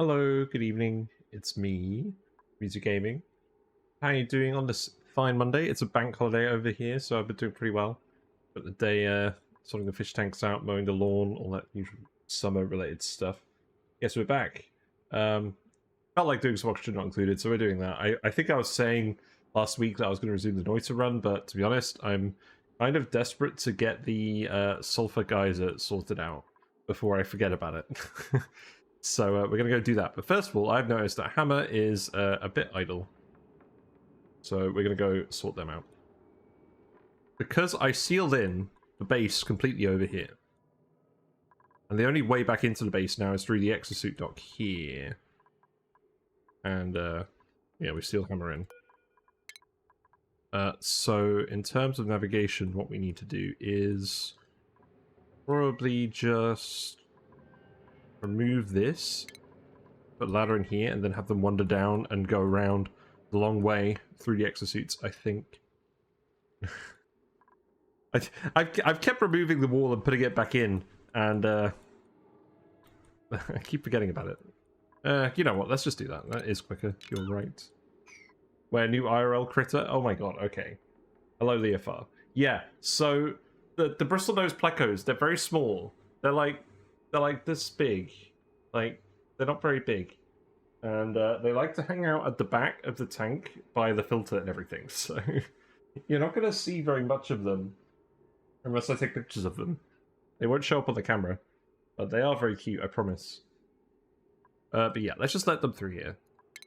Hello, good evening. It's me, Music Gaming. How are you doing on this fine Monday? It's a bank holiday over here, so I've been doing pretty well. But the day sorting the fish tanks out, mowing the lawn, all that usual summer-related stuff. Yes, we're back. Felt like doing some oxygen not included, so we're doing that. I think I was saying last week that I was going to resume the Noita run, but to be honest, I'm kind of desperate to get the sulfur geyser sorted out before I forget about it. So we're going to go do that. But first of all, I've noticed that Hammer is a bit idle. So we're going to go sort them out. Because I sealed in the base completely over here. And the only way back into the base now is through the exosuit dock here. And yeah, we seal Hammer in. So in terms of navigation, what we need to do is probably just remove this, put a ladder in here, and then have them wander down and go around the long way through the exosuits, I think. I've kept removing the wall and putting it back in, and I keep forgetting about it. You know what, let's just do that. That is quicker, you're right. Where new IRL critter? Oh my god, okay. Hello, Leofar. Yeah, so the bristlenose plecos, they're very small. They're like this big. Like, they're not very big. And they like to hang out at the back of the tank by the filter and everything, so you're not going to see very much of them unless I take pictures of them. They won't show up on the camera, but they are very cute, I promise. But yeah, let's just let them through here,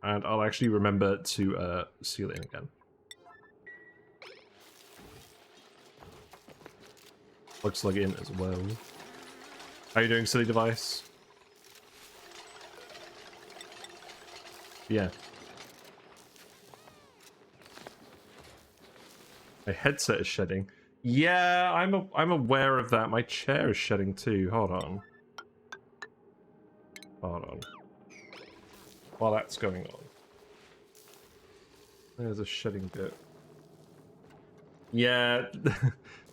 and I'll actually remember to seal it in again. Looks like in as well. How you doing, silly device? Yeah. My headset is shedding. Yeah, I'm aware of that. My chair is shedding too. Hold on. Hold on. While that's going on. There's a shedding bit. Yeah,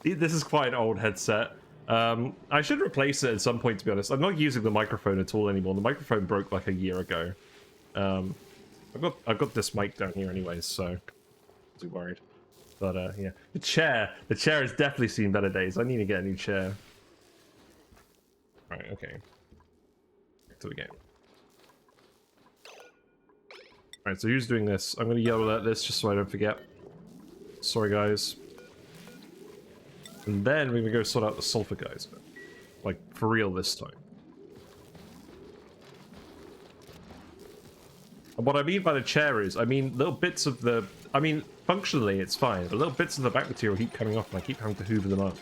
this is quite an old headset. I should replace it at some point, to be honest. I'm not using the microphone at all anymore. The microphone broke like a year ago. I've got this mic down here anyways, so I'm too worried. But yeah, the chair has definitely seen better days. I need to get a new chair. Right, okay. Back to the game. Alright, so who's doing this? I'm gonna yell at this just so I don't forget. Sorry, guys. And then we're gonna go sort out the sulfur geyser. Like, for real this time. And what I mean by the chair is, I mean, little bits of the... I mean, functionally it's fine, but little bits of the back material keep coming off and I keep having to hoover them up.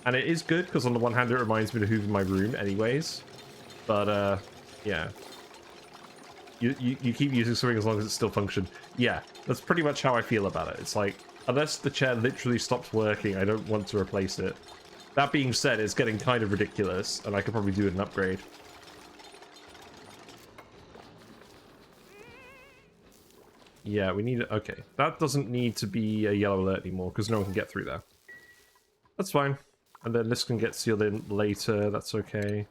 And it is good, because on the one hand it reminds me to hoover my room anyways. But, yeah. You keep using something as long as it still functions. Yeah, that's pretty much how I feel about it. It's like, unless the chair literally stops working, I don't want to replace it. That being said, it's getting kind of ridiculous, and I could probably do an upgrade. Yeah, we need... Okay, that doesn't need to be a yellow alert anymore, because no one can get through there. That's fine. And then this can get sealed in later, that's okay.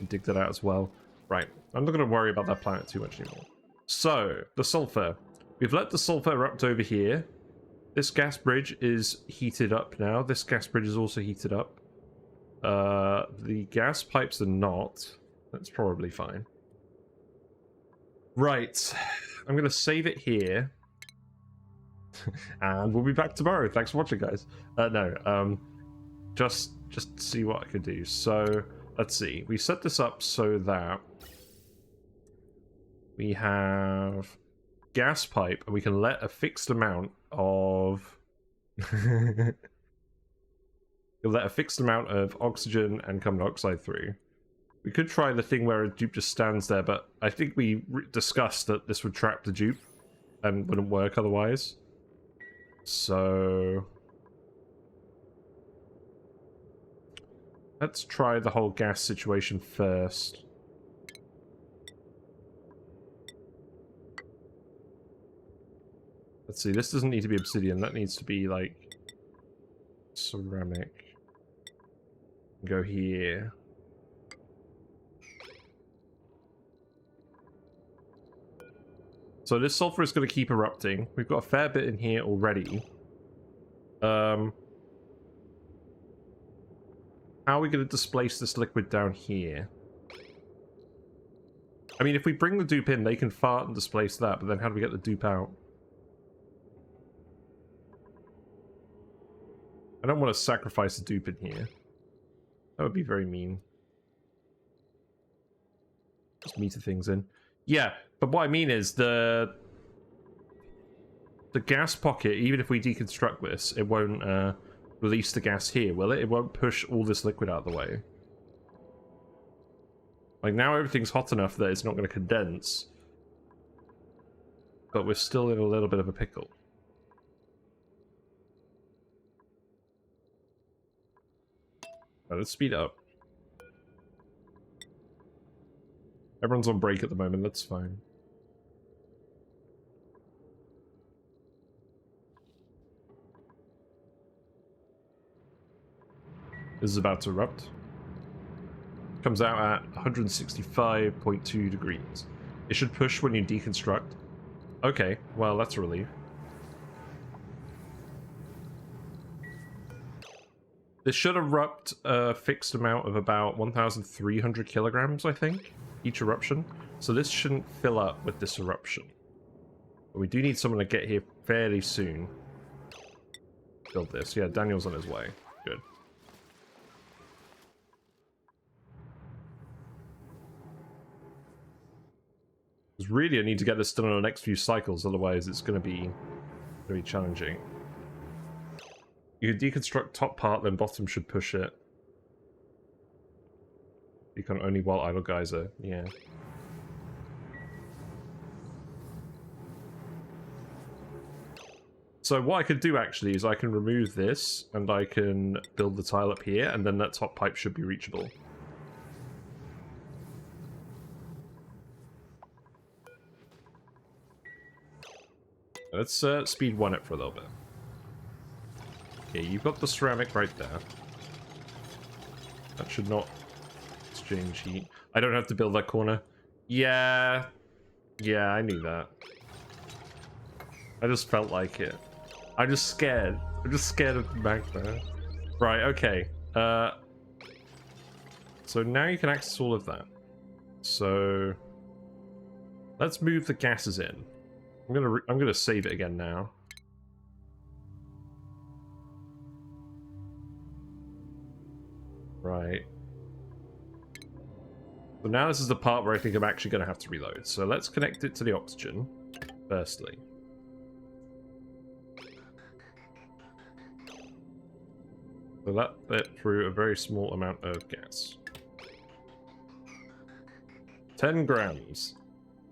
Dig that out as well. Right, I'm not going to worry about that planet too much anymore. So, the sulfur. We've let the sulfur erupt over here. This gas bridge is heated up now. This gas bridge is also heated up. The gas pipes are not. That's probably fine. Right, I'm going to save it here. And we'll be back tomorrow. Thanks for watching, guys. Just see what I could do. So, let's see. We set this up so that we have gas pipe, and we can let a fixed amount of... You'll let a fixed amount of oxygen and carbon dioxide through. We could try the thing where a dupe just stands there, but I think we discussed that this would trap the dupe and wouldn't work otherwise. So... let's try the whole gas situation first. Let's see, this doesn't need to be obsidian, that needs to be like ceramic. Go here. So this sulfur is going to keep erupting. We've got a fair bit in here already. How are we going to displace this liquid down here? I mean, if we bring the dupe in, they can fart and displace that, but then how do we get the dupe out? I don't want to sacrifice the dupe in here. That would be very mean. Just meter things in. Yeah, but what I mean is the gas pocket, even if we deconstruct this, it won't release the gas here, will it? It won't push all this liquid out of the way. Like, now everything's hot enough that it's not going to condense. But we're still in a little bit of a pickle. Right, let's speed up. Everyone's on break at the moment, that's fine. This is about to erupt. Comes out at 165.2 degrees. It should push when you deconstruct. Okay, well, that's a relief. This should erupt a fixed amount of about 1,300 kilograms, I think, each eruption. So this shouldn't fill up with this eruption. But we do need someone to get here fairly soon. Build this. Yeah, Daniel's on his way. Good. Because really I need to get this done on the next few cycles, otherwise it's going to be very challenging. You can deconstruct top part, then bottom should push it. You can only while idle geyser, yeah. So what I could do actually is I can remove this and I can build the tile up here, and then that top pipe should be reachable. Let's speed 1 it for a little bit. Okay, you've got the ceramic right there. That should not exchange heat. I don't have to build that corner. Yeah. Yeah, I knew that. I just felt like it. I'm just scared. I'm just scared of the magma. Right, okay. So now you can access all of that. So let's move the gases in. I'm gonna save it again now. Right. So now this is the part where I think I'm actually going to have to reload. So let's connect it to the oxygen, firstly. So that let through a very small amount of gas. 10 grams.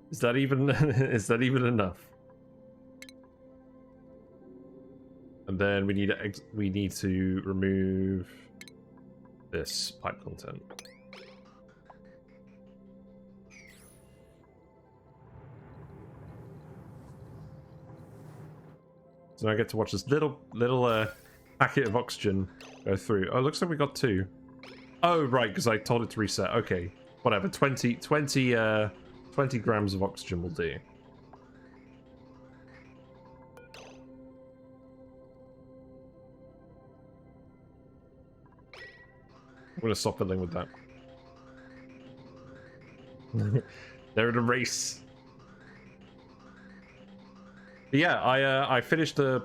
Is that even is that even enough? And then we need to remove this pipe content. So now I get to watch this little packet of oxygen go through. Oh, it looks like we got 2. Oh, right, because I told it to reset. Okay, whatever. 20 grams of oxygen will do. I'm going to stop fiddling with that. They're in a race. But yeah, I finished the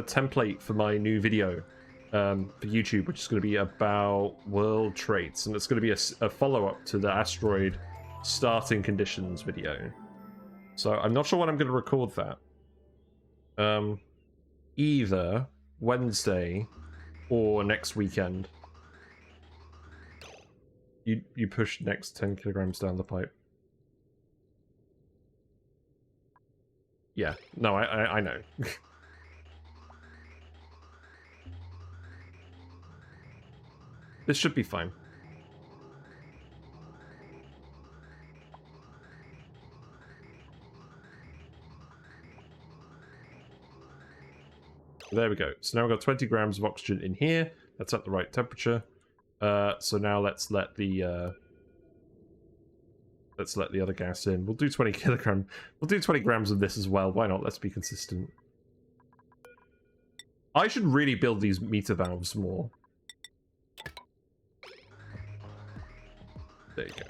template for my new video for YouTube, which is going to be about world traits, and it's going to be a follow-up to the asteroid starting conditions video. So I'm not sure when I'm going to record that. Either Wednesday or next weekend. You push next 10 kilograms down the pipe. Yeah, no, I know. This should be fine. There we go. So now we've got 20 grams of oxygen in here. That's at the right temperature. So now let's let the let's let the other gas in. We'll do 20 kilogram. We'll do 20 grams of this as well. Why not? Let's be consistent. I should really build these meter valves more. There you go.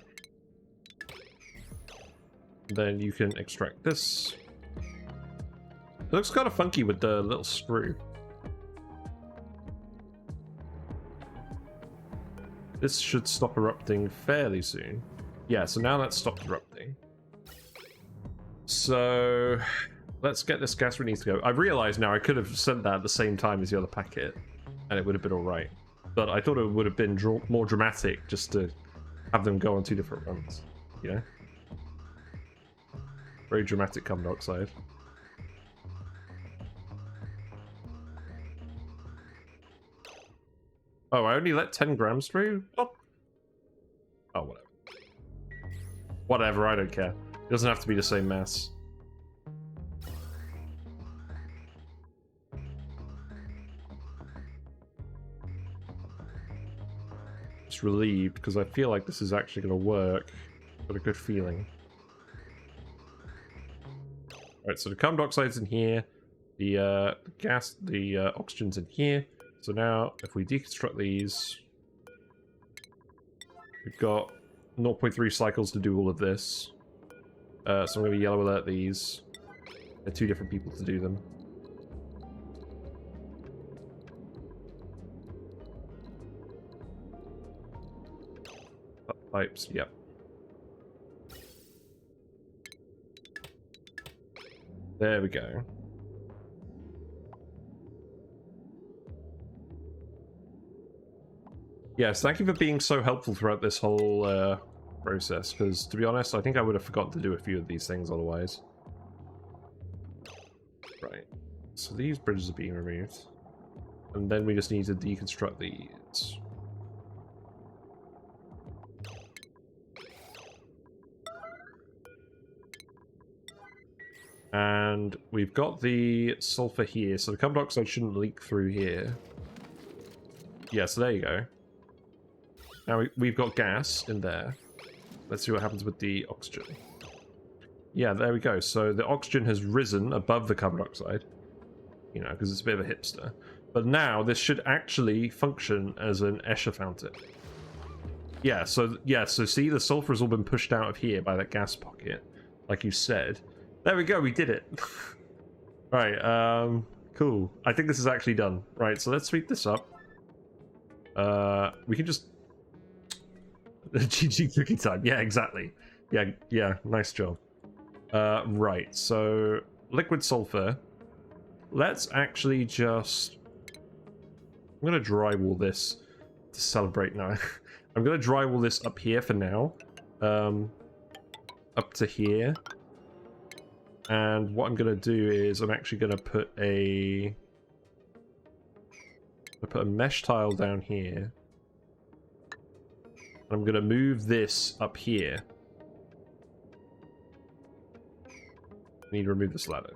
Then you can extract this. It looks kind of funky with the little screw. This should stop erupting fairly soon. Yeah, so now that's stopped erupting. So let's get this gas where it needs to go. I've realized now I could have sent that at the same time as the other packet, and it would have been alright. But I thought it would have been more dramatic just to have them go on 2 different runs, you know? Very dramatic carbon dioxide. Oh, I only let 10 grams through? Oh, whatever. Whatever, I don't care. It doesn't have to be the same mass. Just relieved, because I feel like this is actually going to work. Got a good feeling. Alright, so the carbon dioxide's in here. The gas, the oxygen's in here. So now, if we deconstruct these, we've got 0.3 cycles to do all of this. So I'm going to yellow alert these. They're 2 different people to do them. Pipes, yep. There we go. Yes, thank you for being so helpful throughout this whole process, because to be honest, I think I would have forgotten to do a few of these things otherwise. Right, so these bridges are being removed. And then we just need to deconstruct these. And we've got the sulfur here, so the carbon dioxide shouldn't leak through here. Yeah, so there you go. Now we've got gas in there. Let's see what happens with the oxygen. Yeah, there we go. So the oxygen has risen above the carbon dioxide. You know, because it's a bit of a hipster. But now this should actually function as an Escher fountain. Yeah, so see, the sulfur has all been pushed out of here by that gas pocket, like you said. There we go, we did it. Right, cool. I think this is actually done. Right, so let's sweep this up. We can just... GG cookie time. Yeah, exactly. Yeah, nice job. Right, so liquid sulfur. Let's actually just... I'm going to drywall this to celebrate now. I'm going to drywall this up here for now. Up to here. And what I'm going to do is I'm actually going to put a mesh tile down here. I'm going to move this up here. I need to remove this ladder.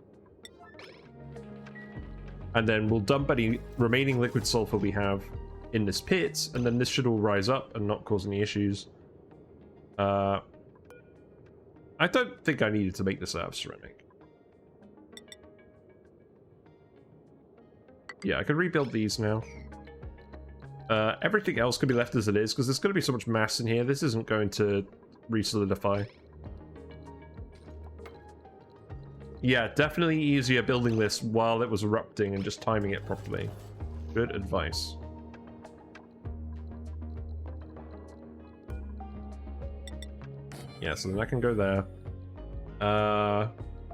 And then we'll dump any remaining liquid sulfur we have in this pit, and then this should all rise up and not cause any issues. I don't think I needed to make this out of ceramic. Yeah, I can rebuild these now. Everything else could be left as it is, because there's going to be so much mass in here. This isn't going to re-solidify. Yeah, definitely easier building this while it was erupting and just timing it properly. Good advice. Yeah, so then I can go there.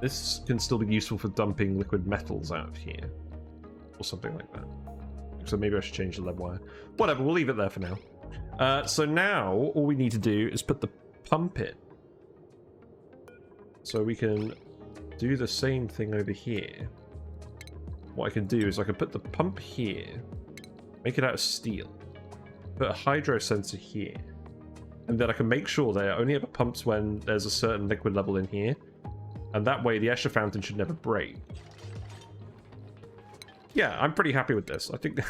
This can still be useful for dumping liquid metals out of here. Or something like that. So maybe I should change the lead wire. Whatever, we'll leave it there for now. So now, all we need to do is put the pump in. So we can do the same thing over here. What I can do is I can put the pump here, make it out of steel, put a hydro sensor here, and then I can make sure that it only ever pumps when there's a certain liquid level in here, and that way the Escher fountain should never break. Yeah, I'm pretty happy with this. I think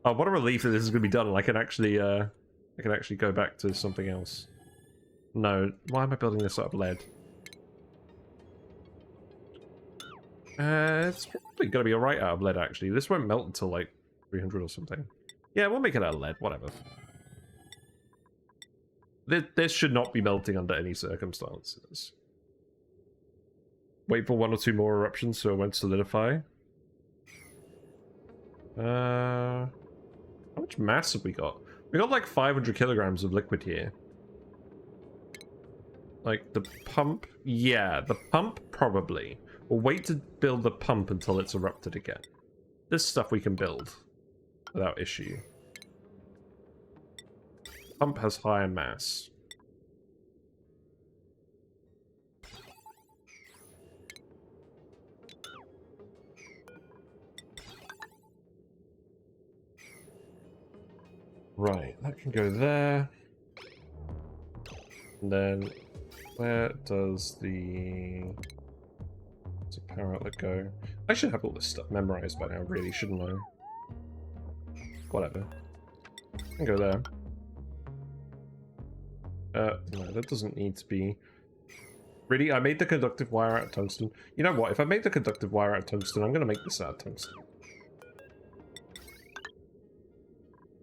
oh, what a relief that this is going to be done and I can actually go back to something else. No. Why am I building this out of lead? It's probably going to be alright out of lead, actually. This won't melt until, like, 300 or something. Yeah, we'll make it out of lead. Whatever. This should not be melting under any circumstances. Wait for 1 or 2 more eruptions so it won't solidify. How much mass have we got? We got like 500 kilograms of liquid here. Like the pump? Yeah, the pump probably. We'll wait to build the pump until it's erupted again. This stuff we can build without issue. Pump has higher mass. Right, that can go there. And then where does the power outlet go? I should have all this stuff memorized by now, really, shouldn't I? Whatever. I can go there. No, that doesn't need to be. Really? I made the conductive wire out of tungsten. You know what? If I make the conductive wire out of tungsten, I'm going to make this out of tungsten.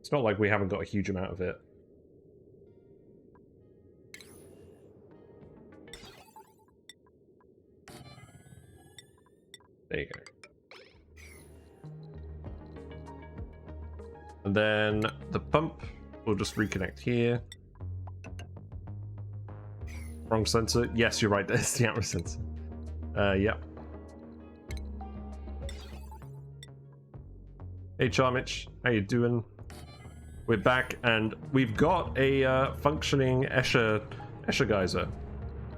It's not like we haven't got a huge amount of it. There you go. And then the pump will just reconnect here. Wrong sensor. Yes, you're right. There's the outward sensor. Yep. Hey, Charmich. How you doing? We're back, and we've got a functioning Escher geyser.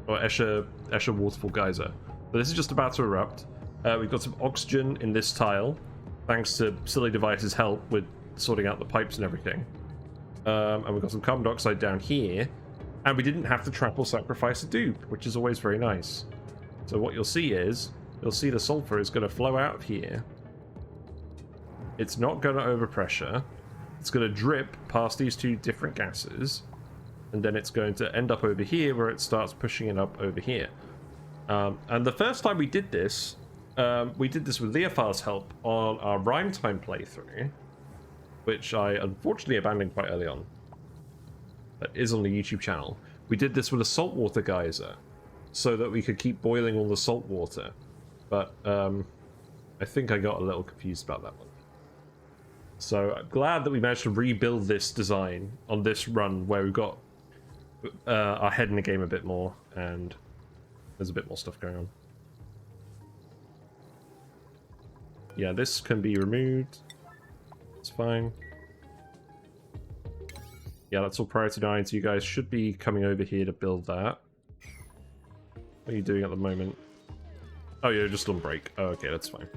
Or Escher Waterfall geyser. But this is just about to erupt. We've got some oxygen in this tile, thanks to Silly Device's help with sorting out the pipes and everything. And we've got some carbon dioxide down here. And we didn't have to trap or sacrifice a dupe, which is always very nice. So what you'll see is, you'll see the sulfur is going to flow out of here. It's not going to overpressure. It's going to drip past these two different gases. And then it's going to end up over here where it starts pushing it up over here. And the first time we did this with Leofar's help on our Rhyme Time playthrough, which I unfortunately abandoned quite early on. That is on the YouTube channel. We did this with a saltwater geyser, so that we could keep boiling all the salt water. But I think I got a little confused about that one. So I'm glad that we managed to rebuild this design on this run, where we've got our head in the game a bit more, and there's a bit more stuff going on. Yeah, this can be removed. It's fine. Yeah, that's all priority 9, so you guys should be coming over here to build that. What are you doing at the moment? Oh, you're just on break. Oh, okay, that's fine.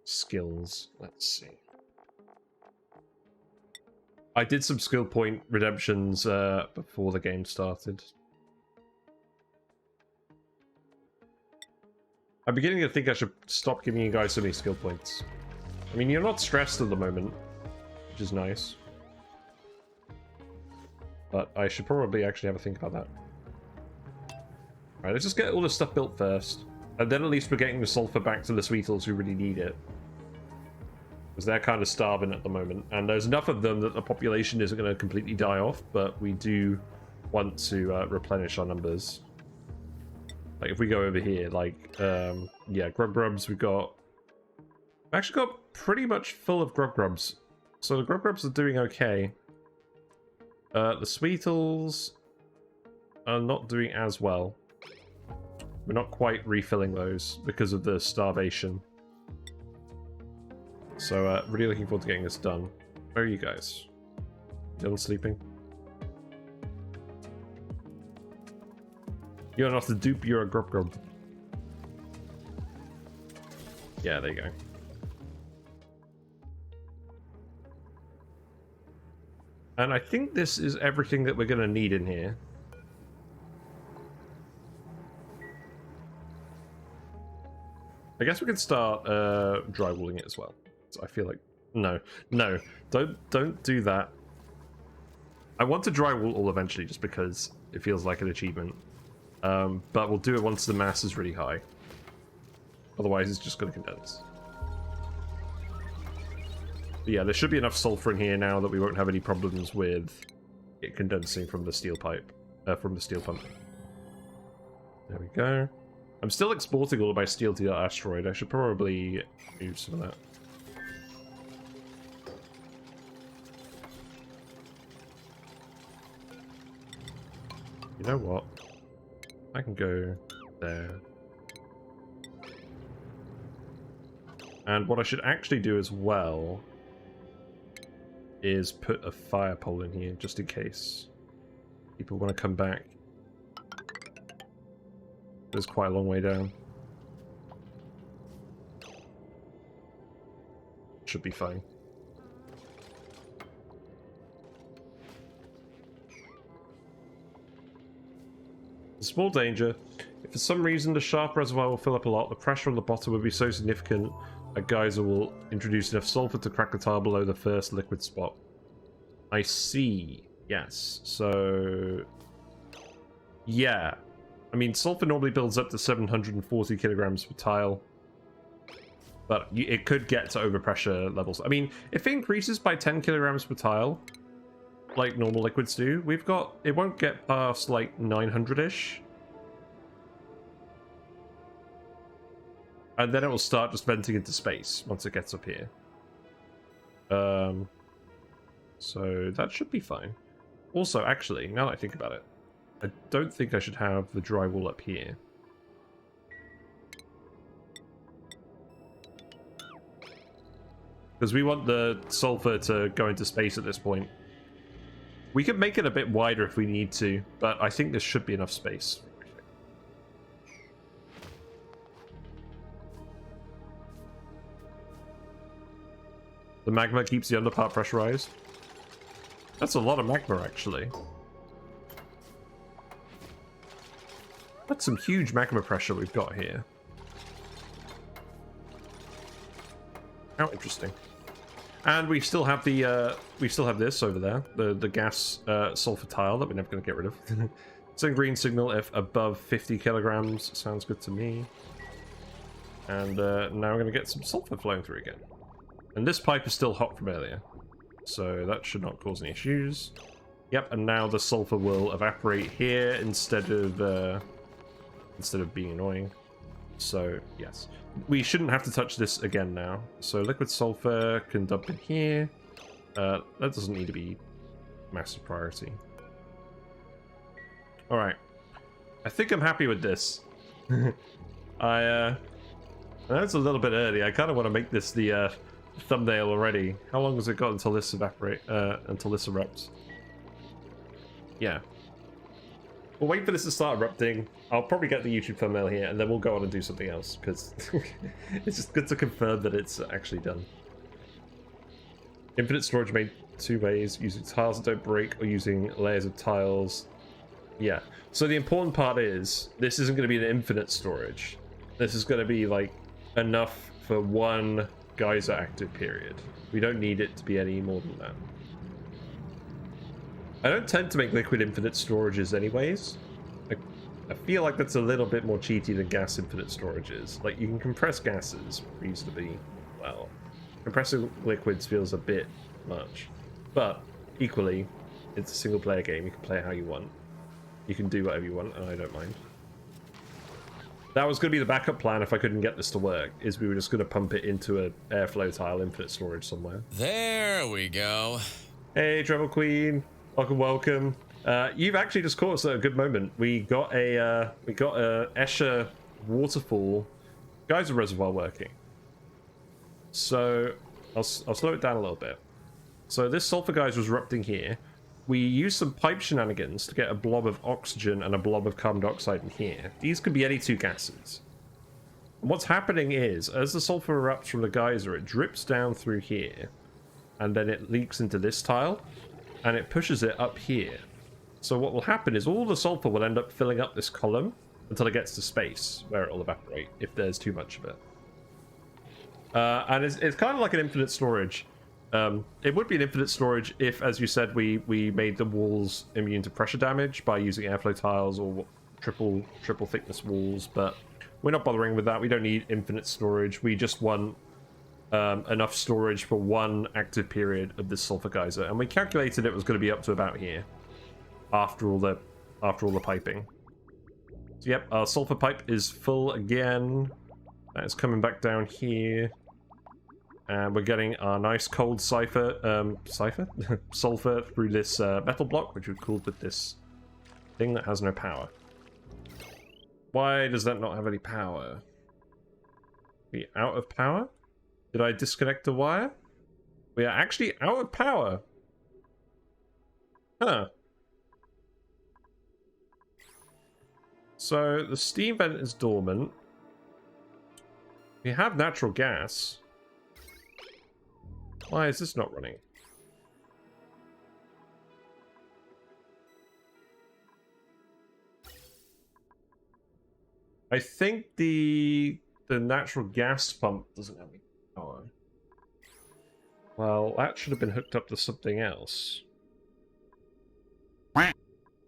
Skills. Let's see. I did some skill point redemptions before the game started. I'm beginning to think I should stop giving you guys so many skill points. I mean, you're not stressed at the moment, which is nice. But I should probably actually have a think about that. Alright, let's just get all this stuff built first. And then at least we're getting the sulfur back to the Sweetles who really need it. Because they're kind of starving at the moment. And there's enough of them that the population isn't going to completely die off, but we do want to replenish our numbers. Like, if we go over here, like, yeah, Grubgrubs, we've actually got pretty much full of Grubgrubs. So the Grubgrubs are doing okay. The Sweetles are not doing as well. We're not quite refilling those because of the starvation. So, really looking forward to getting this done. Where are you guys? You done sleeping? You're not a dupe, you're a Grubgrub. Yeah, there you go. And I think this is everything that we're going to need in here. I guess we could start drywalling it as well. So I feel like no, don't do that. I want to drywall all eventually, just because it feels like an achievement. But we'll do it once the mass is really high. Otherwise, it's just going to condense. But yeah, there should be enough sulfur in here now that we won't have any problems with it condensing from the steel pipe, from the steel pump. There we go. I'm still exporting all of my steel to the asteroid. I should probably use some of that. You know what? I can go there. And what I should actually do as well is put a fire pole in here, just in case people want to come back. There's quite a long way down. Should be fine. A small danger. If for some reason the shaft reservoir will fill up a lot, the pressure on the bottom will be so significant a geyser will introduce enough sulfur to crack the tile below the first liquid spot. I see. Yes. So... yeah. I mean, sulfur normally builds up to 740 kilograms per tile. But it could get to overpressure levels. I mean, if it increases by 10 kilograms per tile, like normal liquids do, we've got... it won't get past, like, 900-ish. And then it will start just venting into space once it gets up here. So that should be fine. Also, actually, now that I think about it, I don't think I should have the drywall up here. Because we want the sulfur to go into space at this point. We could make it a bit wider if we need to, but I think there should be enough space. The magma keeps the underpart pressurized. That's a lot of magma, actually. That's some huge magma pressure we've got here. How interesting. And we still have the this over there, the gas sulfur tile that we're never going to get rid of. So green signal if above 50 kilograms sounds good to me. And now we're going to get some sulfur flowing through again. And this pipe is still hot from earlier, so that should not cause any issues. Yep, and now the sulfur will evaporate here instead of being annoying. So yes, we shouldn't have to touch this again now. So liquid sulfur can dump in here. That doesn't need to be massive priority. All right, I think I'm happy with this. I know it's a little bit early. I kind of want to make this the thumbnail already. How long has it got until this erupts? Yeah. We'll wait for this to start erupting. I'll probably get the YouTube thumbnail here, and then we'll go on and do something else, because it's just good to confirm that it's actually done. Infinite storage made two ways, using tiles that don't break or using layers of tiles. Yeah. So the important part is, this isn't going to be an infinite storage. This is going to be, like, enough for one geyser active period. We don't need it to be any more than that. I don't tend to make liquid infinite storages anyways. I feel like that's a little bit more cheaty than gas infinite storages. Like, you can compress gases reasonably well. Compressing liquids feels a bit much. But, equally, it's a single player game. You can play how you want. You can do whatever you want, and I don't mind. That was going to be the backup plan if I couldn't get this to work, is we were just going to pump it into an airflow tile infinite storage somewhere. There we go. Hey, Treble Queen. Welcome, welcome. You've actually just caught us at a good moment. We got a Escher Waterfall geyser reservoir working. So I'll slow it down a little bit. So this sulfur geyser was erupting here. We used some pipe shenanigans to get a blob of oxygen and a blob of carbon dioxide in here. These could be any two gases. And what's happening is, as the sulfur erupts from the geyser, it drips down through here, and then it leaks into this tile, and it pushes it up here. So what will happen is all the sulfur will end up filling up this column until it gets to space, where it will evaporate if there's too much of it. And it's kind of like an infinite storage. It would be an infinite storage if, as you said, we made the walls immune to pressure damage by using airflow tiles or triple thickness walls, but we're not bothering with that. We don't need infinite storage. We just want enough storage for one active period of this sulfur geyser, and we calculated it was going to be up to about here after all the piping. So yep, our sulfur pipe is full again. That is coming back down here. And we're getting our nice cold sulfur through this metal block, which we've cooled with this thing that has no power. Why does that not have any power? We out of power? Did I disconnect the wire? We are actually out of power. Huh. So the steam vent is dormant. We have natural gas. Why is this not running? I think the natural gas pump doesn't have any power. Well, that should have been hooked up to something else.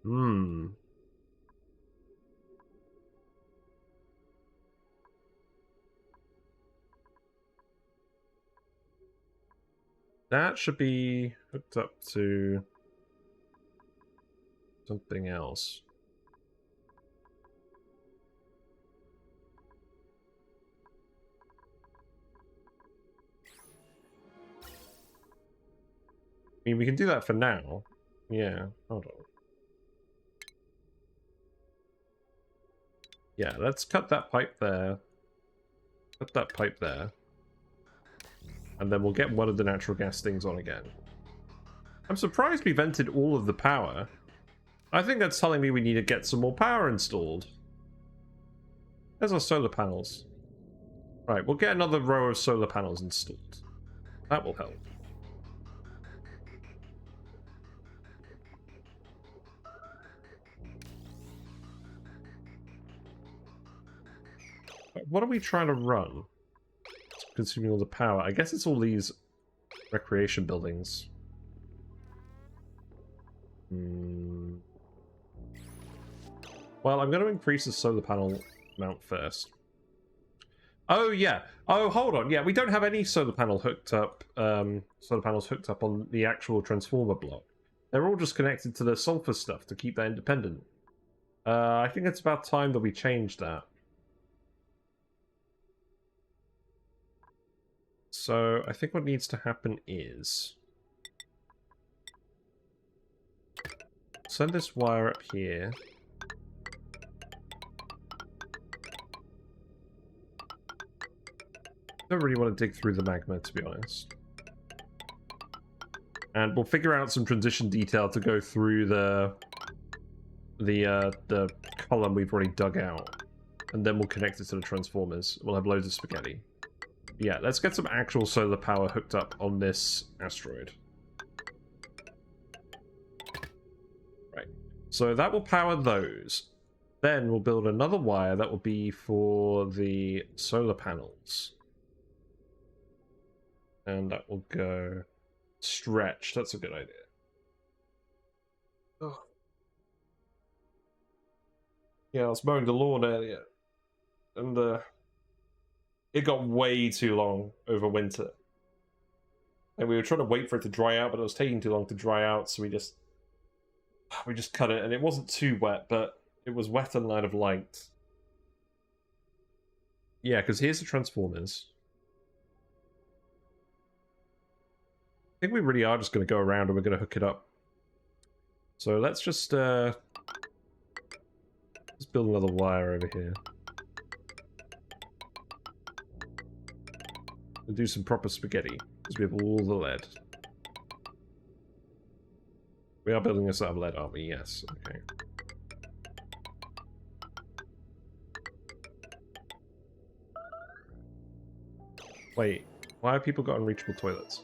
Hmm. That should be hooked up to something else. I mean, we can do that for now. Yeah, hold on. Yeah, let's cut that pipe there. Cut that pipe there. And then we'll get one of the natural gas things on again. I'm surprised we vented all of the power. I think that's telling me we need to get some more power installed. There's our solar panels. Right, we'll get another row of solar panels installed. That will help. What are we trying to run? It's consuming all the power. I guess it's all these recreation buildings. Well, I'm going to increase the solar panel amount first. Oh, yeah. Oh, hold on. Yeah, we don't have any solar panels hooked up on the actual transformer block. They're all just connected to the sulfur stuff to keep that independent. I think it's about time that we change that. So I think what needs to happen is send this wire up here. Don't really want to dig through the magma, to be honest. And we'll figure out some transition detail to go through the column we've already dug out, and then we'll connect it to the transformers. We'll have loads of spaghetti. Yeah, let's get some actual solar power hooked up on this asteroid. Right. So that will power those. Then we'll build another wire that will be for the solar panels. And that will go stretch. That's a good idea. Oh. Yeah, I was mowing the lawn earlier. And it got way too long over winter. And we were trying to wait for it to dry out, but it was taking too long to dry out, so we just cut it, and it wasn't too wet, but it was wet in light of light. Yeah, because here's the transformers. I think we really are just going to go around and we're going to hook it up. So let's just build another wire over here. We'll do some proper spaghetti, because we have all the lead. We are building this out of lead, aren't we? Yes, okay. Wait, why have people got unreachable toilets?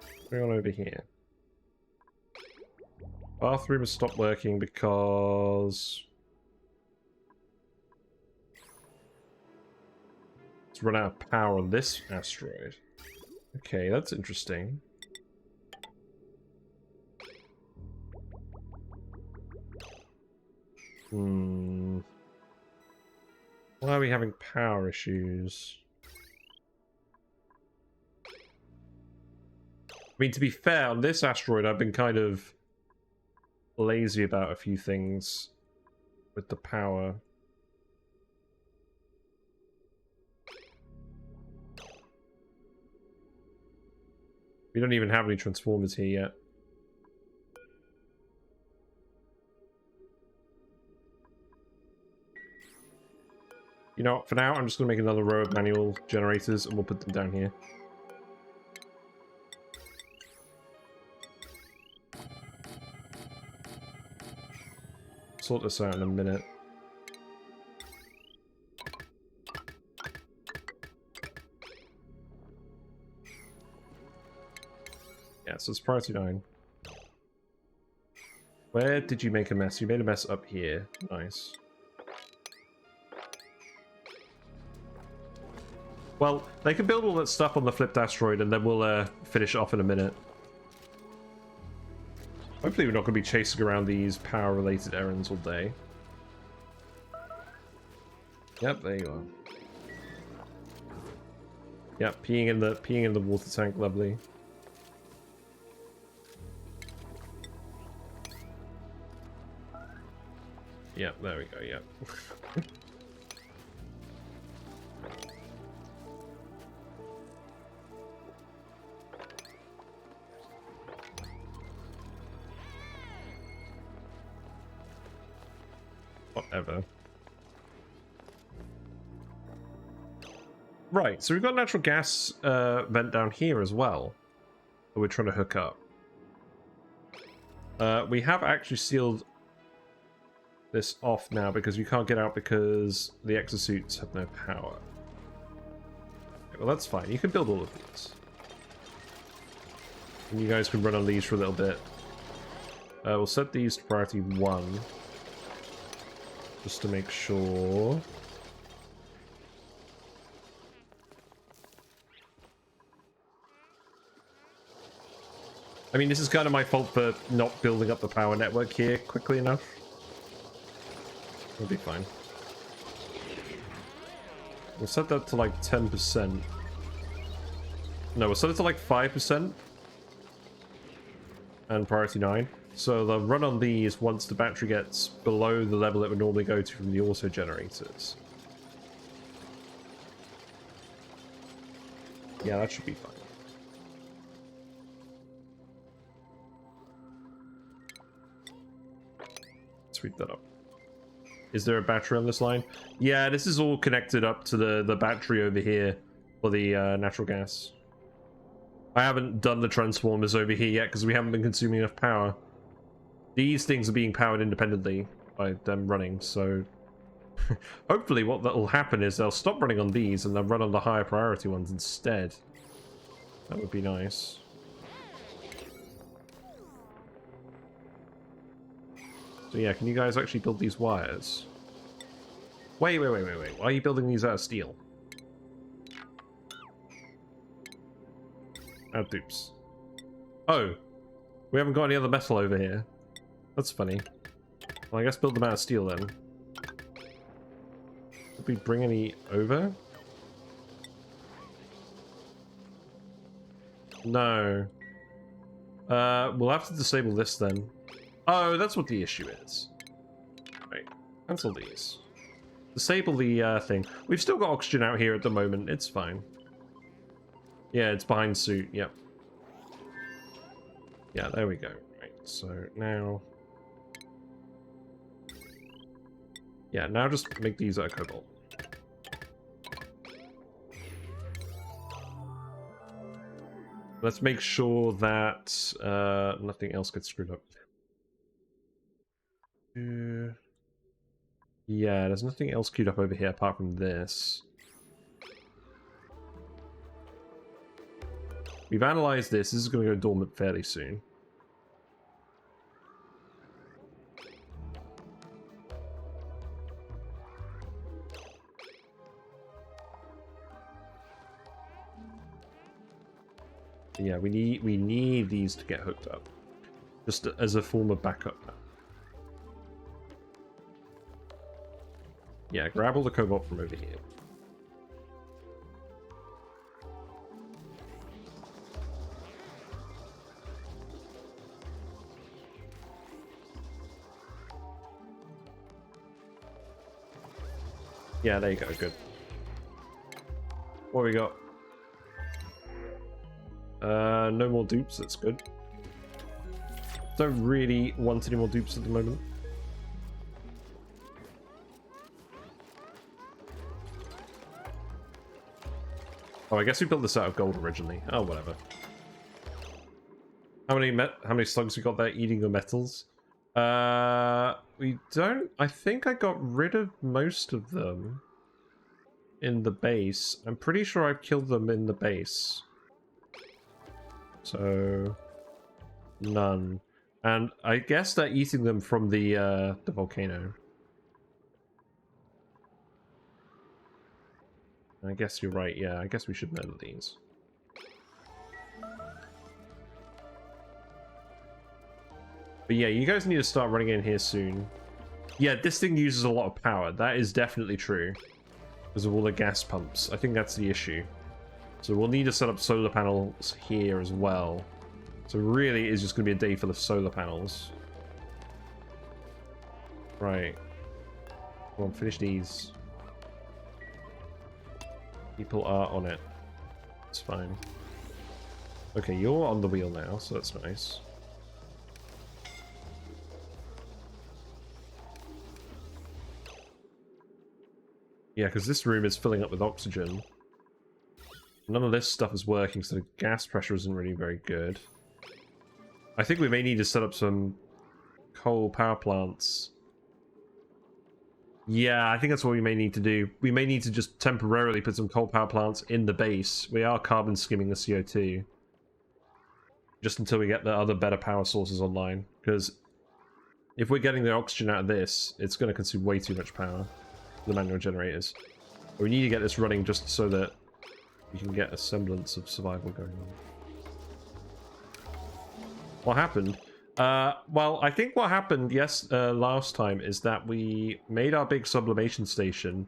What's going on over here? Bathroom has stopped working because it's run out of power on this asteroid. Okay, that's interesting. Hmm. Why are we having power issues? I mean, to be fair, on this asteroid, I've been kind of lazy about a few things with the power. We don't even have any transformers here yet. You know what, for now, I'm just going to make another row of manual generators and we'll put them down here. Sort this out in a minute. Yeah, so it's priority 9. Where did you make a mess? You made a mess up here. Nice. Well, they can build all that stuff on the Flipped Asteroid and then we'll finish it off in a minute. Hopefully we're not going to be chasing around these power-related errands all day. Yep, there you are. Yep, peeing in the water tank, lovely. Yep, there we go, yep. Whatever. Right, so we've got a natural gas vent down here as well that we're trying to hook up. We have actually sealed this off now because you can't get out because the exosuits have no power. Okay, well, that's fine. You can build all of these. And you guys can run on these for a little bit. We'll set these to priority 1. Just to make sure. I mean, this is kind of my fault for not building up the power network here quickly enough. We'll be fine. We'll set that to like 10%. No, we'll set it to like 5%. And priority 9. So they'll run on these once the battery gets below the level it would normally go to from the auto generators. Yeah, that should be fine. Sweep that up. Is there a battery on this line? Yeah, this is all connected up to the battery over here for the natural gas. I haven't done the transformers over here yet because we haven't been consuming enough power. These things are being powered independently by them running, so hopefully what will happen is they'll stop running on these and they'll run on the higher priority ones instead. That would be nice. So yeah, can you guys actually build these wires? Wait. Why are you building these out of steel? Oh, dupes. Oh, we haven't got any other metal over here. That's funny. Well, I guess build them out of steel then. Did we bring any over? No. We'll have to disable this then. Oh, that's what the issue is. Right, cancel these. Disable the thing. We've still got oxygen out here at the moment. It's fine. Yeah, it's behind suit. Yep. Yeah, there we go. Right, so now... Yeah, now just make these out of cobalt. Let's make sure that nothing else gets screwed up. Yeah, there's nothing else queued up over here apart from this. We've analyzed this. This is going to go dormant fairly soon. Yeah, we need these to get hooked up, just as a form of backup. Yeah, grab all the cobalt from over here. Yeah, there you go, good. What we got? No more dupes, that's good. Don't really want any more dupes at the moment. Oh, I guess we built this out of gold originally. Oh, whatever. How many slugs we got there eating the metals? We don't... I think I got rid of most of them in the base. I'm pretty sure I've killed them in the base. So... none. And I guess they're eating them from the volcano. I guess you're right, yeah. I guess we should murder these. But yeah, you guys need to start running in here soon. Yeah, this thing uses a lot of power. That is definitely true. Because of all the gas pumps. I think that's the issue. So we'll need to set up solar panels here as well. So really, it's just going to be a day full of solar panels. Right. Come on, finish these. People are on it. It's fine. Okay, you're on the wheel now, so that's nice. Yeah, because this room is filling up with oxygen. None of this stuff is working, so the gas pressure isn't really very good. I think we may need to set up some coal power plants. Yeah, I think that's what we may need to do. We may need to just temporarily put some coal power plants in the base. We are carbon skimming the CO2. Just until we get the other better power sources online. Because if we're getting the oxygen out of this, it's going to consume way too much power. The manual generators. We need to get this running just so that we can get a semblance of survival going on. What happened? Well, I think what happened, last time, is that we made our big sublimation station,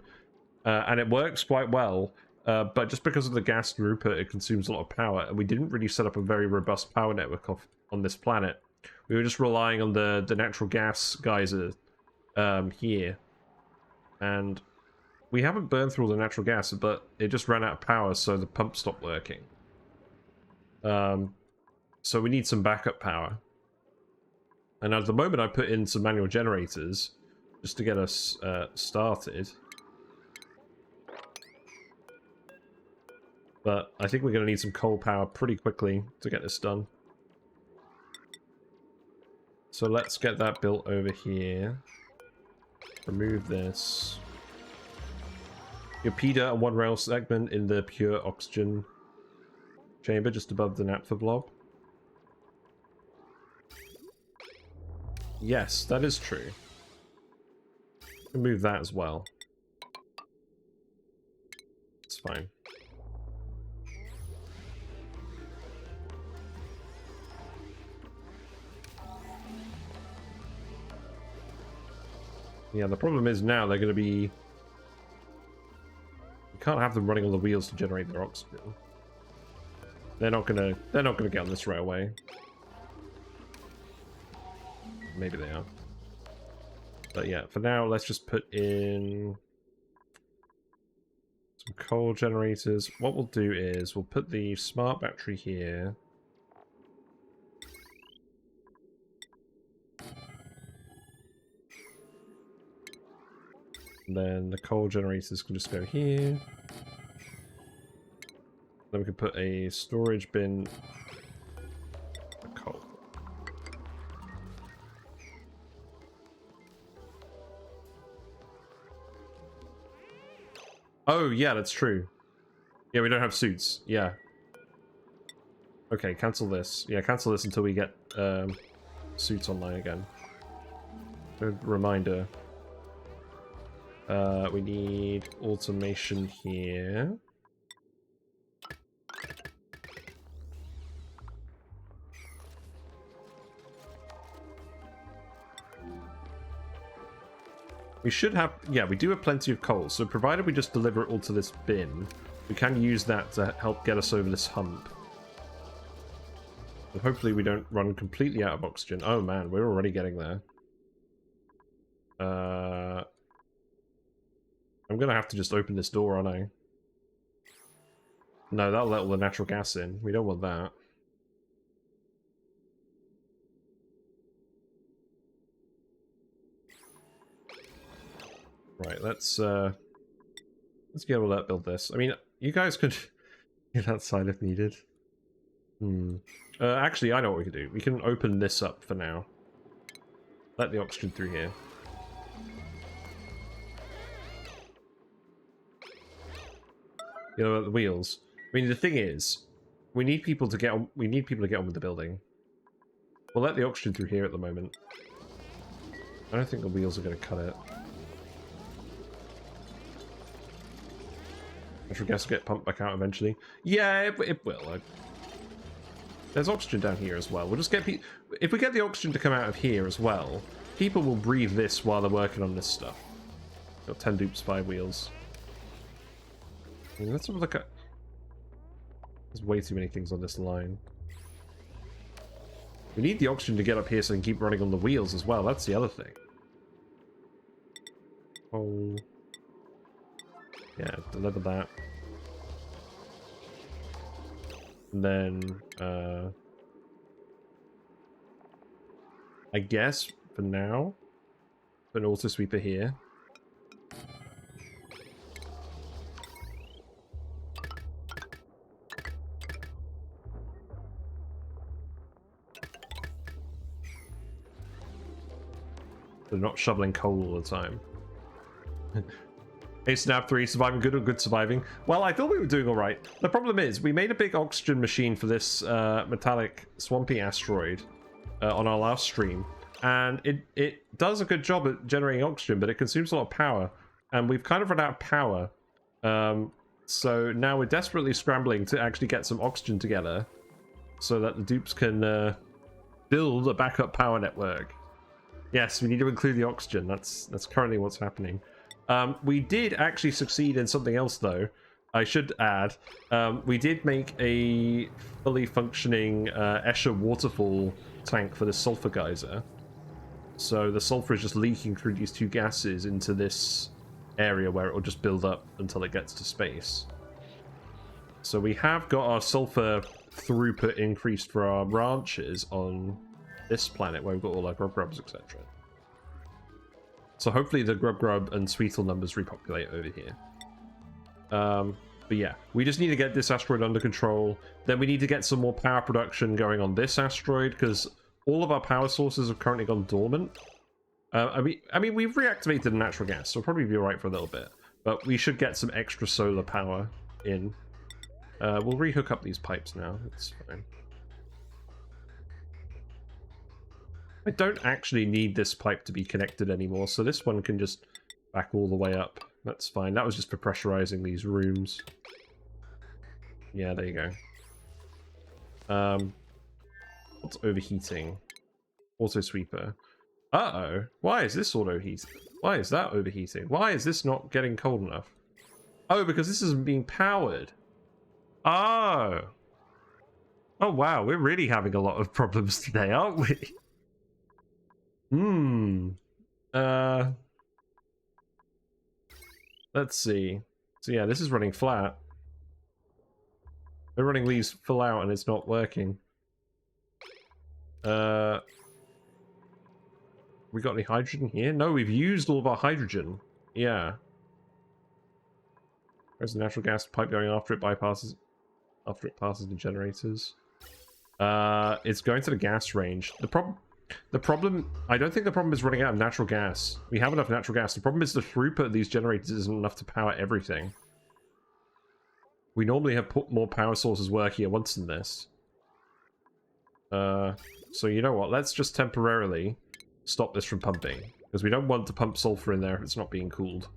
and it works quite well, but just because of the gas throughput, it consumes a lot of power, and we didn't really set up a very robust power network on this planet. We were just relying on the natural gas geyser here, and we haven't burned through all the natural gas, but it just ran out of power, so the pump stopped working. So we need some backup power. And at the moment I put in some manual generators just to get us started. But I think we're going to need some coal power pretty quickly to get this done. So let's get that built over here. Remove this. Your PEDA and one rail segment in the pure oxygen chamber just above the naphtha blob. Yes, that is true. Remove that as well. It's fine. Yeah, the problem is now they're going to be... You can't have them running on the wheels to generate their oxygen. They're not gonna get on this railway. Maybe they are. But yeah, for now, let's just put in some coal generators. What we'll do is we'll put the smart battery here. And then the coal generators can just go here. Then we can put a storage bin for coal. Oh, yeah, that's true. Yeah, we don't have suits. Yeah. Okay, cancel this. Yeah, cancel this until we get suits online again. Good reminder. We need automation here. We should have... Yeah, we do have plenty of coal. So provided we just deliver it all to this bin, we can use that to help get us over this hump. And hopefully we don't run completely out of oxygen. Oh man, we're already getting there. I'm going to have to just open this door, aren't I? No, that'll let all the natural gas in. We don't want that. Right, let's get able to build this. I mean, you guys could get outside if needed. Actually, I know what we can do. We can open this up for now. Let the oxygen through here. You know, the wheels. I mean, the thing is, we need people to get on. We need people to get on with the building. We'll let the oxygen through here at the moment. I don't think the wheels are going to cut it. Natural gas will get pumped back out eventually. Yeah, it will. There's oxygen down here as well. We'll just get if we get the oxygen to come out of here as well, people will breathe this while they're working on this stuff. Got 10 dupes, 5 wheels. I mean, let's have a look at... There's way too many things on this line. We need the oxygen to get up here so we can keep running on the wheels as well. That's the other thing. Oh... Yeah, deliver that. And then, I guess, for now, put an auto sweeper here. They're not shoveling coal all the time. Hey, Snap 3, surviving good or good surviving? Well, I thought we were doing alright. The problem is, we made a big oxygen machine for this Metallic Swampy asteroid on our last stream. And it does a good job at generating oxygen, but it consumes a lot of power. And we've kind of run out of power. So now we're desperately scrambling to actually get some oxygen together so that the dupes can build a backup power network. Yes, we need to include the oxygen. That's currently what's happening. We did actually succeed in something else, though. I should add, we did make a fully functioning Escher Waterfall tank for the sulfur geyser. So the sulfur is just leaking through these two gases into this area where it will just build up until it gets to space. So we have got our sulfur throughput increased for our ranches on this planet where we've got all our grubgrubs, etc. So hopefully the grubgrub and Sweetle numbers repopulate over here. But yeah, we just need to get this asteroid under control. Then we need to get some more power production going on this asteroid because all of our power sources have currently gone dormant. I mean, we've reactivated the natural gas, so we'll probably be alright for a little bit. But we should get some extra solar power in. We'll rehook up these pipes now. It's fine. I don't actually need this pipe to be connected anymore, so this one can just back all the way up. That's fine. That was just for pressurizing these rooms. Yeah, there you go. What's overheating? Auto sweeper. Uh-oh. Why is this auto-heating? Why is that overheating? Why is this not getting cold enough? Oh, because this isn't being powered. Oh. Oh, wow. We're really having a lot of problems today, aren't we? Let's see. So yeah, this is running flat. We're running these full out and it's not working. We got any hydrogen here? No, we've used all of our hydrogen. Yeah. Where's the natural gas pipe going after it passes the generators? It's going to the gas range. The problem, I don't think the problem is running out of natural gas. We have enough natural gas. The problem is the throughput of these generators isn't enough to power everything. We normally have put more power sources working at once than this. So you know what? Let's just temporarily stop this from pumping. Because we don't want to pump sulfur in there if it's not being cooled.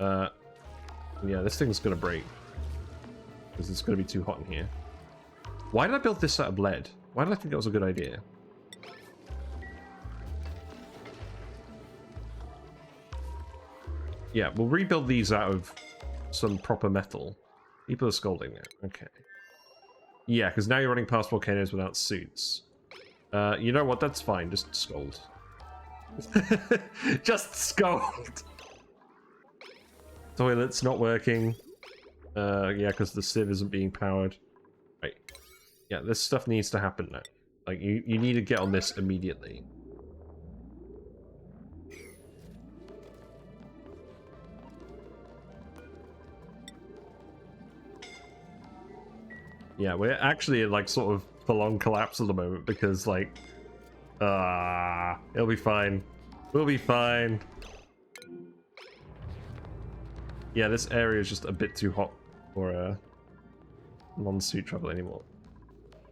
Yeah, this thing's going to break. Because it's going to be too hot in here. Why did I build this out of lead? Why did I think that was a good idea? Yeah, we'll rebuild these out of some proper metal. People are scolding now. Okay. Yeah, because now you're running past volcanoes without suits. You know what? That's fine. Just scold. Just scold. Toilet's not working. Yeah, because the sieve isn't being powered. Right. Yeah, this stuff needs to happen now. Like, you need to get on this immediately. Yeah, we're actually in, like, sort of full-on collapse at the moment because, like... it'll be fine. We'll be fine. Yeah, this area is just a bit too hot for non-suit travel anymore.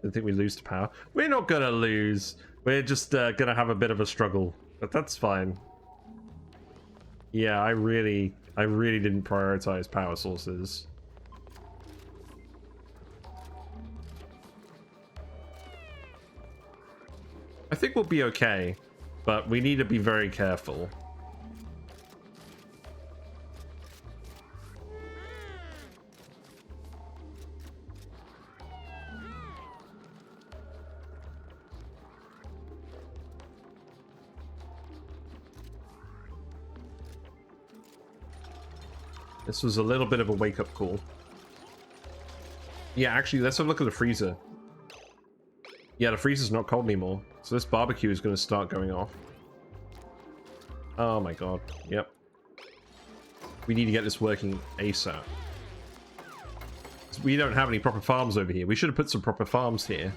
I think we lose to power. We're not gonna lose. We're just gonna have a bit of a struggle, but that's fine. Yeah, I really didn't prioritize power sources. I think we'll be okay, but we need to be very careful. This was a little bit of a wake-up call. Yeah, actually, let's have a look at the freezer. Yeah, the freezer's not cold anymore. So this barbecue is going to start going off. Oh my god. Yep. We need to get this working ASAP. We don't have any proper farms over here. We should have put some proper farms here.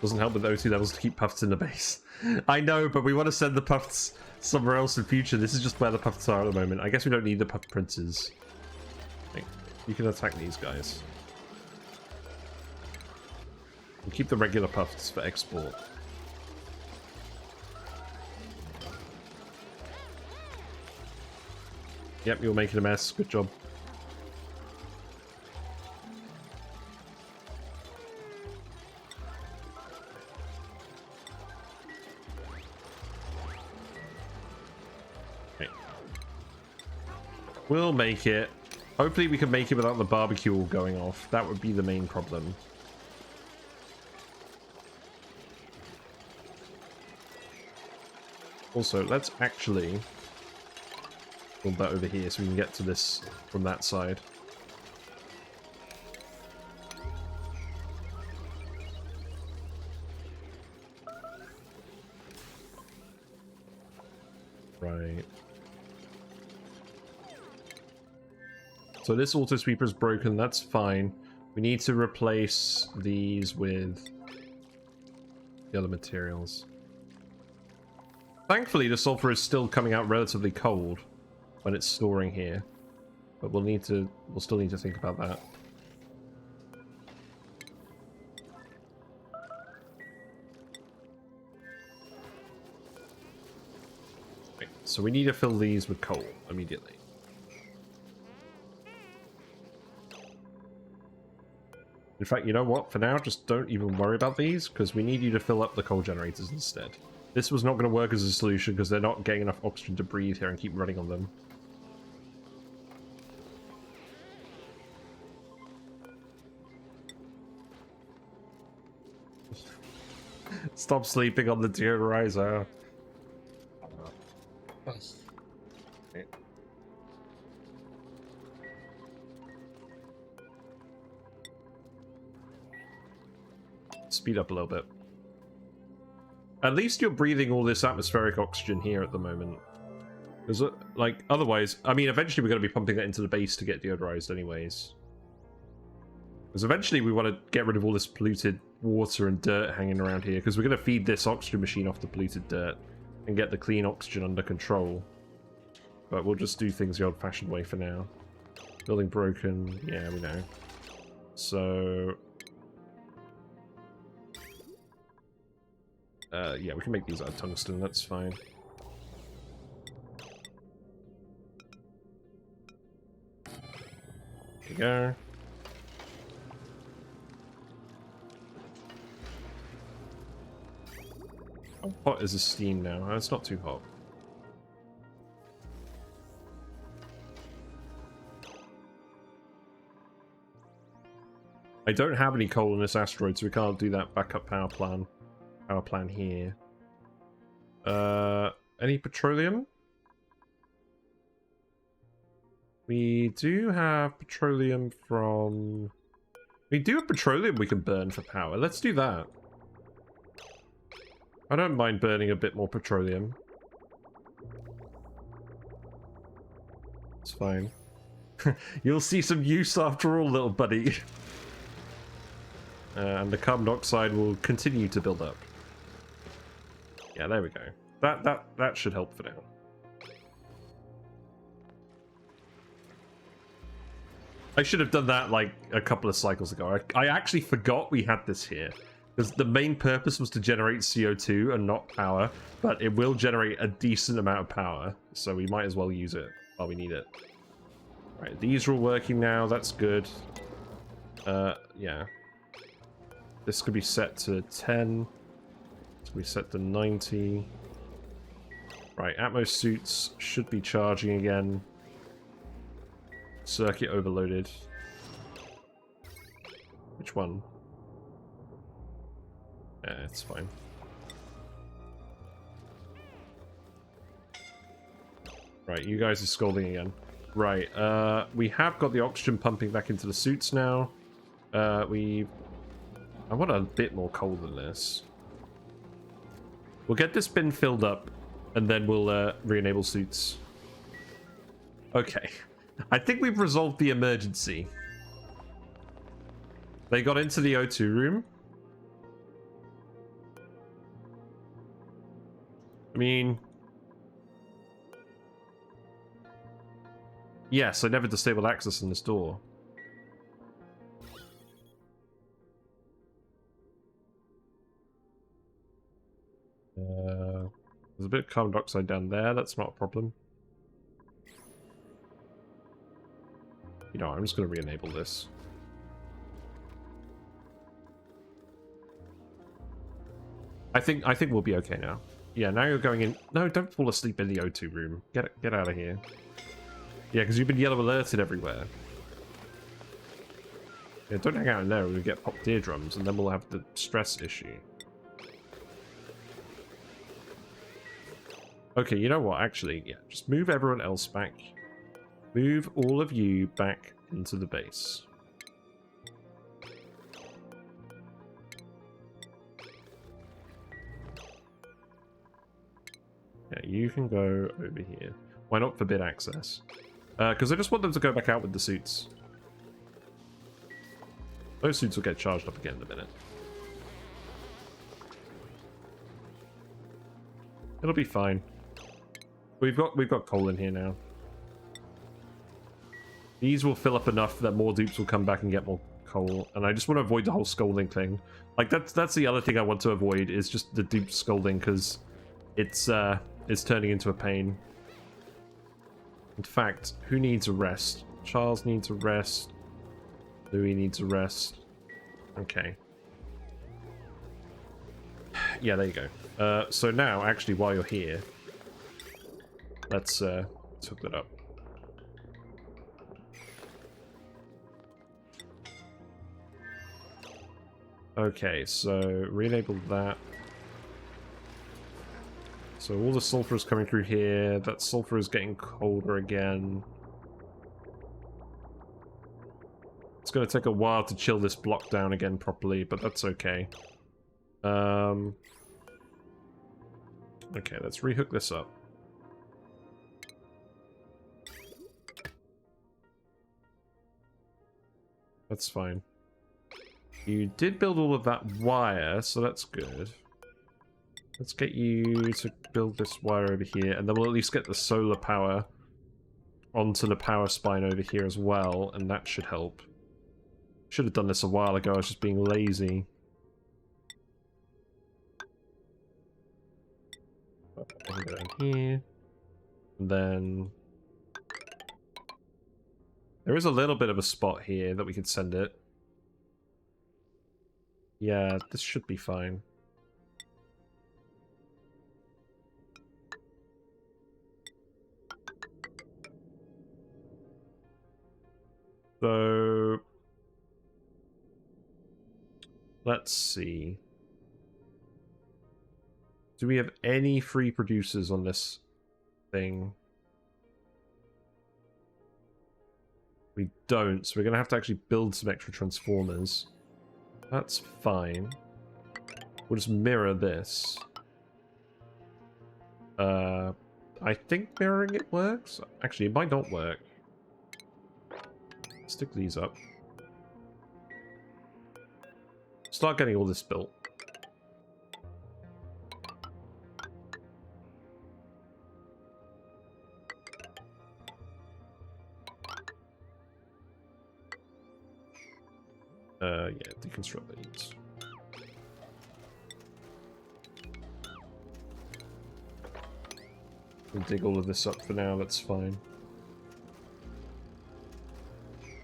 Doesn't help with O2 levels to keep puffs in the base. I know, but we want to send the puffs somewhere else in future. This is just where the puffs are at the moment. I guess we don't need the puff princes. You can attack these guys. We'll keep the regular puffs for export. Yep, you're making a mess. Good job. Okay. We'll make it. Hopefully we can make it without the barbecue all going off. That would be the main problem. Also, let's actually build that over here so we can get to this from that side. Right. So this auto sweeper is broken, that's fine. We need to replace these with the other materials. Thankfully, the sulfur is still coming out relatively cold when it's storing here, but we'll still need to think about that. Okay, so we need to fill these with coal immediately. In fact, you know what? For now, just don't even worry about these, because we need you to fill up the coal generators instead. This was not going to work as a solution because they're not getting enough oxygen to breathe here and keep running on them. Stop sleeping on the deodorizer. Speed up a little bit. At least you're breathing all this atmospheric oxygen here at the moment. Because, like, otherwise... I mean, eventually we're going to be pumping that into the base to get deodorized anyways. Because eventually we want to get rid of all this polluted water and dirt hanging around here. Because we're going to feed this oxygen machine off the polluted dirt and get the clean oxygen under control. But we'll just do things the old-fashioned way for now. Building broken. Yeah, we know. So... yeah, we can make these out of tungsten, that's fine. There you go. How hot is the steam now? Oh, it's not too hot. I don't have any coal in this asteroid, so we can't do that backup power plan here. Any petroleum? We do have petroleum from... We do have petroleum we can burn for power. Let's do that. I don't mind burning a bit more petroleum. It's fine. You'll see some use after all, little buddy. And the carbon dioxide will continue to build up. Yeah, there we go. That should help for now. I should have done that like a couple of cycles ago. I actually forgot we had this here. Because the main purpose was to generate CO2 and not power. But it will generate a decent amount of power. So we might as well use it while we need it. Right, these are all working now. That's good. Yeah. This could be set to 10. This could be set to 90. Right, Atmos suits should be charging again. Circuit overloaded. Which one? Yeah, it's fine. Right, you guys are scolding again. Right, we have got the oxygen pumping back into the suits now. I want a bit more coal than this. We'll get this bin filled up, and then we'll re-enable suits. Okay. I think we've resolved the emergency. They got into the O2 room. I mean... Yes, I never disabled access in this door. There's a bit of carbon dioxide down there, that's not a problem. You know, I'm just going to re-enable this. I think we'll be okay now. Yeah, now you're going in. No, don't fall asleep in the O2 room. Get out of here. Yeah, because you've been yellow alerted everywhere. Yeah, don't hang out in there. We'll get popped eardrums, and then we'll have the stress issue. Okay, you know what? Actually, yeah, just move everyone else back. Move all of you back into the base. Yeah, you can go over here. Why not forbid access? Because I just want them to go back out with the suits. Those suits will get charged up again in a minute. It'll be fine. We've got coal in here now. These will fill up enough that more dupes will come back and get more coal. And I just want to avoid the whole scolding thing. Like that's the other thing I want to avoid is just the dupe scolding, because it's turning into a pain. In fact, who needs a rest? Charles needs a rest. Louis needs a rest. Okay. Yeah, there you go. So now, actually, while you're here, let's hook that up. Okay, so re-enable that. So all the sulfur is coming through here. That sulfur is getting colder again. It's going to take a while to chill this block down again properly, but that's okay. Okay, let's rehook this up. That's fine. You did build all of that wire, so that's good. Let's get you to build this wire over here, and then we'll at least get the solar power onto the power spine over here as well, and that should help. Should have done this a while ago, I was just being lazy. Go down here. And then... there is a little bit of a spot here that we could send it. Yeah, this should be fine. So let's see. Do we have any free producers on this thing? We don't, so we're going to have to actually build some extra transformers. That's fine. We'll just mirror this. I think mirroring it works. Actually, it might not work. Stick these up. Start getting all this built. Yeah, deconstruct these. We'll dig all of this up for now, that's fine.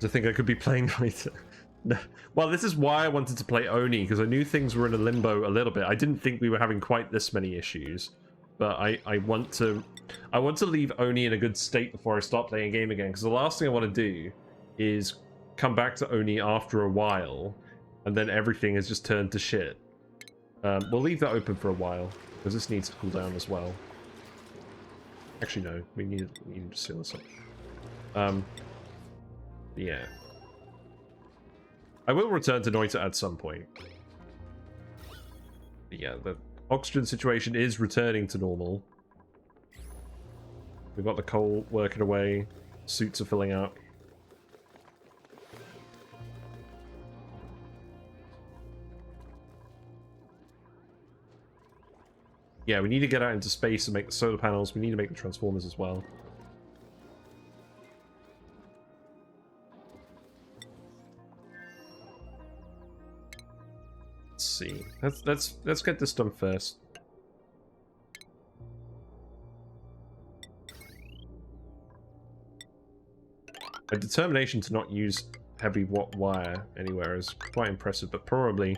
I think I could be playing later. No. Well, this is why I wanted to play Oni, because I knew things were in a limbo a little bit. I didn't think we were having quite this many issues. But I want to leave Oni in a good state before I start playing a game again, because the last thing I want to do is come back to Oni after a while, and then everything has just turned to shit. We'll leave that open for a while, because this needs to cool down as well. Actually, no, we need to seal this up. Yeah. I will return to Noita at some point. But yeah, the oxygen situation is returning to normal. We've got the coal working away, suits are filling up. Yeah, we need to get out into space and make the solar panels. We need to make the transformers as well. Let's see. Let's get this done first. A determination to not use heavy wire anywhere is quite impressive, but probably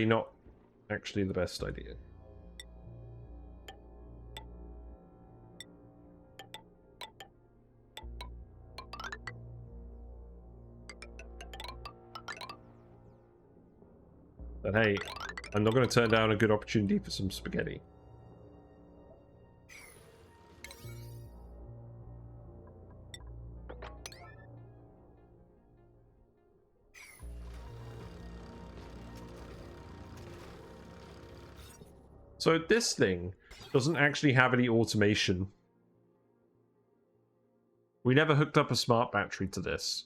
not actually the best idea. But hey, I'm not going to turn down a good opportunity for some spaghetti. So this thing doesn't actually have any automation. We never hooked up a smart battery to this.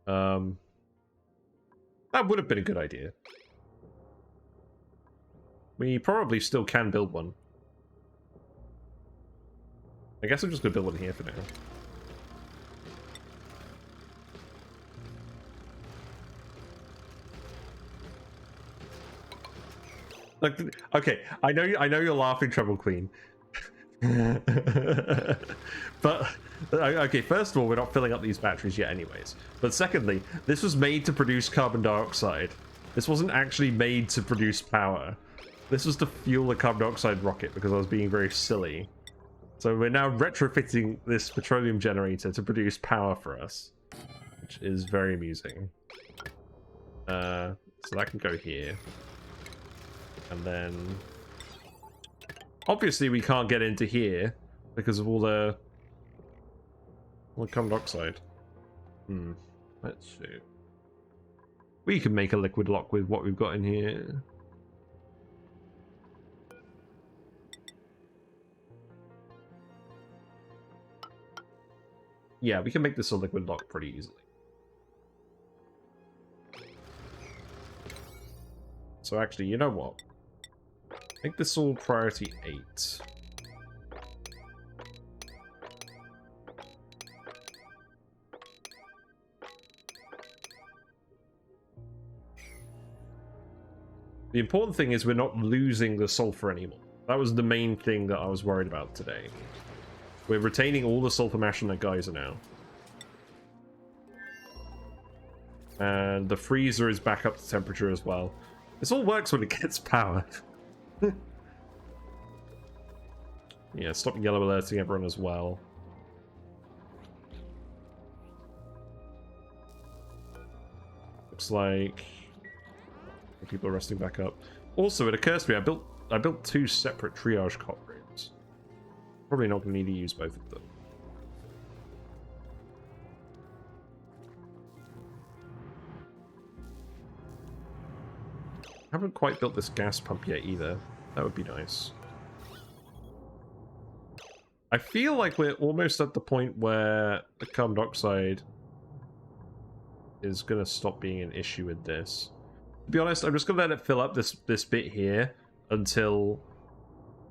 That would have been a good idea. We probably still can build one. I guess I'm just going to build one here for now. Like, okay, I know you're laughing, Treble Queen. But okay, first of all, we're not filling up these batteries yet anyways. But secondly, this was made to produce carbon dioxide. This wasn't actually made to produce power. This was to fuel the carbon dioxide rocket because I was being very silly. So we're now retrofitting this petroleum generator to produce power for us, which is very amusing. So that can go here. And then obviously we can't get into here because of all the carbon dioxide. Let's see. We can make a liquid lock with what we've got in here. Yeah, we can make this a liquid lock pretty easily. So actually, you know what? Make this all priority 8. The important thing is we're not losing the sulfur anymore. That was the main thing that I was worried about today. We're retaining all the sulfur mash on that geyser now. And the freezer is back up to temperature as well. This all works when it gets power. Yeah, stop yellow alerting everyone as well. Looks like people are resting back up. Also, it occurs to me I built 2 separate triage cot rooms. Probably not going to need to use both of them. Haven't quite built this gas pump yet either. That would be nice. I feel like we're almost at the point where the carbon dioxide is going to stop being an issue with this. To be honest, I'm just going to let it fill up this bit here until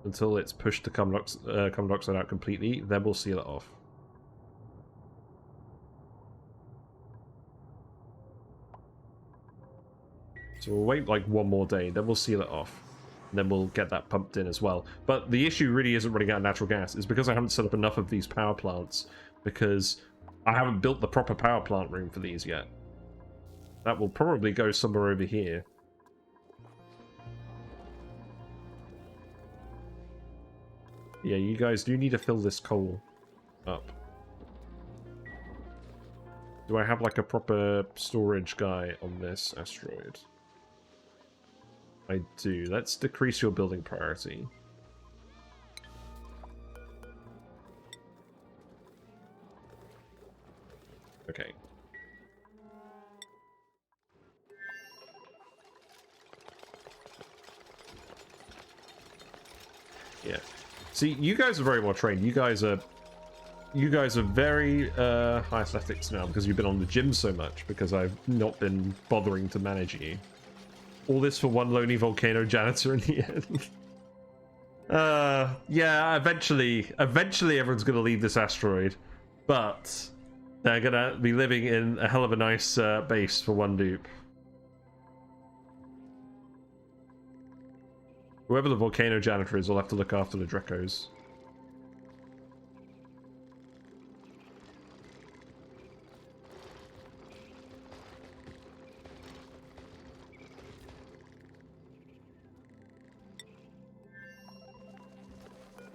it's pushed the carbon dioxide out completely. Then we'll seal it off. So we'll wait like one more day, then we'll seal it off. And then we'll get that pumped in as well. But the issue really isn't running out of natural gas. It's because I haven't set up enough of these power plants. Because I haven't built the proper power plant room for these yet. That will probably go somewhere over here. Yeah, you guys do need to fill this coal up. Do I have like a proper storage guy on this asteroid? I do. Let's decrease your building priority. Okay. Yeah. See, you guys are very well trained. You guys are very high athletics now because you've been on the gym so much, because I've not been bothering to manage you. All this for one lonely volcano janitor in the end. Yeah, eventually everyone's gonna leave this asteroid, but they're gonna be living in a hell of a nice base for one dupe. Whoever the volcano janitor is will have to look after the Drecos.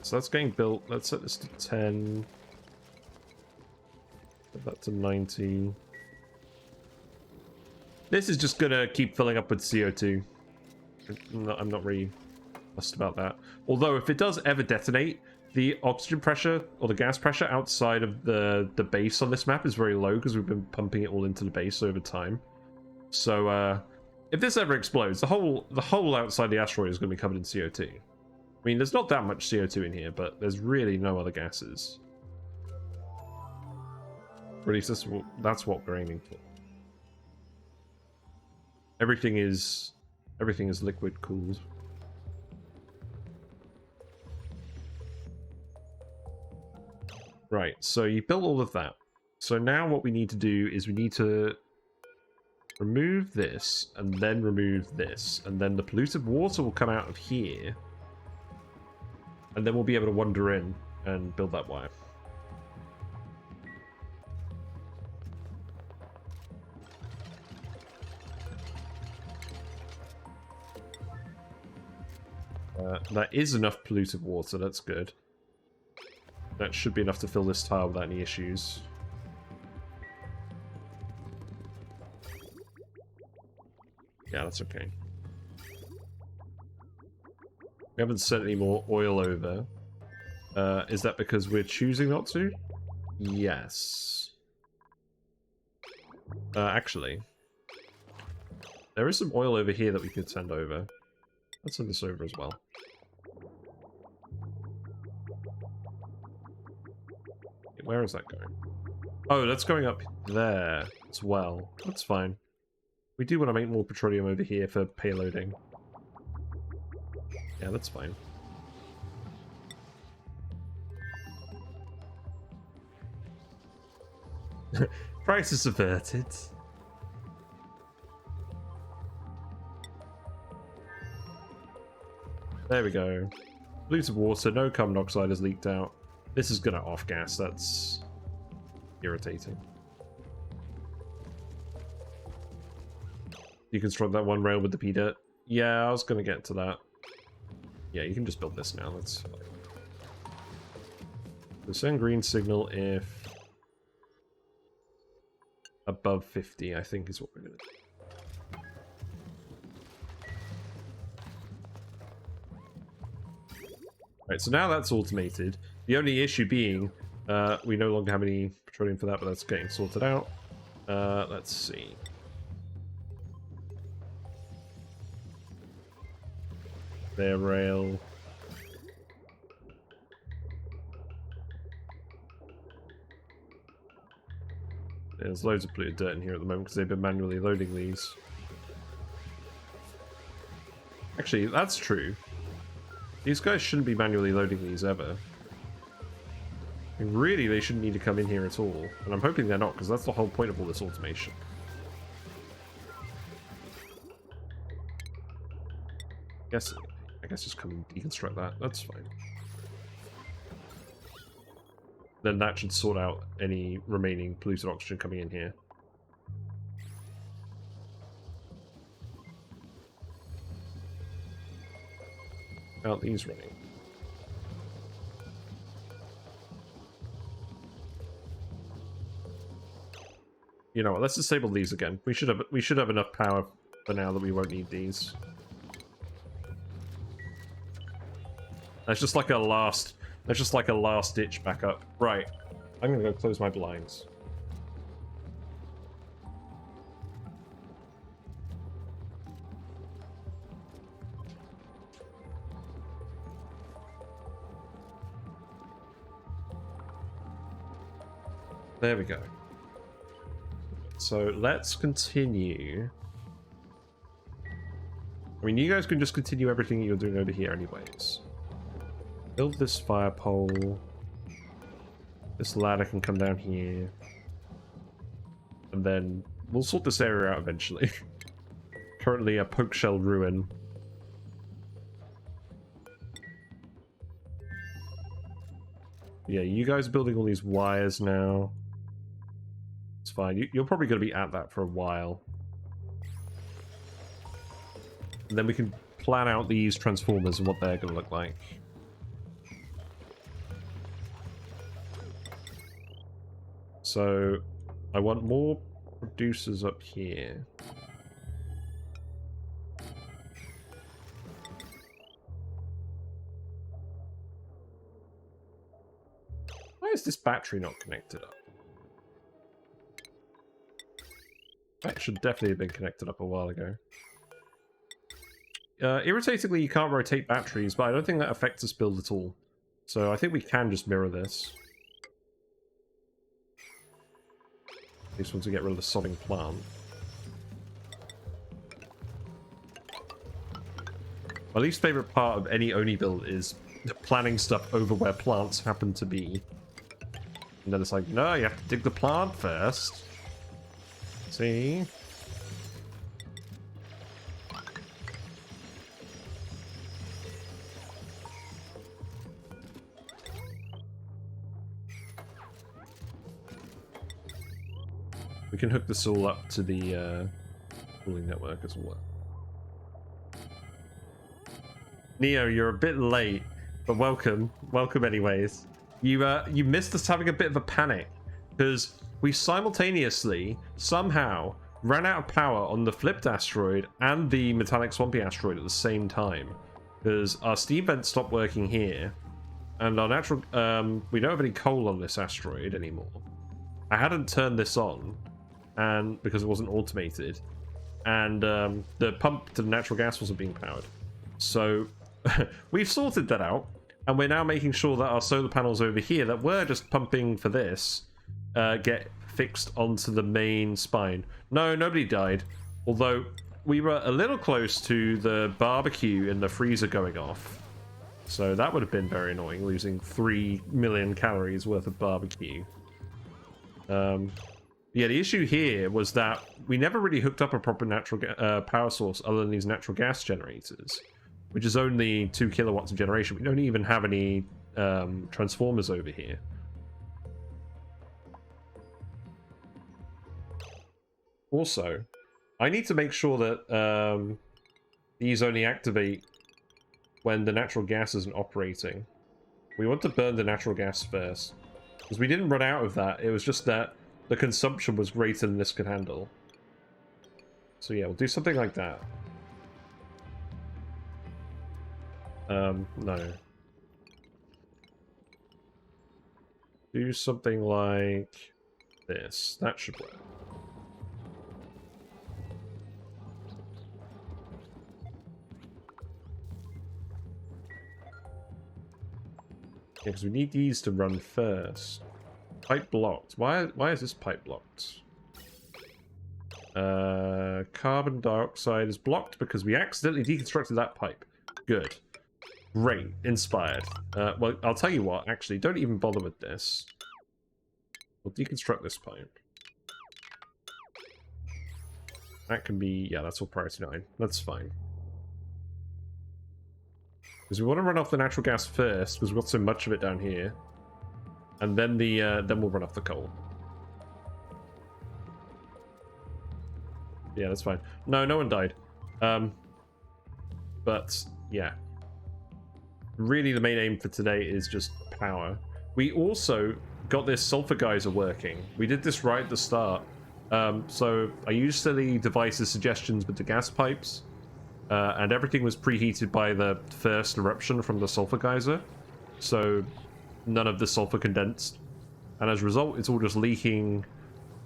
So that's getting built. Let's set this to 10. Set that to 90. This is just gonna keep filling up with CO2. I'm not really fussed about that. Although if it does ever detonate, the oxygen pressure or the gas pressure outside of the base on this map is very low because we've been pumping it all into the base over time. So if this ever explodes, the whole outside the asteroid is going to be covered in CO2. I mean, there's not that much CO2 in here, but there's really no other gases. Or at least that's what we're aiming for. Everything is liquid cooled. Right, so you built all of that. So now what we need to do is we need to remove this, and then remove this, and then the polluted water will come out of here. And then we'll be able to wander in and build that wire. That is enough polluted water, that's good. That should be enough to fill this tile without any issues. Yeah, that's okay. We haven't sent any more oil over. Is that because we're choosing not to? Yes. Actually, there is some oil over here that we could send over. Let's send this over as well. Where is that going? Oh, that's going up there as well. That's fine. We do want to make more petroleum over here for payloading. Yeah, that's fine. Crisis averted. There we go. Polluted water, no carbon dioxide has leaked out. This is gonna off gas, that's irritating. You construct that one rail with the P-dirt. Yeah, I was gonna get to that. Yeah, you can just build this now, that's fine. So send green signal if above 50, I think is what we're gonna do. Right, so now that's automated. The only issue being we no longer have any petroleum for that, but that's getting sorted out. Let's see. Their rail. There's loads of polluted dirt in here at the moment because they've been manually loading these. Actually, that's true. These guys shouldn't be manually loading these ever. I mean, really, they shouldn't need to come in here at all. And I'm hoping they're not, because that's the whole point of all this automation. I guess just come and deconstruct that. That's fine. Then that should sort out any remaining polluted oxygen coming in here. How are these running? You know what? Let's disable these again. We should have enough power for now that we won't need these. That's just like a last. That's just like a last ditch backup. Right. I'm gonna go close my blinds. There we go. So let's continue. I mean, you guys can just continue everything you're doing over here anyways. Build this fire pole. This ladder can come down here. And then we'll sort this area out eventually. Currently a poke shell ruin. Yeah, you guys building all these wires now. It's fine. You're probably going to be at that for a while. And then we can plan out these transformers and what they're going to look like. So, I want more producers up here. Why is this battery not connected up? That should definitely have been connected up a while ago. Irritatingly, you can't rotate batteries, but I don't think that affects this build at all. So I think we can just mirror this. At least once we get rid of the sodding plant. My least favourite part of any Oni build is planning stuff over where plants happen to be. And then it's like, no, you have to dig the plant first. See? We can hook this all up to the cooling network as well. Neo, you're a bit late, but welcome. Welcome anyways. You missed us having a bit of a panic, because we simultaneously, somehow, ran out of power on the Flipped Asteroid and the Metallic Swampy Asteroid at the same time. Because our steam vents stopped working here, and our natural... we don't have any coal on this asteroid anymore. I hadn't turned this on, and because it wasn't automated, and the pump to the natural gas wasn't being powered. So we've sorted that out, and we're now making sure that our solar panels over here that were just pumping for this get fixed onto the main spine. No, nobody died, although we were a little close to the barbecue in the freezer going off. So that would have been very annoying, losing 3 million calories worth of barbecue. Yeah, the issue here was that we never really hooked up a proper natural power source other than these natural gas generators, which is only 2 kilowatts of generation. We don't even have any transformers over here. Also, I need to make sure that these only activate when the natural gas isn't operating. We want to burn the natural gas first, because we didn't run out of that. It was just that the consumption was greater than this could handle. So yeah, we'll do something like that. No. Do something like this. That should work. Yeah, because we need these to run first. Pipe blocked. Why is this pipe blocked? Carbon dioxide is blocked because we accidentally deconstructed that pipe. Good. Great. Inspired. Well, I'll tell you what, actually, don't even bother with this. We'll deconstruct this pipe. That can be... yeah, that's all priority 9. That's fine. Because we want to run off the natural gas first, because we've got so much of it down here. And then then we'll run off the coal. Yeah, that's fine. No one died. But, yeah. Really, the main aim for today is just power. We also got this sulfur geyser working. We did this right at the start. So I used silly devices suggestions with the gas pipes. And everything was preheated by the first eruption from the sulfur geyser. So none of the sulfur condensed. And as a result, it's all just leaking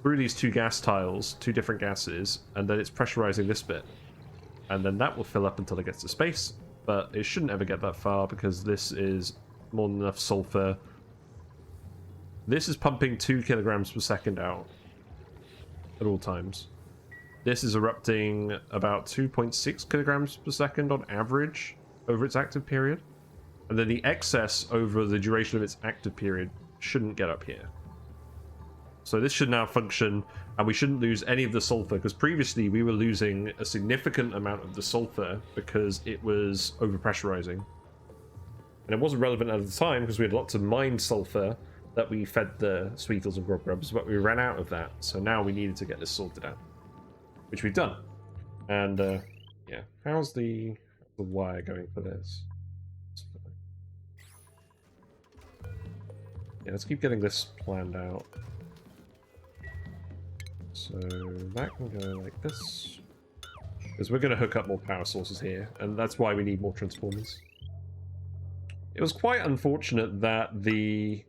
through these two gas tiles, two different gases, and then it's pressurizing this bit. And then that will fill up until it gets to space, but it shouldn't ever get that far because this is more than enough sulfur. This is pumping 2 kilograms per second out at all times. This is erupting about 2.6 kilograms per second on average over its active period. And then the excess over the duration of its active period shouldn't get up here. So this should now function, and we shouldn't lose any of the sulfur, because previously we were losing a significant amount of the sulfur because it was over-pressurizing. And it wasn't relevant at the time because we had lots of mined sulfur that we fed the Sweetles and Grubgrubs, but we ran out of that. So now we needed to get this sorted out, which we've done. And yeah, how's the wire going for this? Yeah, let's keep getting this planned out. So that can go like this. Because we're going to hook up more power sources here, and that's why we need more transformers. It was quite unfortunate that the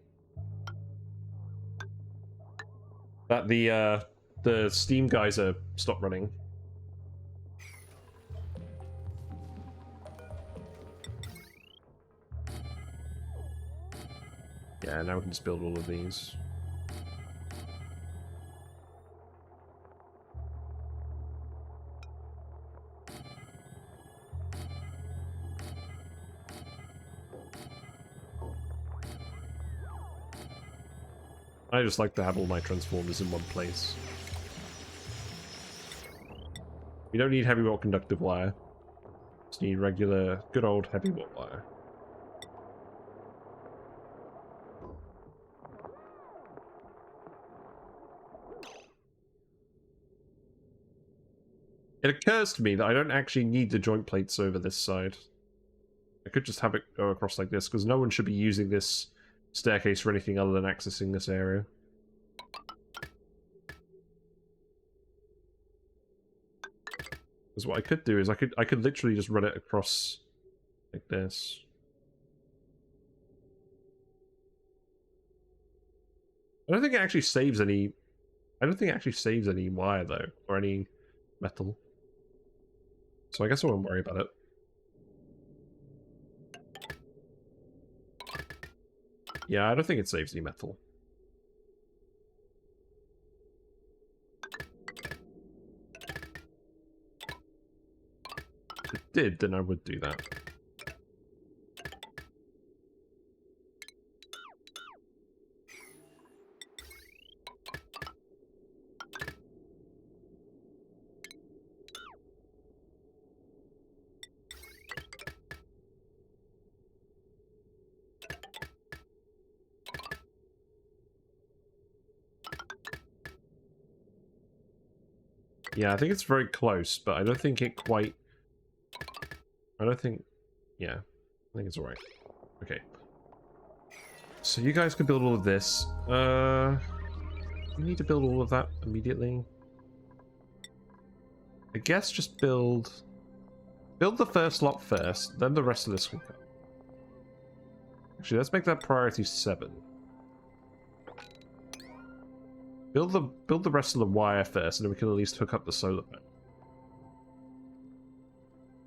steam geyser stopped running. Yeah, now we can just build all of these. I just like to have all my transformers in one place. We don't need heavy watt conductive wire. Just need regular, good old heavy watt wire. It occurs to me that I don't actually need the joint plates over this side. I could just have it go across like this, because no one should be using this staircase for anything other than accessing this area. Because what I could do is I could literally just run it across like this. I don't think it actually saves any. I don't think it actually saves any wire though, or any metal. So I guess I won't worry about it. Yeah, I don't think it saves any metal. If it did, then I would do that. Yeah, I think it's very close, but I don't think it quite... I don't think... Yeah, I think it's alright. Okay. So you guys can build all of this. You need to build all of that immediately. I guess just build the first lot first, then the rest of this will come. Actually, let's make that priority 7. Build the rest of the wire first, and then we can at least hook up the solar panel.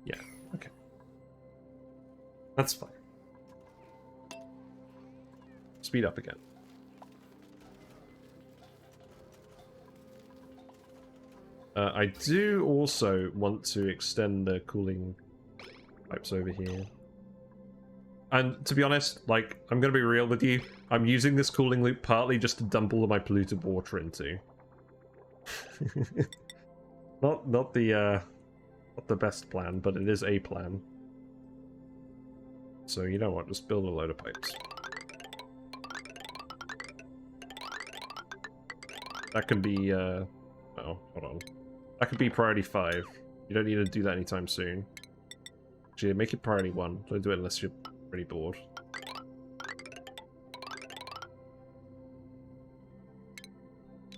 Yeah, okay. That's fine. Speed up again. I do also want to extend the cooling pipes over here. And to be honest, like, I'm gonna be real with you, I'm using this cooling loop partly just to dump all of my polluted water into. not the best plan, but it is a plan. So you know what, just build a load of pipes. That can be oh, hold on. That could be priority 5. You don't need to do that anytime soon. Actually, make it priority 1. Don't do it unless you're pretty bored.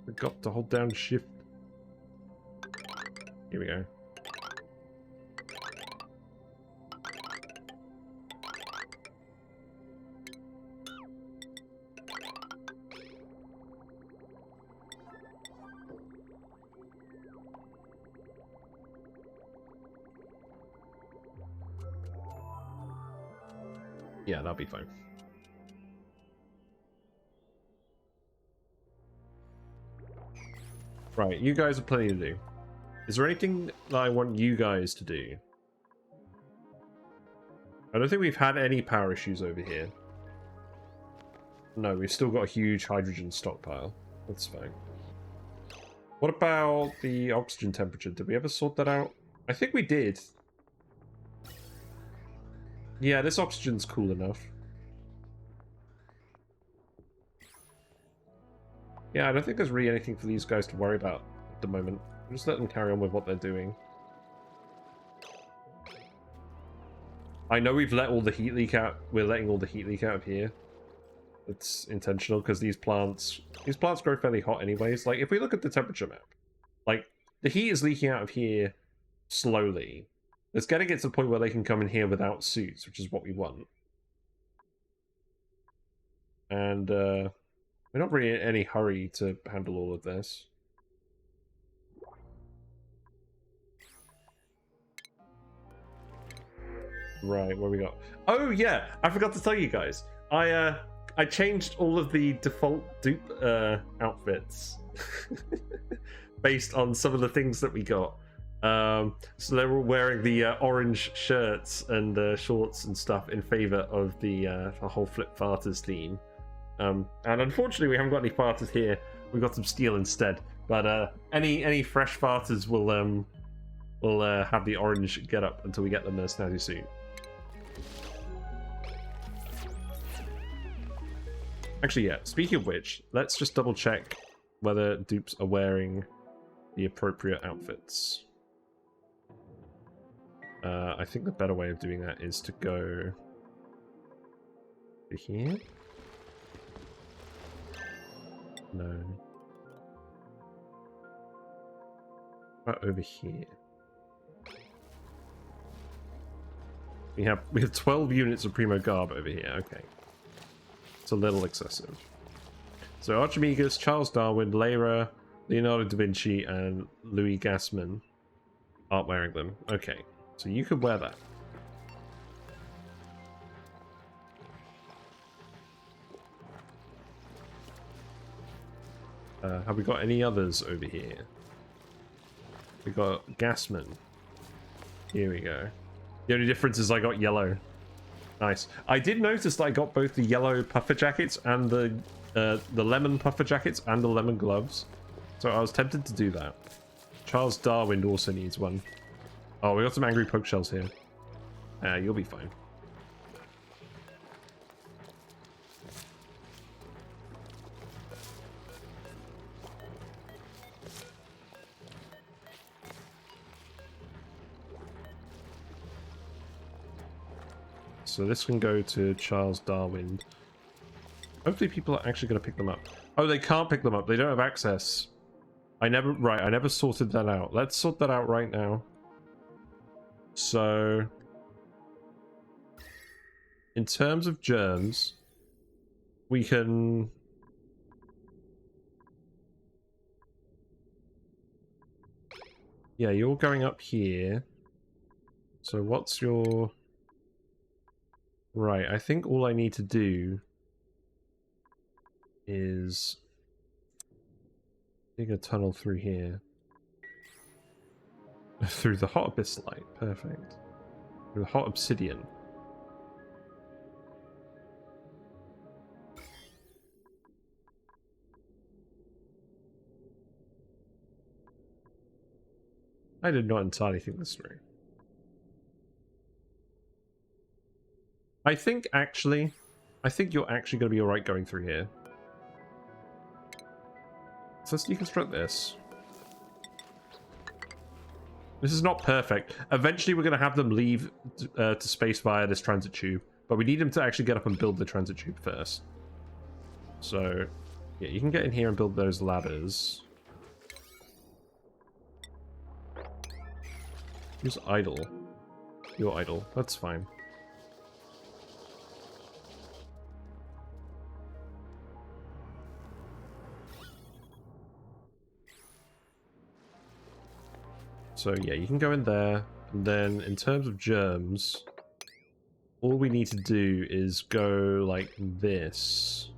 We got to hold down shift. Here we go. Yeah, that'll be fine. Right, you guys have plenty to do. Is there anything that I want you guys to do? I don't think we've had any power issues over here. No, we've still got a huge hydrogen stockpile. That's fine. What about the oxygen temperature? Did we ever sort that out? I think we did. Yeah, this oxygen's cool enough. Yeah, I don't think there's really anything for these guys to worry about at the moment. Just let them carry on with what they're doing. I know we've let all the heat leak out. We're letting all the heat leak out of here. It's intentional because these plants grow fairly hot anyways. Like, if we look at the temperature map, like, the heat is leaking out of here slowly. It's getting it to the point where they can come in here without suits, which is what we want. And, we're not really in any hurry to handle all of this. Right, what we got? Oh yeah, I forgot to tell you guys. I changed all of the default dupe outfits based on some of the things that we got. So they were wearing the orange shirts and shorts and stuff in favor of the whole Flip Farters theme. And unfortunately, we haven't got any farters here. We've got some steel instead. But any fresh farters will have the orange get up until we get them in a snazzy suit. Actually, yeah. Speaking of which, let's just double check whether dupes are wearing the appropriate outfits. I think the better way of doing that is to go to here. No. Right over here. We have 12 units of Primo Garb over here. Okay. It's a little excessive. So Archimedes, Charles Darwin, Lyra, Leonardo da Vinci, and Louis Gassman aren't wearing them. Okay. So you could wear that. Have we got any others over here? We got Gassman. Here we go. The only difference is I got yellow. Nice. I did notice that I got both the yellow puffer jackets and the lemon puffer jackets and the lemon gloves. So I was tempted to do that. Charles Darwin also needs one. Oh, we got some angry poke shells here. You'll be fine. So this can go to Charles Darwin. Hopefully people are actually going to pick them up. Oh, they can't pick them up. They don't have access. I never sorted that out. Let's sort that out right now. So, in terms of germs, we can Yeah, you're going up here. So what's your... Right, I think all I need to do is dig a tunnel through here. Through the hot abyss light, perfect. Through the hot obsidian. I did not entirely think this through. I think you're actually going to be alright going through here. So let's deconstruct this. This is not perfect. Eventually we're going to have them leave to space via this transit tube, but we need them to actually get up and build the transit tube first. So, yeah, you can get in here and build those ladders. Who's idle? You're idle. That's fine. So yeah, you can go in there, and then in terms of germs, all we need to do is go like this.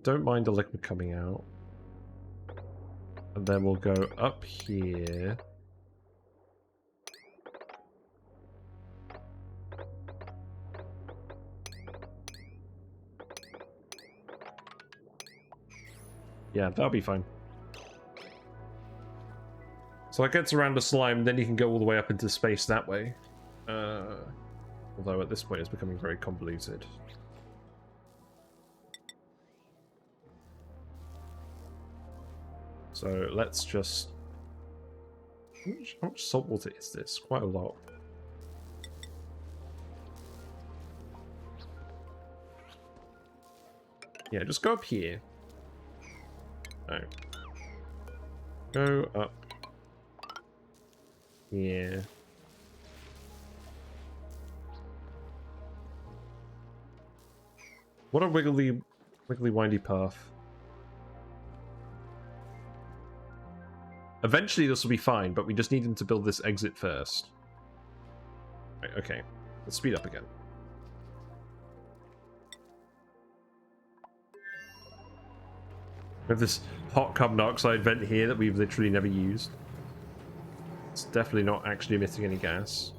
Don't mind the liquid coming out. And then we'll go up here. Yeah, that'll be fine. So that gets around the slime, then you can go all the way up into space that way. Although at this point it's becoming very convoluted. So let's just... How much salt water is this? Quite a lot. Yeah, just go up here. No. Go up here. What a wiggly windy path. Eventually this will be fine, but we just need them to build this exit first. Right, okay. Let's speed up again. We have this hot carbon dioxide vent here that we've literally never used. It's definitely not actually emitting any gas.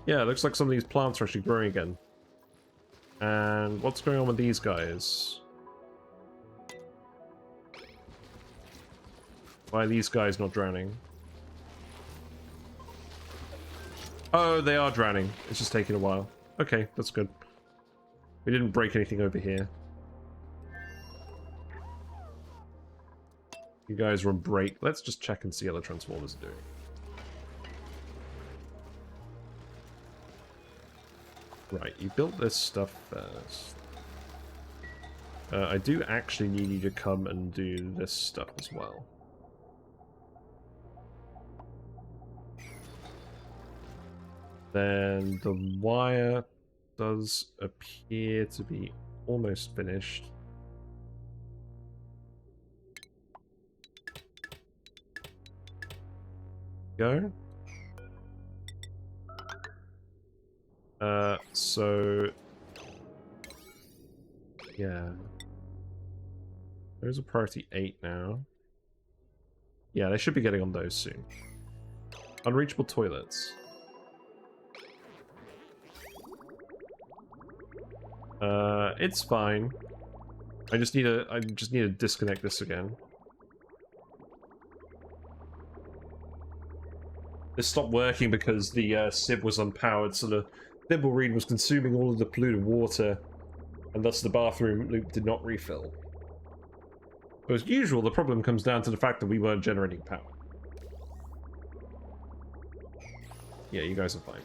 Yeah, it looks like some of these plants are actually growing again. And what's going on with these guys? Why are these guys not drowning? Oh, they are drowning. It's just taking a while. Okay, that's good. We didn't break anything over here. You guys are on break. Let's just check and see how the transformers are doing. Right, you built this stuff first. I do actually need you to come and do this stuff as well. Then the wire does appear to be almost finished. Go. So yeah, those are priority 8 now. Yeah, they should be getting on those soon. Unreachable toilets. It's fine. I just need to disconnect this again. This stopped working because the sieve was unpowered, so the thimble-reed was consuming all of the polluted water, and thus the bathroom loop did not refill. But as usual, the problem comes down to the fact that we weren't generating power. Yeah, you guys are fine.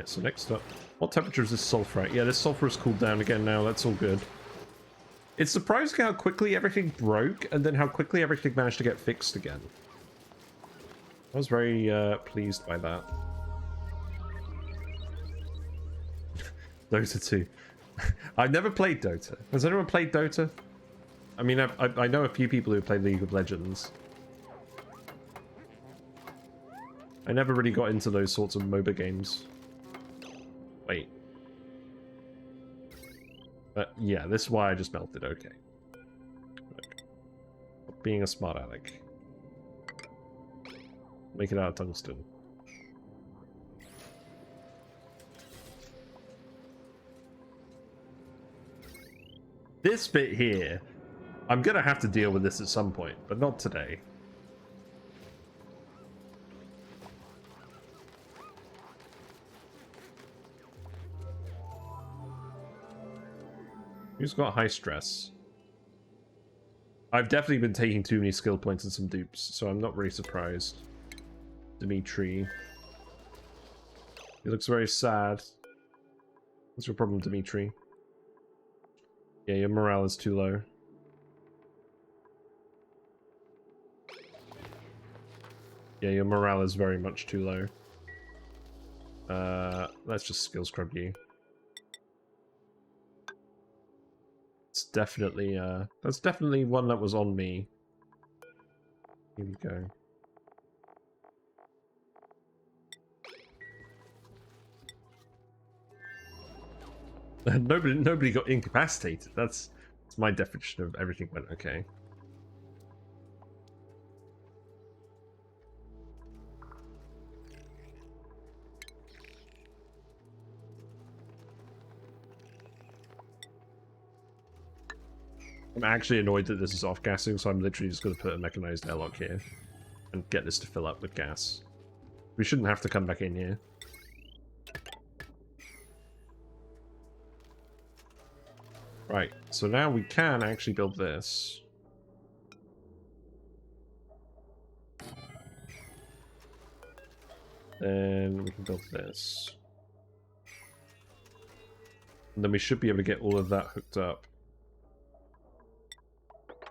so next up, what temperature is this sulfur at? Yeah, this sulfur has cooled down again now. That's all good. It's surprising how quickly everything broke and then how quickly everything managed to get fixed again. I was very pleased by that. Dota 2. I've never played Dota. Has anyone played Dota? I mean, I know a few people who play League of Legends. I never really got into those sorts of MOBA games. Wait. Yeah, this is why I just melted. Okay. Being a smart aleck. Make it out of tungsten. This bit here, I'm gonna have to deal with this at some point, but not today. Who's got high stress? I've definitely been taking too many skill points and some dupes, so I'm not really surprised. Dimitri. He looks very sad. What's your problem, Dimitri? Yeah, your morale is too low. Yeah, your morale is very much too low. Let's just skill scrub you. It's definitely, that's definitely one that was on me. Here we go. Nobody got incapacitated. That's my definition of everything went okay. I'm actually annoyed that this is off-gassing, so I'm literally just going to put a mechanized airlock here and get this to fill up with gas. We shouldn't have to come back in here. Right, so now we can actually build this. Then we can build this. And then we should be able to get all of that hooked up.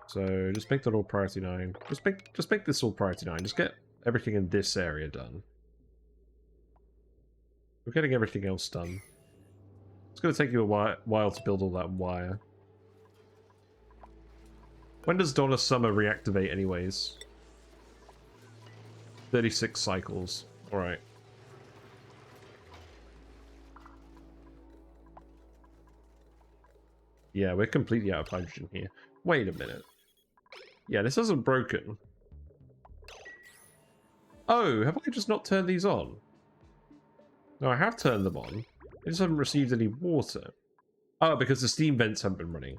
So just make that all priority 9. Just make this all priority 9. Just get everything in this area done. We're getting everything else done. It's going to take you a while to build all that wire. When does Dawn of Summer reactivate anyways? 36 cycles. Alright. Yeah, we're completely out of hydrogen here. Wait a minute. Yeah, this isn't broken. Oh, have I just not turned these on? No, I have turned them on. I just haven't received any water. Oh, because the steam vents haven't been running.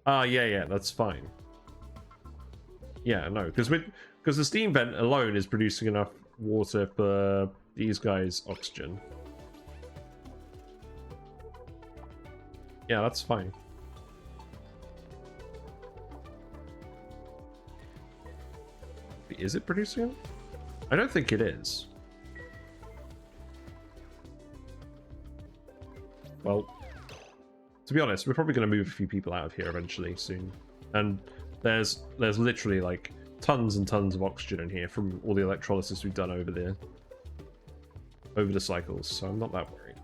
Ah, yeah, that's fine. Yeah, no, because the steam vent alone is producing enough water for these guys' oxygen. Yeah, that's fine. Is it producing it? I don't think it is. Well, to be honest, we're probably going to move a few people out of here eventually soon. And there's literally like tons and tons of oxygen in here from all the electrolysis we've done over the cycles, so I'm not that worried.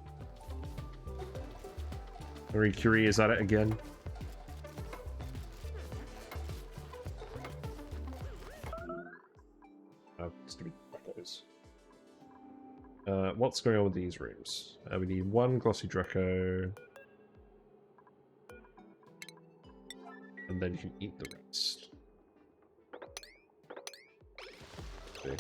Marie Curie is at it again. What's going on with these rooms? We need one glossy Draco. And then you can eat the rest. Okay.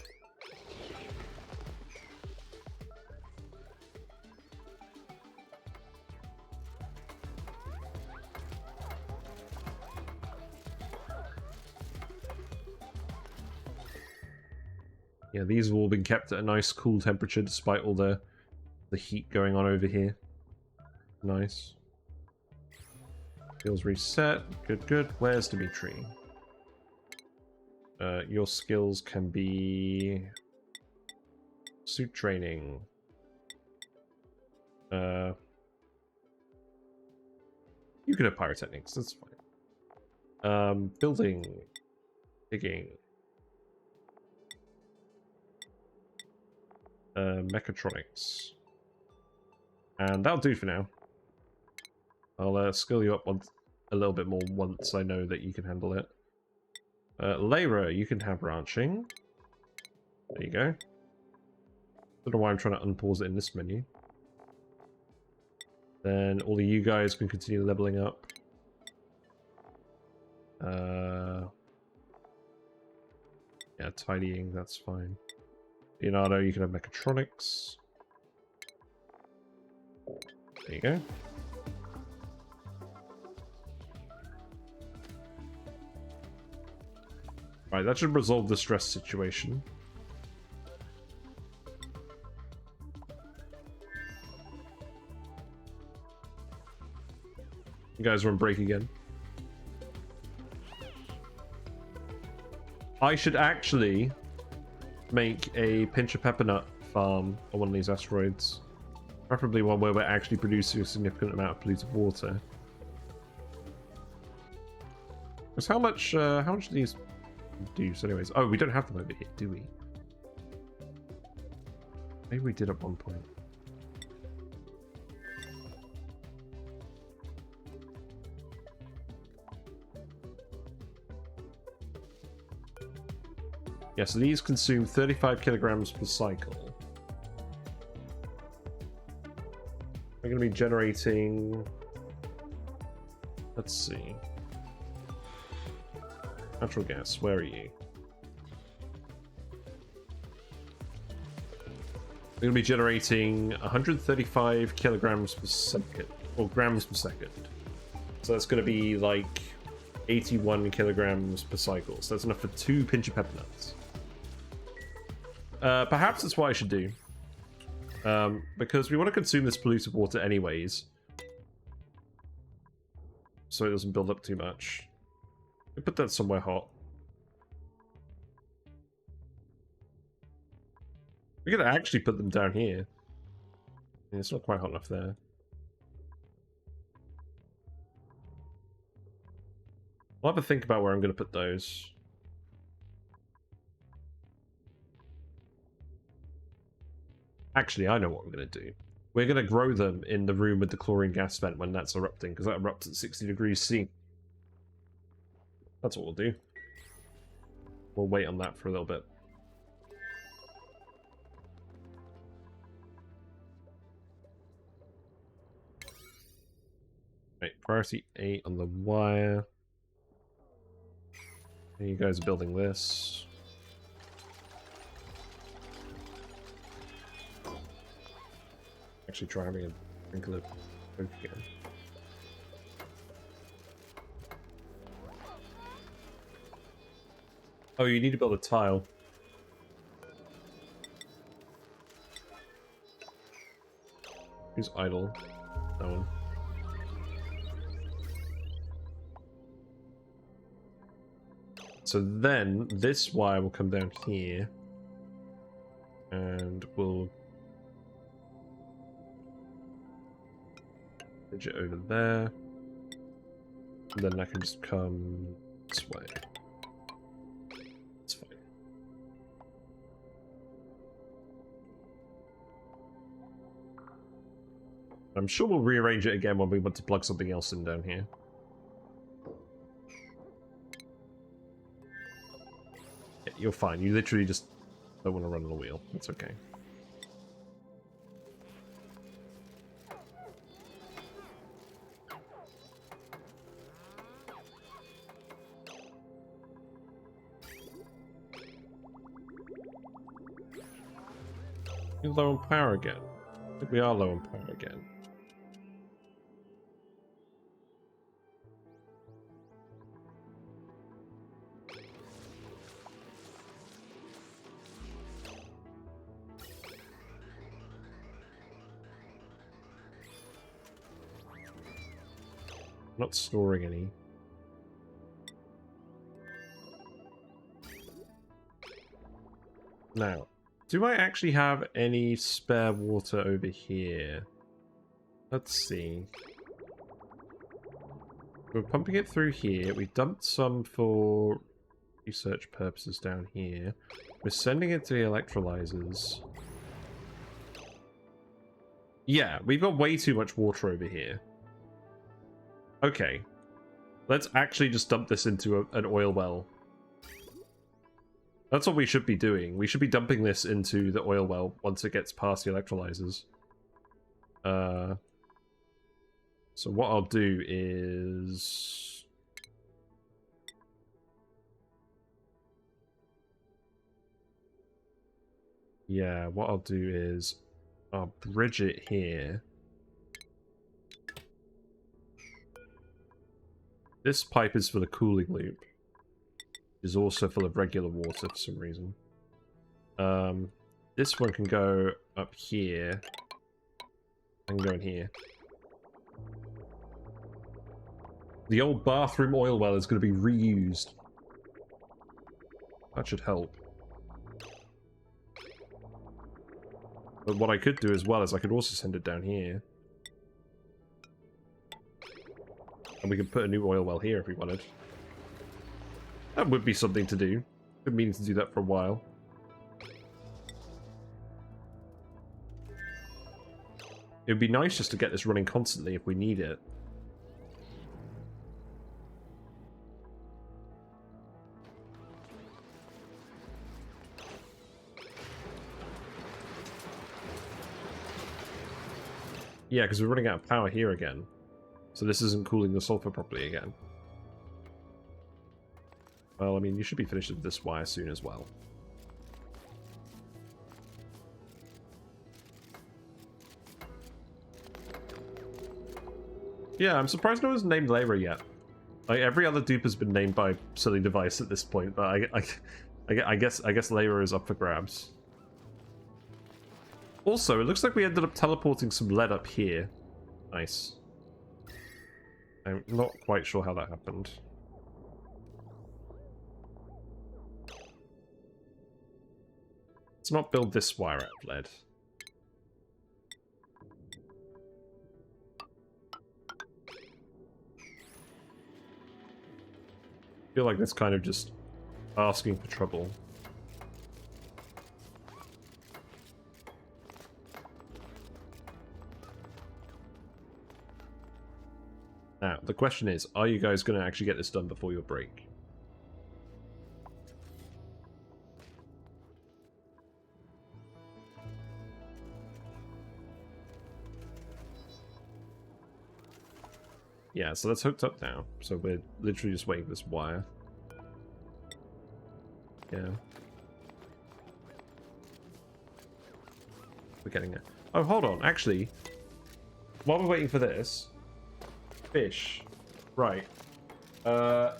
Yeah, these have all been kept at a nice cool temperature despite all the heat going on over here. Nice. Skills reset. Good. Where's Dimitri? Your skills can be suit training. You could have pyrotechnics, that's fine. Building, digging, mechatronics, and that'll do for now. I'll skill you up a little bit more once I know that you can handle it. Labor, you can have ranching. There you go. Don't know why I'm trying to unpause it in this menu. Then all of you guys can continue leveling up. Yeah, tidying, that's fine. Leonardo, you can have mechatronics. There you go. Right, that should resolve the stress situation. You guys are on break again. I should actually make a pinch of peppermint farm on one of these asteroids. Preferably one where we're actually producing a significant amount of polluted water. Because how much do these produce anyways? Oh, we don't have them over here, do we? Maybe we did at one point. Yeah, so these consume 35 kilograms per cycle. We're going to be generating... Let's see. Natural gas, where are you? We're going to be generating 135 kilograms per second, or grams per second. So that's going to be like 81 kilograms per cycle. So that's enough for 2 pinch of peppernuts. Perhaps that's what I should do. Because we want to consume this polluted water anyways. So it doesn't build up too much. We put that somewhere hot. We could actually put them down here. Yeah, it's not quite hot enough there. I'll have to think about where I'm going to put those. Actually, I know what we're going to do. We're going to grow them in the room with the chlorine gas vent when that's erupting, because that erupts at 60 degrees C. That's what we'll do. We'll wait on that for a little bit. Right, priority 8 on the wire. And you guys are building this. Actually try having a drink of Coke again. Oh, you need to build a tile. Who's idle? That one. So then this wire will come down here. And we'll bridge it over there. And then I can just come this way. It's fine. I'm sure we'll rearrange it again when we want to plug something else in down here. Yeah, you're fine. You literally just don't want to run on the wheel. That's okay. You're low on power again. I think we are low on power again. Not storing any. Now, do I actually have any spare water over here? Let's see. We're pumping it through here. We dumped some for research purposes down here. We're sending it to the electrolyzers. Yeah, we've got way too much water over here. Okay. Let's actually just dump this into an oil well. That's what we should be doing. We should be dumping this into the oil well once it gets past the electrolyzers. So what I'll do is... Yeah, what I'll do is I'll bridge it here. This pipe is for the cooling loop. It is also full of regular water for some reason. This one can go up here. And go in here. The old bathroom oil well is going to be reused. That should help. But what I could do as well is I could also send it down here. And we can put a new oil well here if we wanted. That would be something to do. Been meaning to do that for a while. It would be nice just to get this running constantly if we need it. Yeah, because we're running out of power here again. So this isn't cooling the sulfur properly again. Well, I mean, you should be finished with this wire soon as well. Yeah, I'm surprised no one's named Layra yet. Like, every other dupe has been named by silly device at this point, but I guess Layra is up for grabs. Also, it looks like we ended up teleporting some lead up here. Nice. I'm not quite sure how that happened. Let's not build this wire out of lead. I feel like that's kind of just asking for trouble. Now, the question is, are you guys going to actually get this done before your break? Yeah, so that's hooked up now. So we're literally just waiting for this wire. Yeah. We're getting it. Oh, hold on. Actually, while we're waiting for this... Fish. Right. That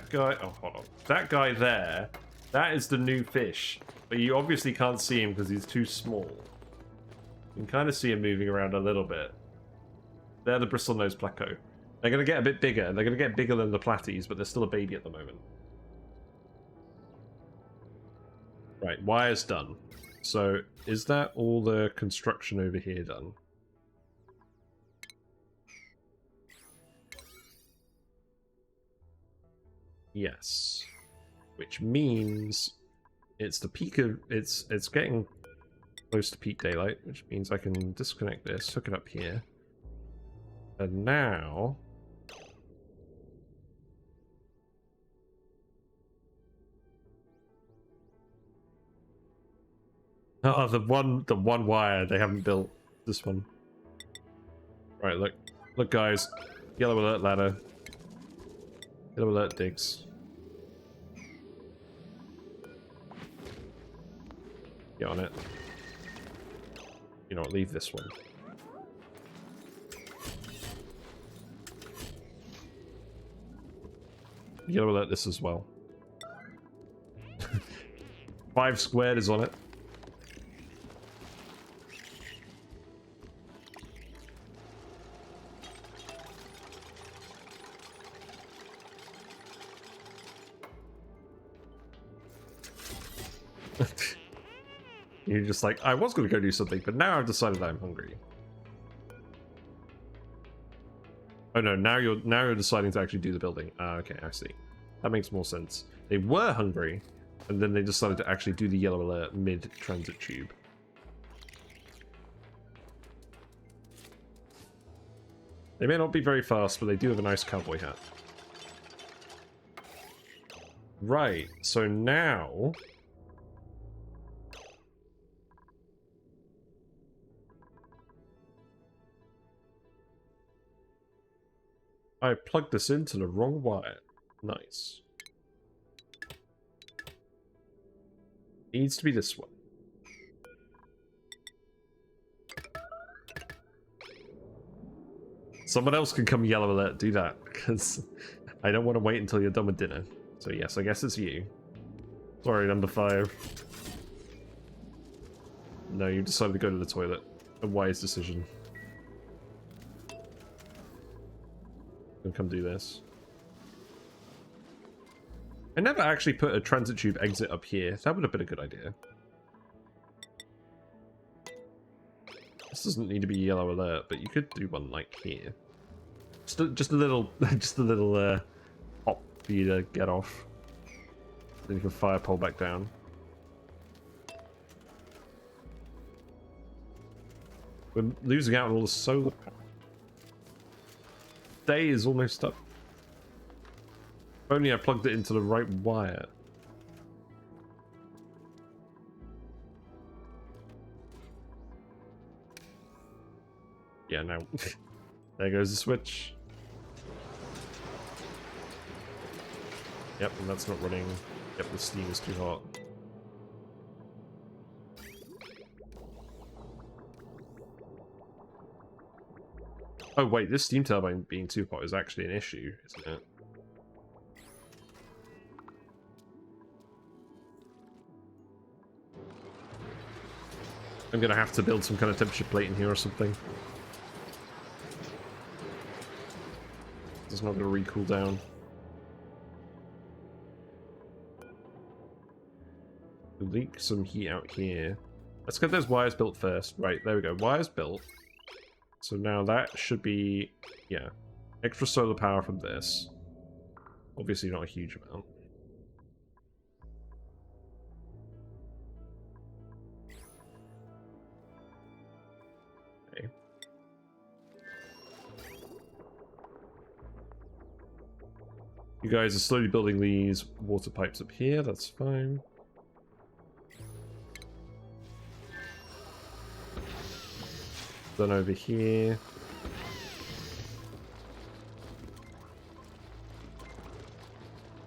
guy... Oh, hold on. That guy there, that is the new fish. But you obviously can't see him because he's too small. You can kind of see him moving around a little bit. They're the bristlenose placo. They're going to get a bit bigger. They're going to get bigger than the platies, but they're still a baby at the moment. Right, wire's done. So, is that all the construction over here done? Yes. Which means it's the peak of... It's getting close to peak daylight, which means I can disconnect this, hook it up here. And now... Oh, the one wire they haven't built. This one. Right, look guys. Yellow alert ladder. Yellow alert digs. Get on it. You know what, leave this one. Yellow alert this as well. 5 squared is on it. You're just like, I was going to go do something, but now I've decided I'm hungry. Oh no, now you're deciding to actually do the building. Ah, okay, I see. That makes more sense. They were hungry, and then they decided to actually do the yellow alert mid-transit tube. They may not be very fast, but they do have a nice cowboy hat. Right, so now... I plugged this into the wrong wire. Nice. Needs to be this one. Someone else can come yellow alert, do that, because I don't want to wait until you're done with dinner. So yes, I guess it's you. Sorry, number 5. No, you decided to go to the toilet. A wise decision. And come do this. I never actually put a transit tube exit up here. That would have been a good idea. This doesn't need to be yellow alert, but you could do one like here. Just a little, hop for you to get off. Then you can fire pole back down. We're losing out on all the solar power. Day is almost up. If only I plugged it into the right wire. Yeah, now there goes the switch. Yep, and that's not running. Yep, the steam is too hot. Oh wait, this steam turbine being too hot is actually an issue, isn't it? I'm gonna have to build some kind of temperature plate in here or something. It's not gonna recool down. Leak some heat out here. Let's get those wires built first. Right, there we go. Wires built. So now that should be, yeah, extra solar power from this. Obviously not a huge amount. Okay. You guys are slowly building these water pipes up here. That's fine. Then over here.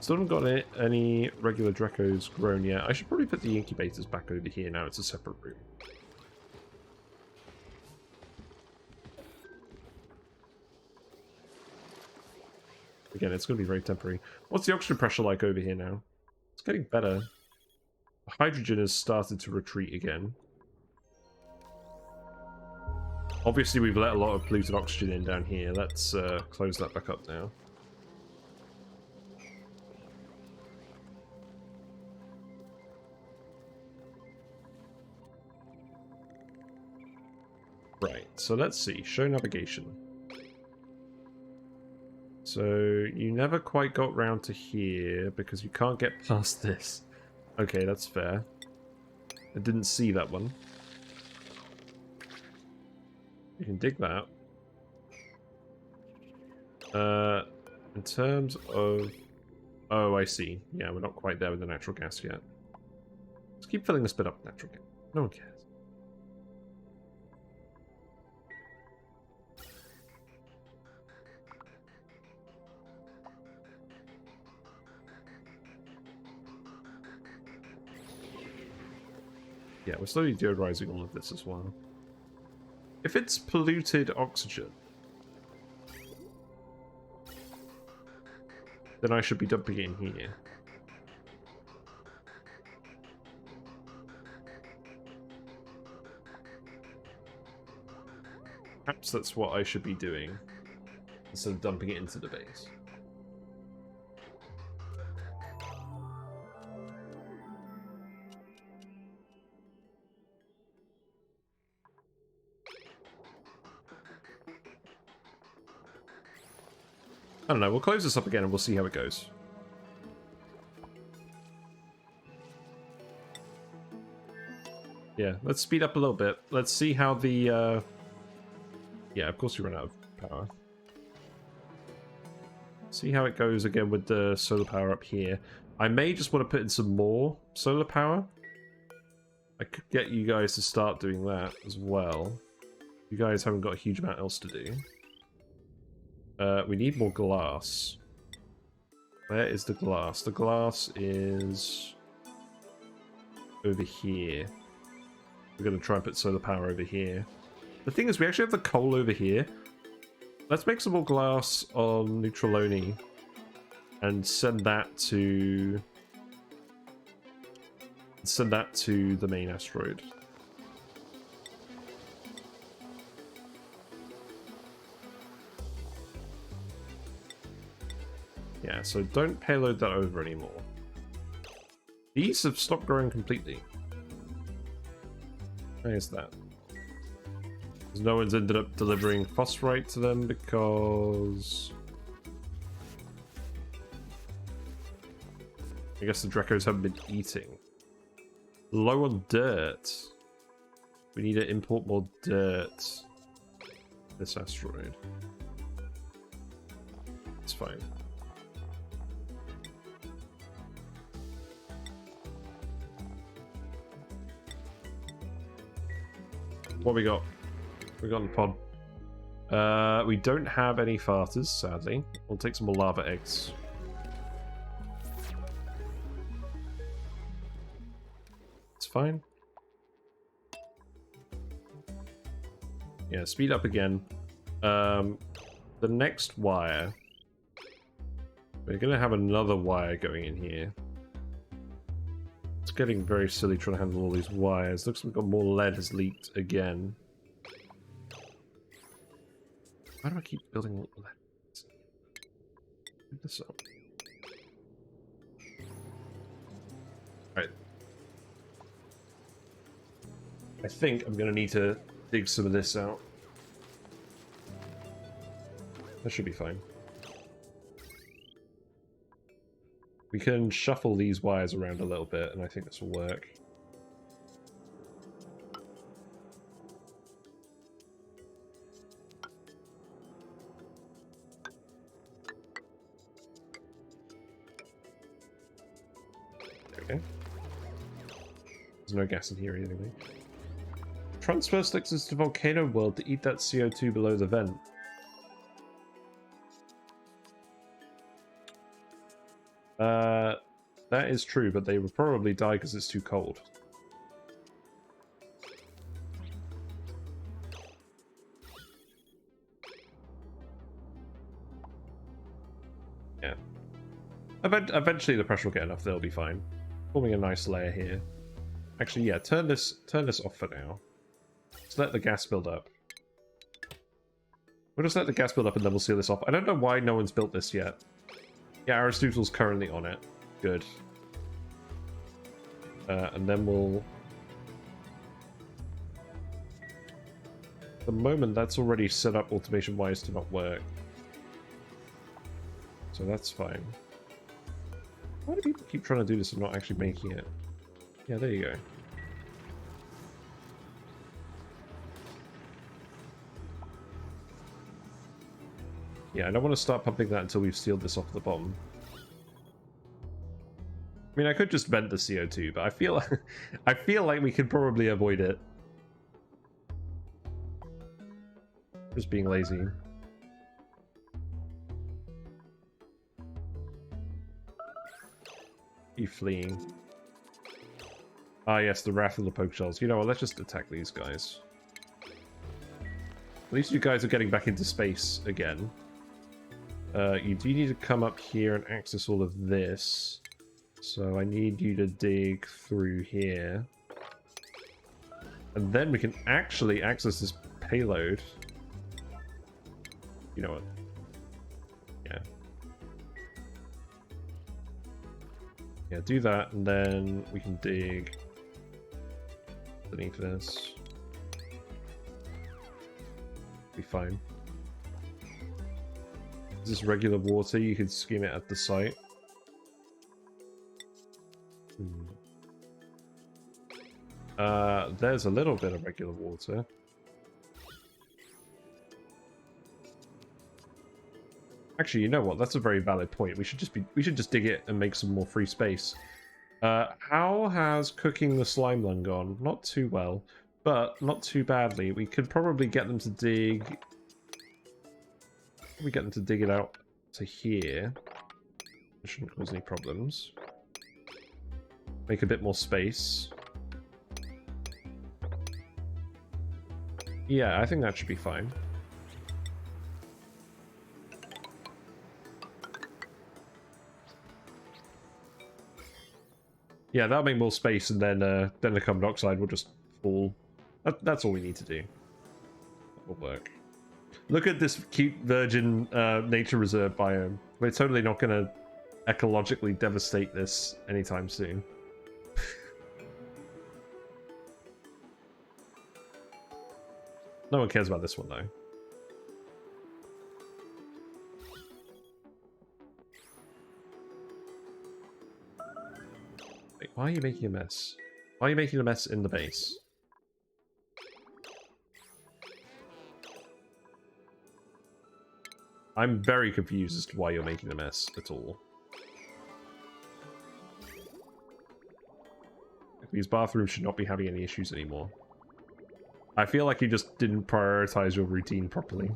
Still haven't got any regular Dracos grown yet. I should probably put the incubators back over here now. It's a separate room. Again, it's going to be very temporary. What's the oxygen pressure like over here now? It's getting better. The hydrogen has started to retreat again. Obviously, we've let a lot of polluted oxygen in down here. Let's close that back up now. Right, so let's see. Show navigation. So, you never quite got round to here because you can't get past this. Okay, that's fair. I didn't see that one. You can dig that. In terms of... Oh, I see. Yeah, we're not quite there with the natural gas yet. Let's keep filling this bit up with natural gas. No one cares. Yeah, we're slowly deodorizing all of this as well. If it's polluted oxygen, then I should be dumping it in here. Perhaps that's what I should be doing, instead of dumping it into the base. I don't know, we'll close this up again and we'll see how it goes. Yeah, let's speed up a little bit. Let's see how the... Yeah, of course we run out of power. See how it goes again with the solar power up here. I may just want to put in some more solar power. I could get you guys to start doing that as well. You guys haven't got a huge amount else to do. We need more glass. Where is the glass? The glass is over here. We're going to try and put solar power over here. The thing is, we actually have the coal over here. Let's make some more glass on Flatulent-only and send that to the main asteroid. Yeah, so don't payload that over anymore. These have stopped growing completely. Why is that? Because no one's ended up delivering phosphorite to them because... I guess the Drecos haven't been eating. Low on dirt. We need to import more dirt. This asteroid. It's fine. What we got? We got in the pod. We don't have any farters, sadly. We'll take some more lava eggs. It's fine. Yeah, speed up again. The next wire. We're gonna have another wire going in here. It's getting very silly trying to handle all these wires. Looks like we've got more lead has leaked again. Why do I keep building lead? Put this up. Right. I think I'm gonna need to dig some of this out. That should be fine. We can shuffle these wires around a little bit, and I think this will work. There we go. There's no gas in here anyway. Transfer slicks to Volcano World to eat that CO2 below the vent. That is true, but they would probably die because it's too cold. Yeah. Eventually the pressure will get enough, they'll be fine. Forming a nice layer here. Actually, yeah, turn this off for now. Just let the gas build up. We'll just let the gas build up and then we'll seal this off. I don't know why no one's built this yet. Yeah, Aristotle's currently on it. Good. And then we'll... At the moment, that's already set up automation-wise to not work. So that's fine. Why do people keep trying to do this and not actually making it? Yeah, there you go. Yeah, I don't want to start pumping that until we've sealed this off the bottom. I mean, I could just vent the CO2, but I feel like we could probably avoid it. Just being lazy. You fleeing. Ah, yes, the Wrath of the Poke Shells. You know what, let's just attack these guys. At least you guys are getting back into space again. You do need to come up here and access all of this. So I need you to dig through here. And then we can actually access this payload. You know what? Yeah. Yeah, do that, and then we can dig beneath this. Be fine. Is this regular water? You could skim it at the site. There's a little bit of regular water. Actually, you know what? That's a very valid point. We should just dig it and make some more free space. How has cooking the slime lung gone? Not too well, but not too badly. We could probably get them to dig. We get them to dig it out to here. It shouldn't cause any problems. Make a bit more space. Yeah, I think that should be fine. Yeah, that'll make more space, and then the carbon dioxide will just fall. That's all we need to do. That will work. Look at this cute virgin nature reserve biome. We're totally not going to ecologically devastate this anytime soon. No one cares about this one, though. Wait, why are you making a mess? Why are you making a mess in the base? I'm very confused as to why you're making a mess at all. These bathrooms should not be having any issues anymore. I feel like you just didn't prioritize your routine properly.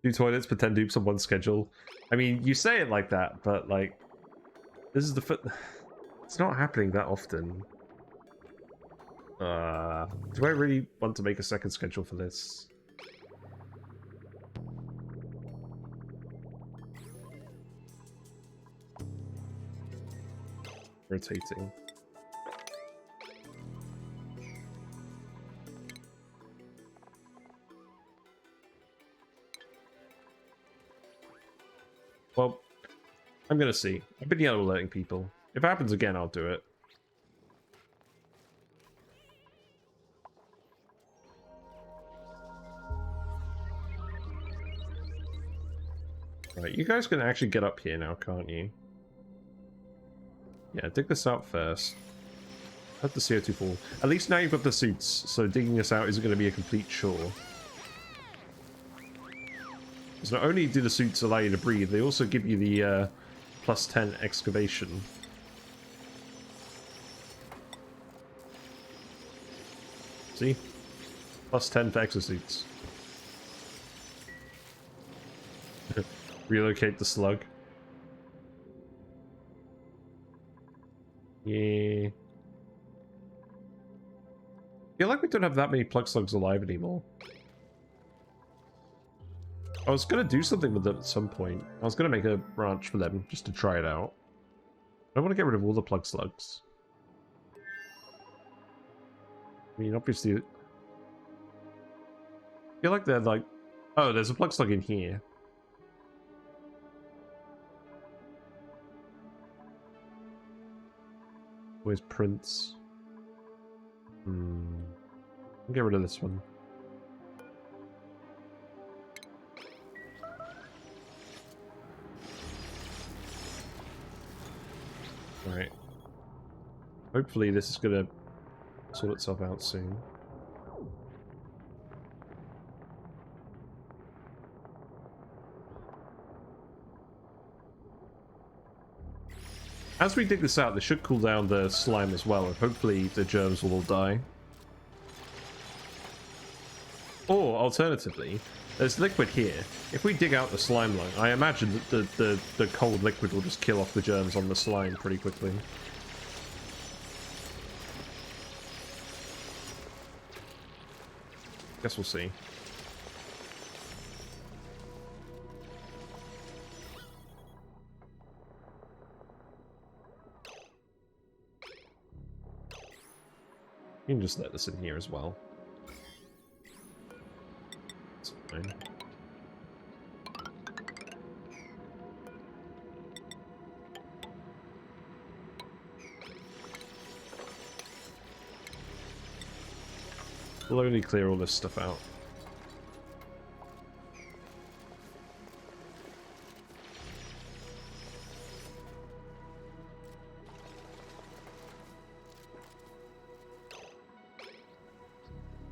2 toilets per 10 dupes on one schedule. I mean, you say it like that, but like, this is the it's not happening that often. Do I really want to make a second schedule for this? Rotating. Well, I'm gonna see. I've been yellow alerting people. If it happens again, I'll do it. Right, you guys can actually get up here now, can't you? Yeah, dig this out first. Let the CO2 fall. At least now you've got the suits, so digging this out isn't going to be a complete chore. Because not only do the suits allow you to breathe, they also give you the plus 10 excavation. See? Plus 10 for exosuits. Relocate the slug. Yeah. I feel like we don't have that many plug slugs alive anymore. I was going to do something with them at some point. I was going to make a branch for them just to try it out. I want to get rid of all the plug slugs. I mean, obviously... I feel like they're like... Oh, there's a plug slug in here. Where's Prince? I'll get rid of this one. Alright. Hopefully this is gonna sort itself out soon. As we dig this out, this should cool down the slime as well, and hopefully the germs will all die. Or, alternatively, there's liquid here. If we dig out the slime lung, I imagine that the cold liquid will just kill off the germs on the slime pretty quickly. Guess we'll see. You can just let this in here as well. That's fine. We'll only clear all this stuff out.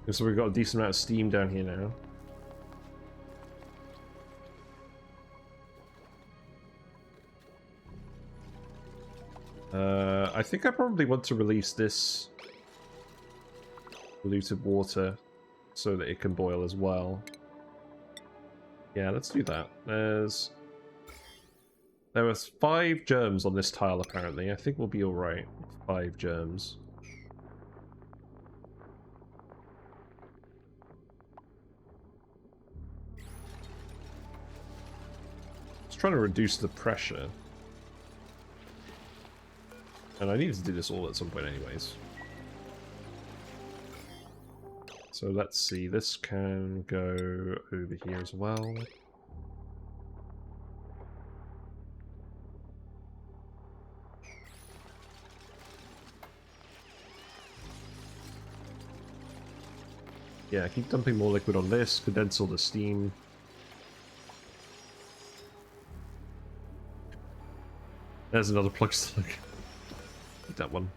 So we've got a decent amount of steam down here now. I think I probably want to release this polluted water so that it can boil as well. Yeah, let's do that. There was 5 germs on this tile apparently. I think we'll be alright. 5 germs. Just trying to reduce the pressure. And I need to do this all at some point anyways. So let's see, this can go over here as well. Yeah, keep dumping more liquid on this, condense all the steam. There's another plug slug. That one.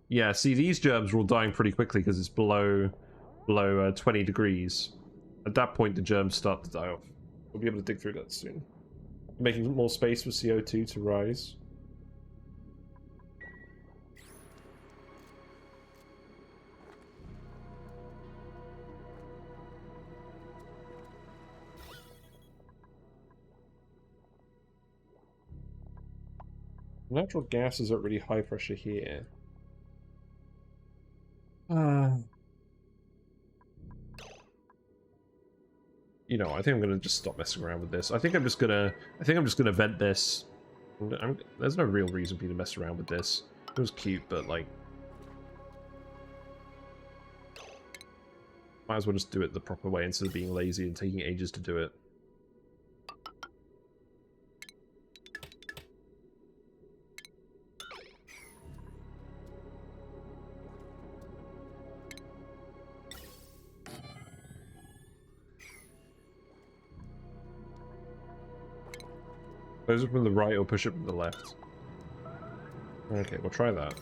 Yeah, see, these germs are all dying pretty quickly because it's below 20 degrees. At that point, the germs start to die off. We'll be able to dig through that soon. Making more space for CO2 to rise. Natural gas is at really high pressure here. You know, I think I'm gonna just stop messing around with this. I think I'm just gonna vent this. There's no real reason for you to mess around with this. It was cute, but like, might as well just do it the proper way instead of being lazy and taking ages to do it. Close it from the right or push it from the left. Okay, we'll try that.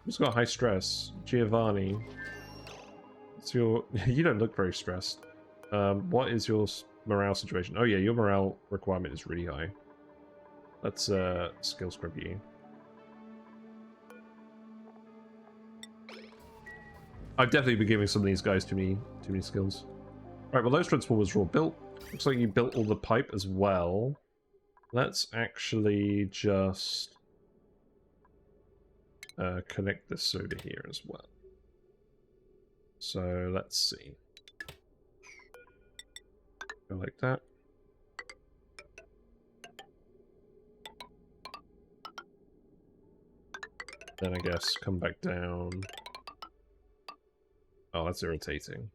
Who's got high stress? Giovanni. What's your... You don't look very stressed. What is your morale situation? Oh yeah, your morale requirement is really high. Let's skill scrub you. I've definitely been giving some of these guys too many skills. Right, well those transformers are all built. Looks like you built all the pipe as well. Let's actually just connect this over here as well. So let's see. Go like that. Then I guess come back down. Oh, that's irritating.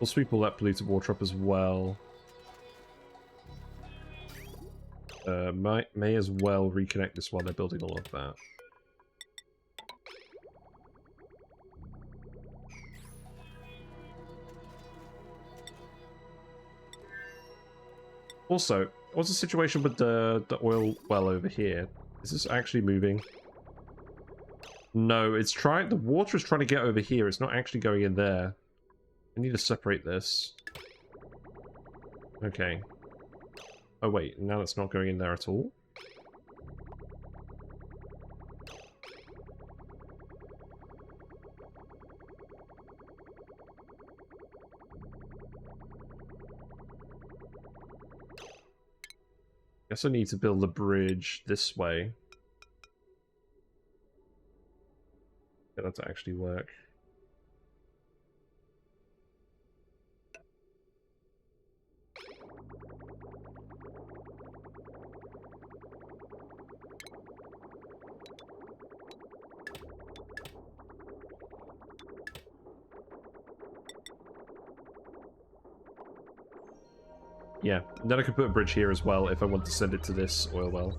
We'll sweep all that polluted water up as well. May as well reconnect this while they're building all of that. Also, what's the situation with the oil well over here? Is this actually moving? No, it's trying. The water is trying to get over here. It's not actually going in there. I need to separate this. Okay. Oh wait, now it's not going in there at all? Guess I need to build a bridge this way. Get that to actually work. Yeah, and then I can put a bridge here as well if I want to send it to this oil well.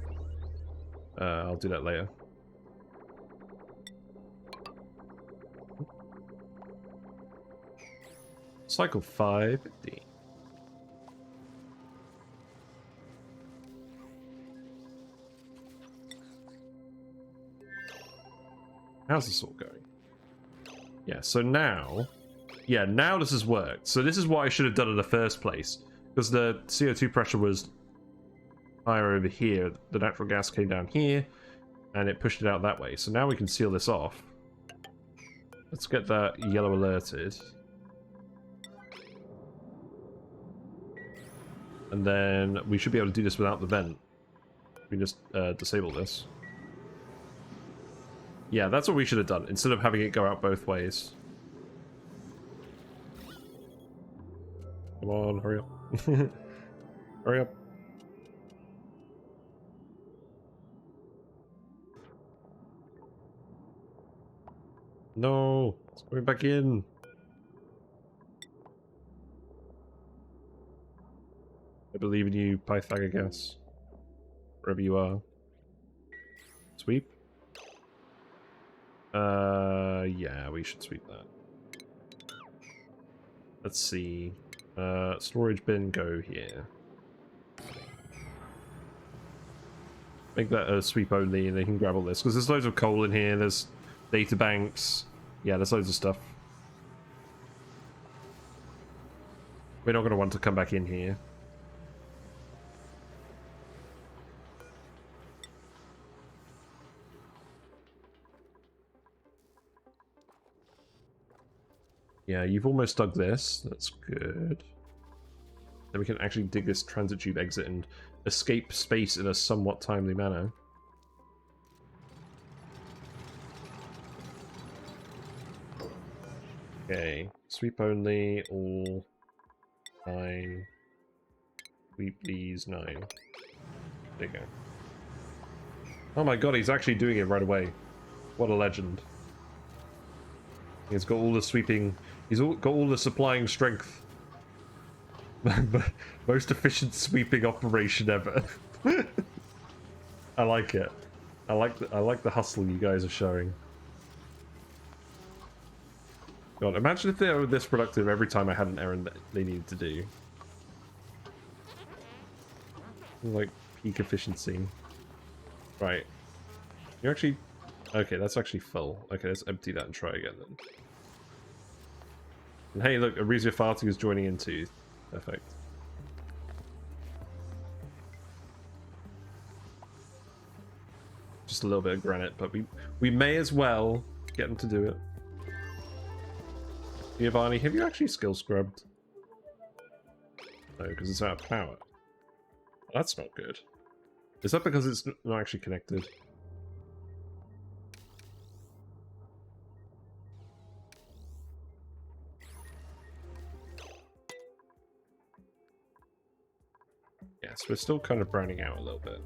I'll do that later. Cycle 550. How's this all going? Yeah, so now... Yeah, now this has worked. So this is what I should have done in the first place. Because the CO2 pressure was higher over here. The natural gas came down here. And it pushed it out that way. So now we can seal this off. Let's get that yellow alerted. And then we should be able to do this without the vent. We can just disable this. Yeah, that's what we should have done, instead of having it go out both ways. Come on, hurry up. Hurry up. No, it's going back in. I believe in you, Pythagoras. Wherever you are. Sweep? Yeah, we should sweep that. Let's see. Storage bin, go here. Make that a sweep only and they can grab all this. Because there's loads of coal in here, there's data banks. Yeah, there's loads of stuff. We're not going to want to come back in here. Yeah, you've almost dug this. That's good. Then we can actually dig this transit tube exit and escape space in a somewhat timely manner. Okay, sweep only, all 9. Sweep these 9. There you go. Oh my god, he's actually doing it right away. What a legend. He's got all the sweeping... He's got all the supplying strength. Most efficient sweeping operation ever. I like it. I like the hustle you guys are showing. God, imagine if they were this productive every time I had an errand that they needed to do. Like, peak efficiency. Right. You actually... Okay, that's actually full. Okay, let's empty that and try again then. And hey, look, Arisia Fatu is joining in too. Perfect. Just a little bit of granite, but we may as well get them to do it. Giovanni, have you actually skill scrubbed? No, because it's out of power. Well, that's not good. Is that because it's not actually connected? Yes, we're still kind of browning out a little bit.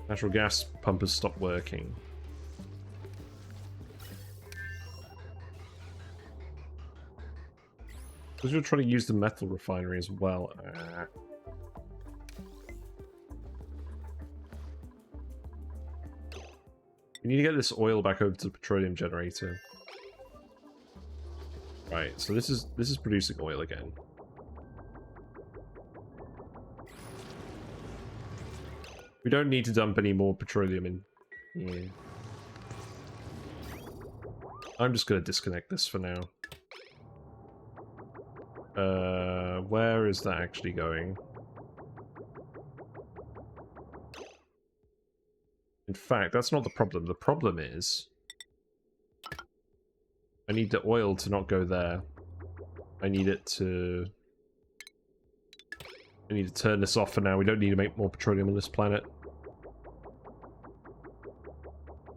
Natural gas pump has stopped working. Because you're trying to use the metal refinery as well. We need to get this oil back over to the petroleum generator. Right, so this is producing oil again. We don't need to dump any more petroleum in here. I'm just going to disconnect this for now. Where is that actually going? In fact, that's not the problem. The problem is... I need the oil to not go there. I need it to... I need to turn this off for now. We don't need to make more petroleum on this planet.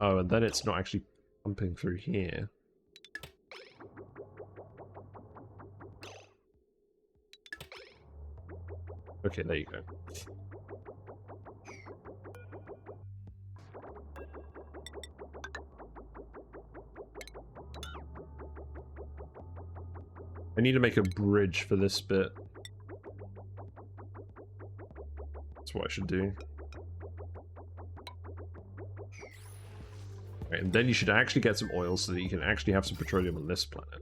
Oh, and then it's not actually pumping through here. Okay, there you go. I need to make a bridge for this bit. That's what I should do. Right, and then you should actually get some oil so that you can actually have some petroleum on this planet.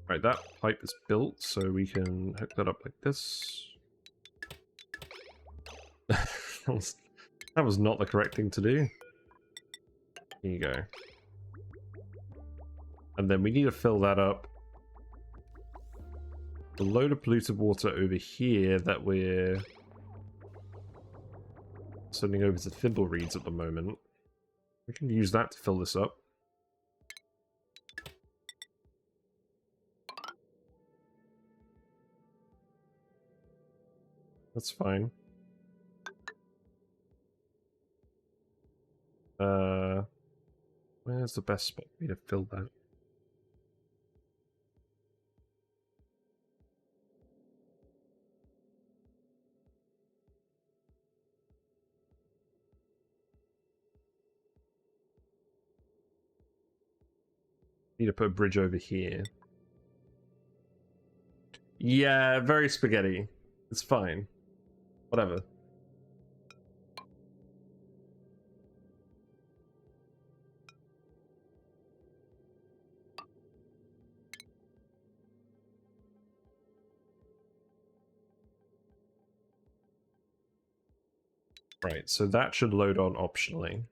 Right, that pipe is built, so we can hook that up like this. That was not the correct thing to do. Here you go. And then we need to fill that up. A load of polluted water over here that we're sending over to Thimblereeds at the moment. We can use that to fill this up. That's fine. Where's the best spot for me to fill that? Need to put a bridge over here. Yeah, very spaghetti. It's fine. Whatever. Right, so that should load on optionally.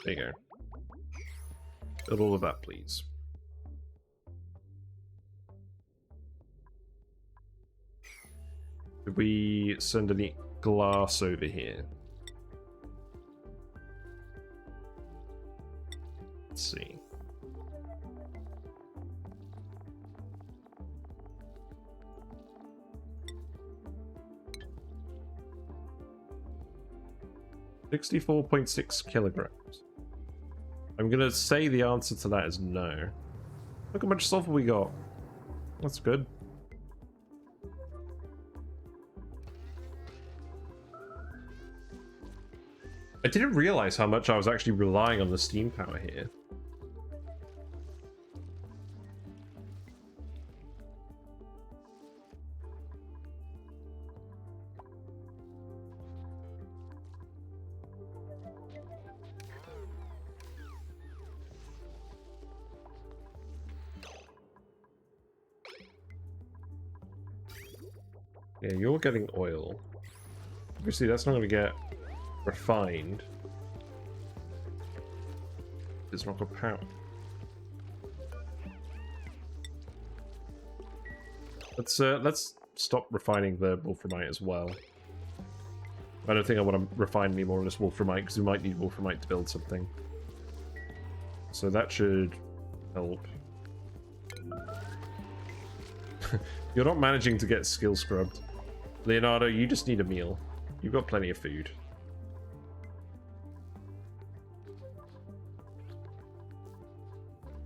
There you go. Build all of that, please. Did we send any glass over here? Let's see. $64.6 kilograms. I'm gonna say the answer to that is no. Look how much sulfur we got. That's good. I didn't realize how much I was actually relying on the steam power here. Yeah, you're getting oil. Obviously, that's not going to get refined. It's not got power. Let's stop refining the wolframite as well. I don't think I want to refine any more of this wolframite because we might need wolframite to build something. So that should help. You're not managing to get skill scrubbed. Leonardo, you just need a meal. You've got plenty of food.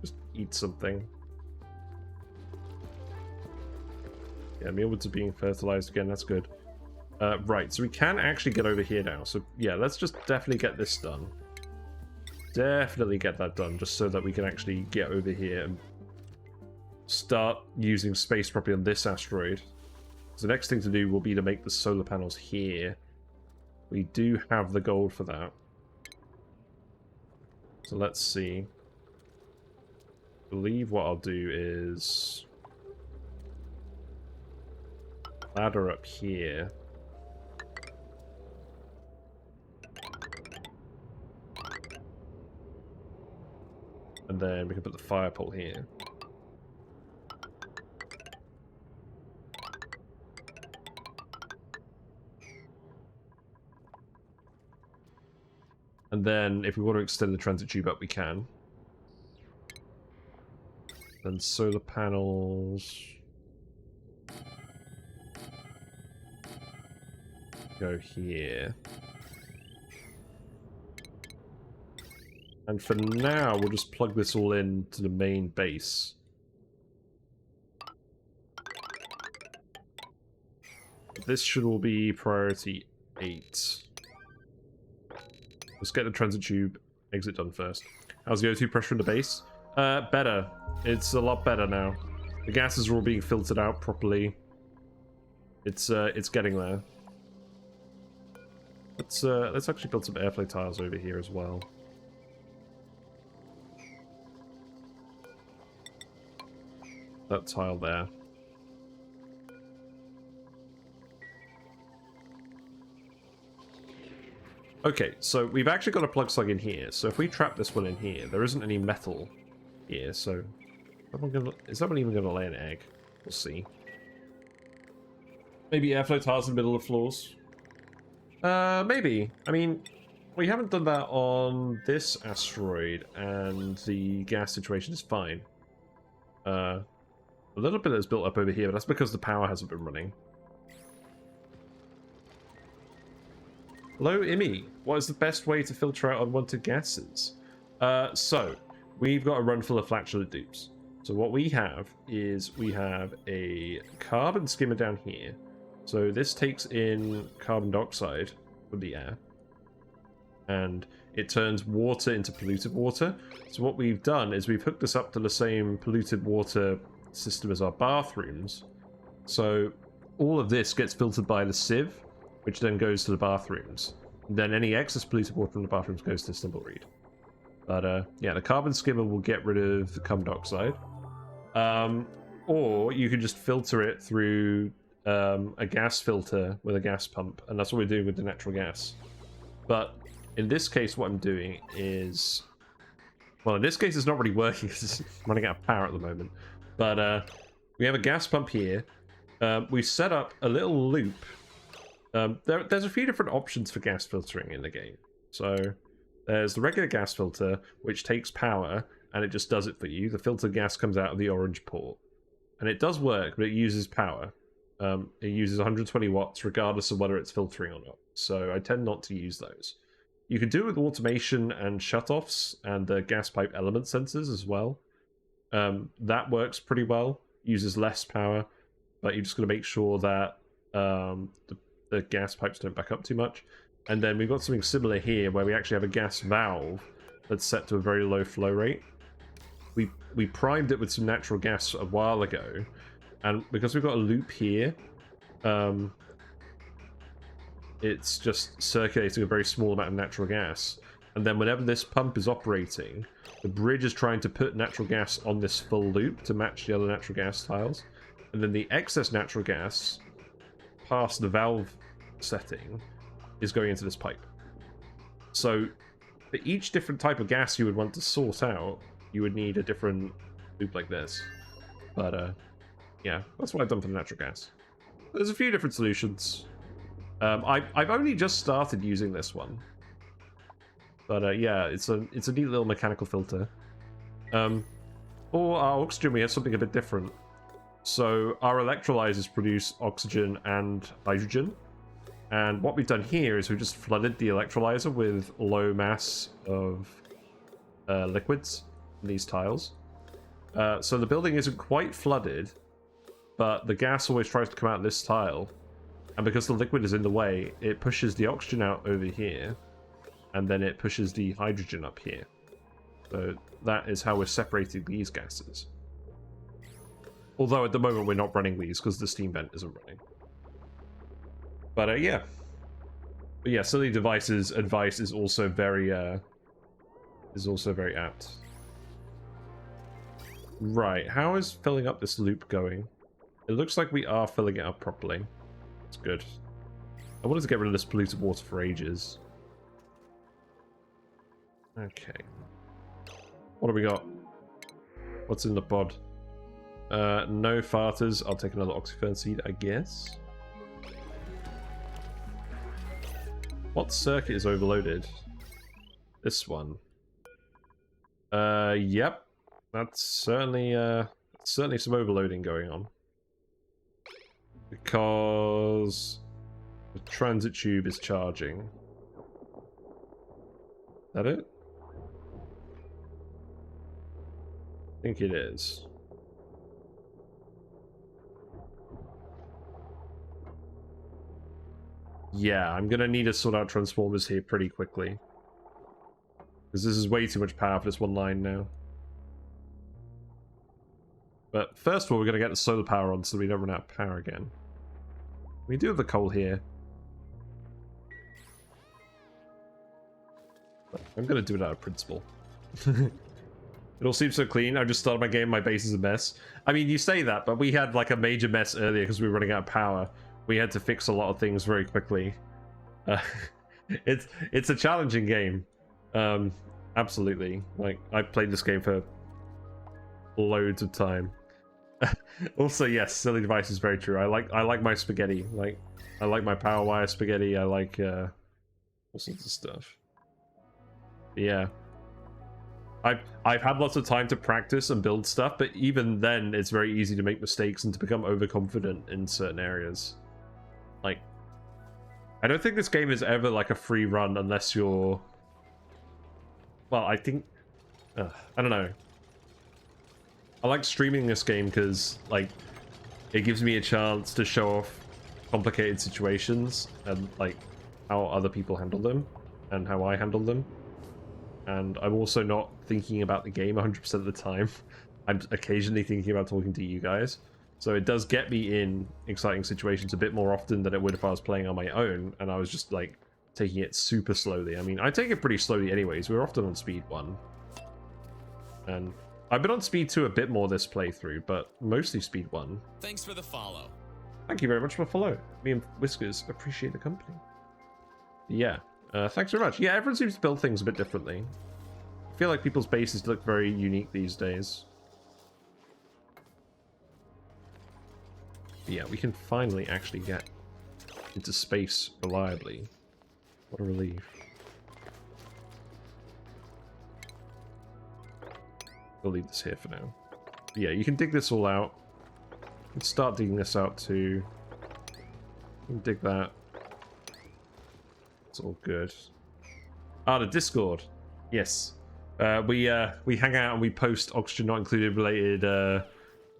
Just eat something. Yeah, mealwoods are being fertilized again, that's good. Right, so we can actually get over here now. So yeah, let's just definitely get this done. Definitely get that done, just so that we can actually get over here and start using space properly on this asteroid. So the next thing to do will be to make the solar panels here. We do have the gold for that. So let's see. I believe what I'll do is ladder up here. And then we can put the fire pole here. And then, if we want to extend the transit tube up, we can. Then solar panels go here. And for now, we'll just plug this all in to the main base. This should all be priority 8. Let's get the transit tube exit done first. How's the O2 pressure in the base? Better. It's a lot better now. The gases are all being filtered out properly. It's getting there. Let's actually build some airflow tiles over here as well. That tile there. Okay, so we've actually got a plug slug in here. So if we trap this one in here, there isn't any metal here. So is that one even going to lay an egg? We'll see. Maybe airflow tiles in the middle of floors. Maybe. I mean, we haven't done that on this asteroid, and the gas situation is fine. A little bit is built up over here, but that's because the power hasn't been running. Hello, Immy. What is the best way to filter out unwanted gases? So, we've got a run full of flatulent dupes. So what we have is we have a carbon skimmer down here. So this takes in carbon dioxide from the air. And it turns water into polluted water. So what we've done is we've hooked this up to the same polluted water system as our bathrooms. So all of this gets filtered by the sieve, which then goes to the bathrooms. And then any excess polluted water from the bathrooms goes to Stimblereed. But yeah, the carbon skimmer will get rid of the carbon dioxide. Or you can just filter it through a gas filter with a gas pump, and that's what we're doing with the natural gas. But in this case, what I'm doing is... Well, in this case, it's not really working because it's running out of power at the moment. But we have a gas pump here. We set up a little loop. There's a few different options for gas filtering in the game. So there's the regular gas filter, which takes power, and it just does it for you. The filtered gas comes out of the orange port. And it does work, but it uses power. It uses 120 watts, regardless of whether it's filtering or not. So I tend not to use those. You can do it with automation and shutoffs and the gas pipe element sensors as well. That works pretty well. Uses less power, but you just got to make sure that the gas pipes don't back up too much. And then we've got something similar here where we actually have a gas valve that's set to a very low flow rate. We primed it with some natural gas a while ago, and because we've got a loop here, it's just circulating a very small amount of natural gas. And then whenever this pump is operating, the bridge is trying to put natural gas on this full loop to match the other natural gas tiles. And then the excess natural gas past the valve setting is going into this pipe. So for each different type of gas you would want to sort out, you would need a different loop like this. But yeah, that's what I've done for the natural gas. There's a few different solutions. I've only just started using this one. But yeah, it's a neat little mechanical filter. For our oxygen, we have something a bit different. So our electrolyzers produce oxygen and hydrogen. And what we've done here is we've just flooded the electrolyzer with low mass of liquids in these tiles. So the building isn't quite flooded, but the gas always tries to come out of this tile. And because the liquid is in the way, it pushes the oxygen out over here, and then it pushes the hydrogen up here. So that is how we're separating these gases. Although at the moment we're not running these because the steam vent isn't running. But yeah. But yeah, Silly Devices advice is also very apt. Right, how is filling up this loop going? It looks like we are filling it up properly. It's good. I wanted to get rid of this polluted water for ages. Okay. What do we got? What's in the pod? No farters. I'll take another oxyfern seed, I guess. What circuit is overloaded? This one. Yep. That's certainly some overloading going on. Because the transit tube is charging. Is that it? think it is. Yeah, I'm gonna need to sort out transformers here pretty quickly. Because this is way too much power for this one line now. But first of all, we're gonna get the solar power on so we don't run out of power again. We do have the coal here. I'm gonna do it out of principle. It all seems so clean. I just started my game, my base is a mess. I mean, you say that, but we had like a major mess earlier because we were running out of power. We had to fix a lot of things very quickly. It's a challenging game. Absolutely. Like, I've played this game for loads of time. Also, yes, silly device is very true. I like my spaghetti. Like, I like my power wire spaghetti. I like all sorts of stuff. Yeah. I've had lots of time to practice and build stuff, but even then it's very easy to make mistakes and to become overconfident in certain areas. Like, I don't think this game is ever like a free run unless you're... Well, I think... I don't know. I like streaming this game because, like, it gives me a chance to show off complicated situations and, like, how other people handle them and how I handle them. And I'm also not thinking about the game 100% of the time. I'm occasionally thinking about talking to you guys. So it does get me in exciting situations a bit more often than it would if I was playing on my own and I was just, like, taking it super slowly. I mean, I take it pretty slowly anyways. We're often on speed 1. And I've been on speed 2 a bit more this playthrough, but mostly speed 1. Thanks for the follow. Thank you very much for the follow. Me and Whiskers appreciate the company. Yeah. Thanks very much. Yeah, everyone seems to build things a bit differently. I feel like people's bases look very unique these days. But yeah, we can finally actually get into space reliably. What a relief. We'll leave this here for now. But yeah, you can dig this all out. You can start digging this out too. You can dig that. It's all good. Ah, the Discord. Yes. We hang out and we post oxygen not included related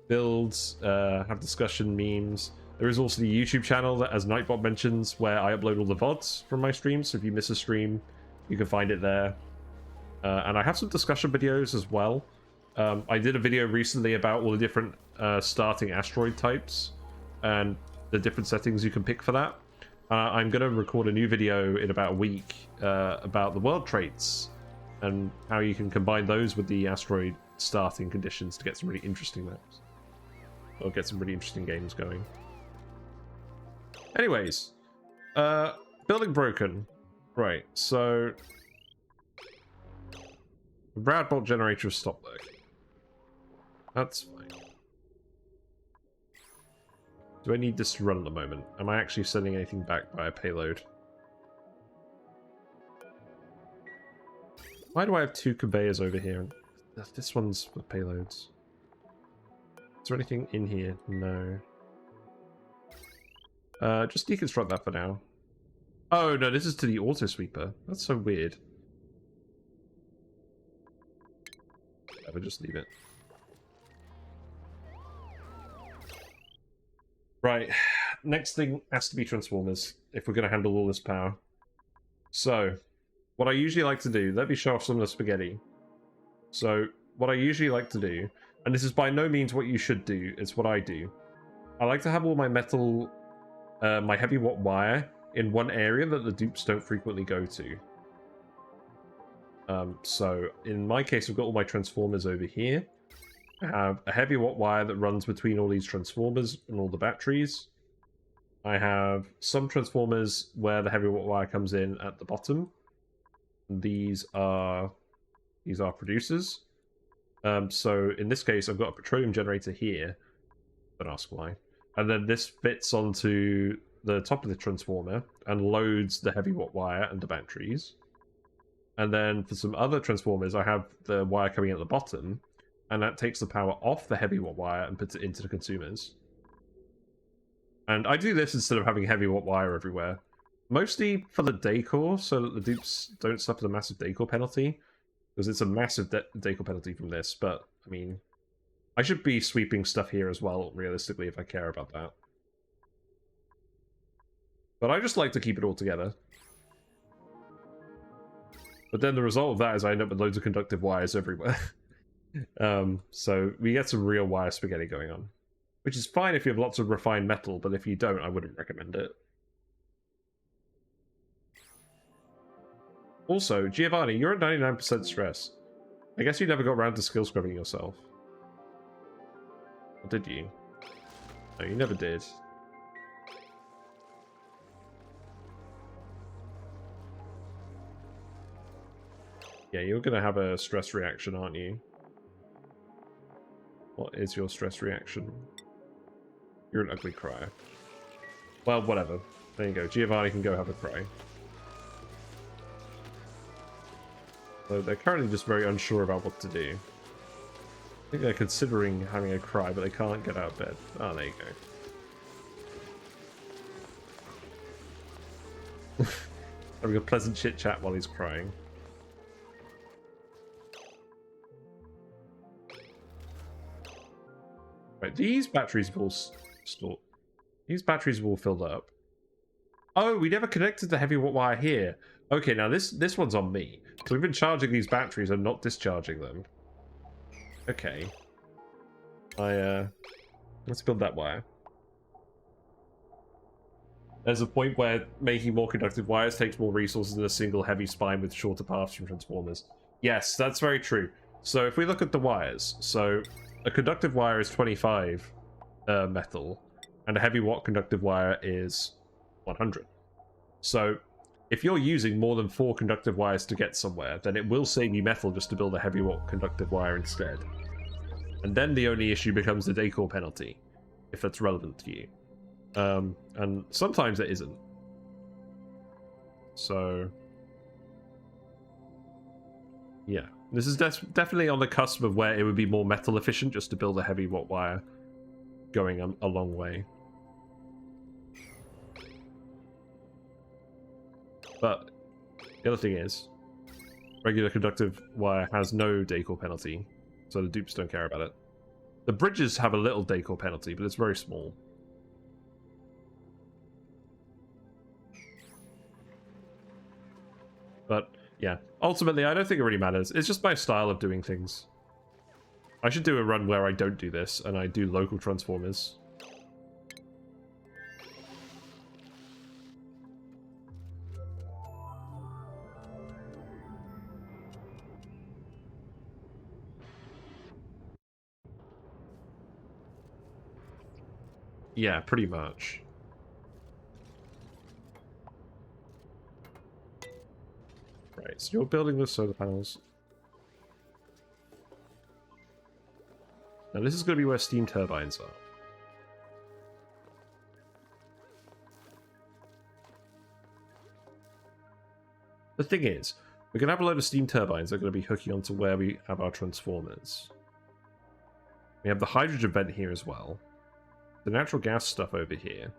builds, have discussion, memes. There is also the YouTube channel that, as Nightbot mentions, where I upload all the VODs from my streams. So if you miss a stream, you can find it there. And I have some discussion videos as well. I did a video recently about all the different starting asteroid types and the different settings you can pick for that. I'm going to record a new video in about a week about the world traits and how you can combine those with the asteroid starting conditions to get some really interesting maps. Or get some really interesting games going. Anyways, building broken. Right, so... the Brad bolt generator has stopped working. That's fine. Do I need this to run at the moment? Am I actually sending anything back by a payload? Why do I have 2 conveyors over here? This one's for payloads. Is there anything in here? No. Just deconstruct that for now. Oh no, this is to the auto sweeper. That's so weird. I would just leave it. Right, next thing has to be transformers, if we're going to handle all this power. So, what I usually like to do, let me show off some of the spaghetti. So, what I usually like to do, and this is by no means what you should do, it's what I do. I like to have all my metal, my heavy watt wire in one area that the dupes don't frequently go to. So, in my case, I've got all my transformers over here. I have a heavy watt wire that runs between all these transformers and all the batteries. I have some transformers where the heavy watt wire comes in at the bottom. These are producers. So in this case, I've got a petroleum generator here. Don't ask why. And then this fits onto the top of the transformer and loads the heavy watt wire and the batteries. And then for some other transformers, I have the wire coming at the bottom. And that takes the power off the heavy watt wire and puts it into the consumers. And I do this instead of having heavy watt wire everywhere. Mostly for the decor, so that the dupes don't suffer the massive decor penalty. Because it's a massive decor penalty from this, but, I mean, I should be sweeping stuff here as well, realistically, if I care about that. But I just like to keep it all together. But then the result of that is I end up with loads of conductive wires everywhere. So we get some real wire spaghetti going on. Which is fine if you have lots of refined metal, but if you don't, I wouldn't recommend it. Also, Giovanni, you're at 99% stress. I guess you never got around to skill scrubbing yourself. Or did you? No, you never did. Yeah, you're gonna have a stress reaction, aren't you? What is your stress reaction? You're an ugly crier. Well, whatever. There you go. Giovanni can go have a cry. So they're currently just very unsure about what to do. I think they're considering having a cry, but they can't get out of bed. Oh, there you go. Having a pleasant chit chat while he's crying. Right, these batteries have all stored. These batteries have all filled up. Oh, we never connected the heavy wire here. Okay, now this one's on me. So we've been charging these batteries and not discharging them. Okay. Let's build that wire. There's a point where making more conductive wires takes more resources than a single heavy spine with shorter paths from transformers. Yes, that's very true. So if we look at the wires, so a conductive wire is 25 metal, and a heavy watt conductive wire is 100. So if you're using more than 4 conductive wires to get somewhere, then it will save you metal just to build a heavy watt conductive wire instead. And then the only issue becomes the decor penalty, if that's relevant to you. And sometimes it isn't. So yeah, this is definitely on the cusp of where it would be more metal efficient just to build a heavy watt wire going a long way. But the other thing is, regular conductive wire has no decor penalty, so the dupes don't care about it. The bridges have a little decor penalty, but it's very small. But yeah, ultimately, I don't think it really matters. It's just my style of doing things. I should do a run where I don't do this, and I do local transformers. Yeah, pretty much. Right, so you're building the solar panels. Now this is going to be where steam turbines are. The thing is, we're going to have a load of steam turbines that are going to be hooking onto where we have our transformers. We have the hydrogen vent here as well. The natural gas stuff over here.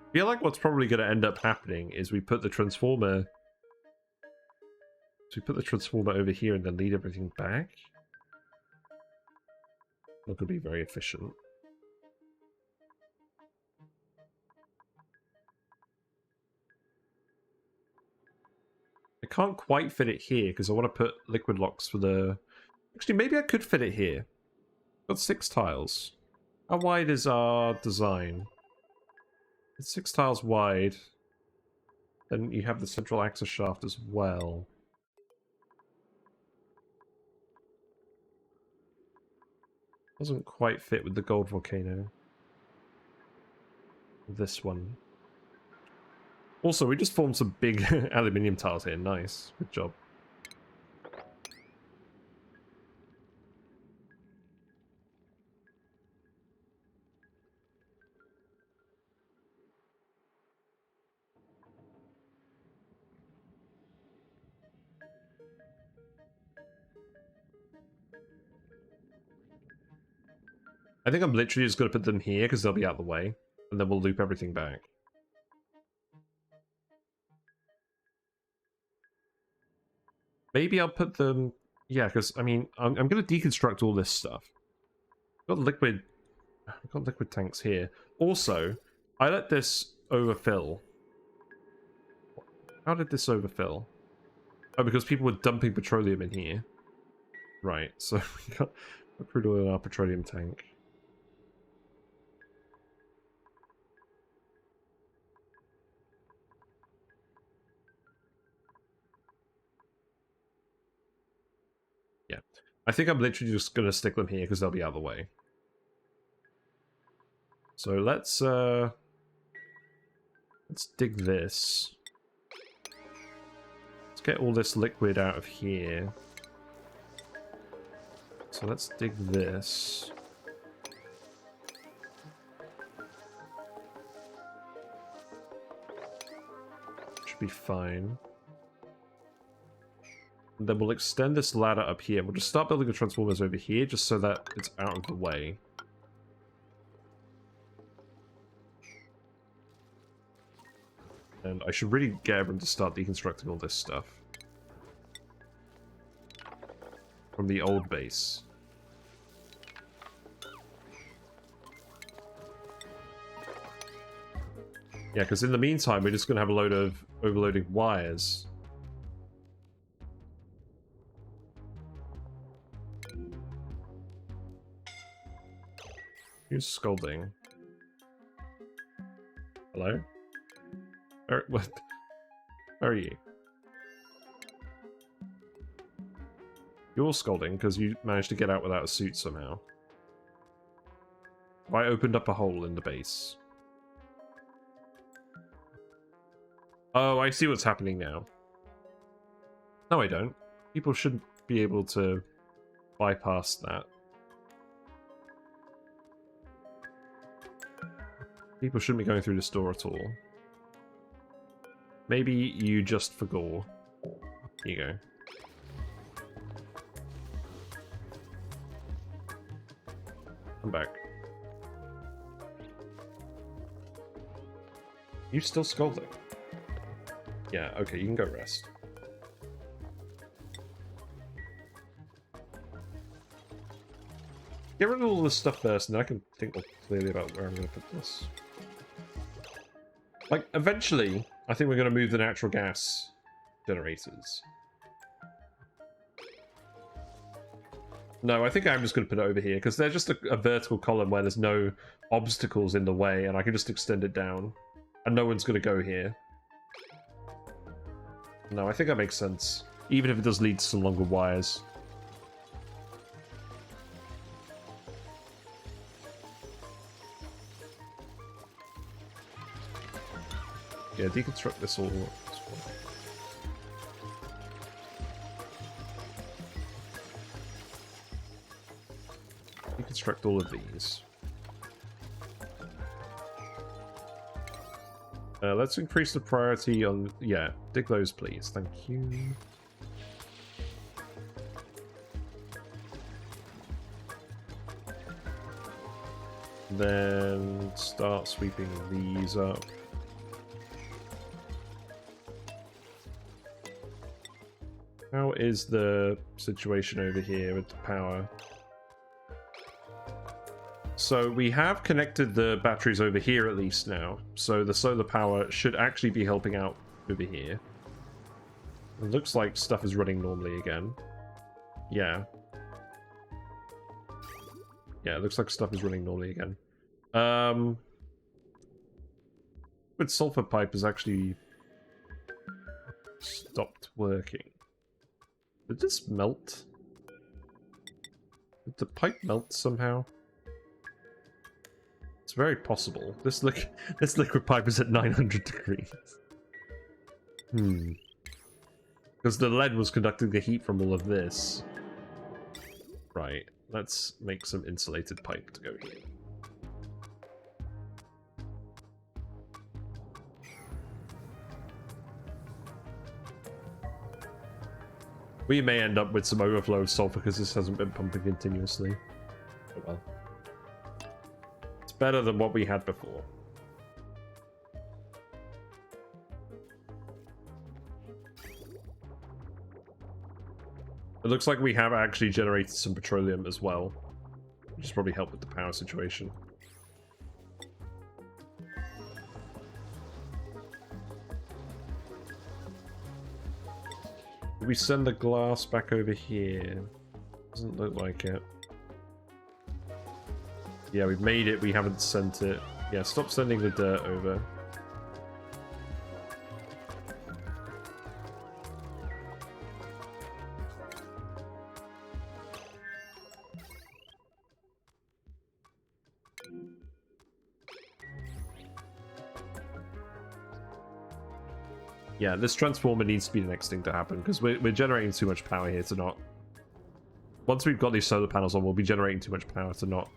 I feel like what's probably going to end up happening is we put the transformer... So we put the transformer over here and then lead everything back. That could be very efficient. I can't quite fit it here because I want to put liquid locks for the... Actually, maybe I could fit it here. Got 6 tiles. How wide is our design? It's 6 tiles wide. Then you have the central axis shaft as well. Doesn't quite fit with the gold volcano. This one. Also, we just formed some big aluminium tiles here. Nice. Good job. I think I'm literally just going to put them here because they'll be out of the way. And then we'll loop everything back. Maybe I'll put them... Yeah, because, I mean, I'm going to deconstruct all this stuff. I've got liquid tanks here. Also, I let this overfill. How did this overfill? Oh, because people were dumping petroleum in here. Right, so we got crude oil in our petroleum tank. Yeah. I think I'm literally just going to stick them here because they'll be out of the way. So let's dig this. Let's get all this liquid out of here. So let's dig this. Should be fine. And then we'll extend this ladder up here. We'll just start building the transformers over here just so that it's out of the way. And I should really get everyone to start deconstructing all this stuff. From the old base. Yeah, because in the meantime, we're just going to have a load of overloading wires. Who's scolding? Hello? What? Where are you? You're scolding because you managed to get out without a suit somehow. Have I opened up a hole in the base? Oh, I see what's happening now. No, I don't. People shouldn't be able to bypass that. People shouldn't be going through this door at all. Maybe you just forgot. Here you go. I'm back. You still scolding? Yeah, okay, you can go rest. Get rid of all this stuff first, and then I can think more clearly about where I'm going to put this. Like, eventually, I think we're going to move the natural gas generators. No, I think I'm just going to put it over here, because they're just a vertical column where there's no obstacles in the way, and I can just extend it down. And no one's going to go here. No, I think that makes sense. Even if it does lead to some longer wires. Yeah, deconstruct this all. Deconstruct all of these. Let's increase the priority on... Yeah, dig those, please. Thank you. Then start sweeping these up. How is the situation over here with the power? So we have connected the batteries over here at least now. So the solar power should actually be helping out over here. It looks like stuff is running normally again. Yeah. Yeah, it looks like stuff is running normally again. But sulfur pipe has actually stopped working. Did this melt? Did the pipe melt somehow? It's very possible. This liquid pipe is at 900 degrees. Because the lead was conducting the heat from all of this. Right. Let's make some insulated pipe to go here. We may end up with some overflow of sulfur because this hasn't been pumping continuously. Oh well. It's better than what we had before. It looks like we have actually generated some petroleum as well, which has probably helped with the power situation. Did we send the glass back over here? Doesn't look like it. Yeah, we've made it, we haven't sent it. Yeah, stop sending the dirt over. Yeah, this transformer needs to be the next thing to happen, because we're generating too much power here to not... Once we've got these solar panels on, we'll be generating too much power to not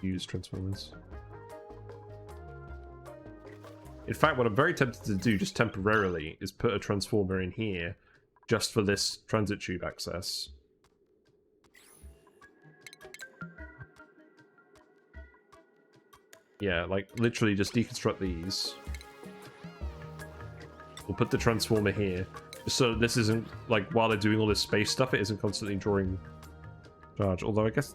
use transformers. In fact, what I'm very tempted to do, just temporarily, is put a transformer in here, just for this transit tube access. Yeah, like, literally just deconstruct these. We'll put the transformer here, just so this isn't, like, while they're doing all this space stuff, it isn't constantly drawing charge. Although, I guess...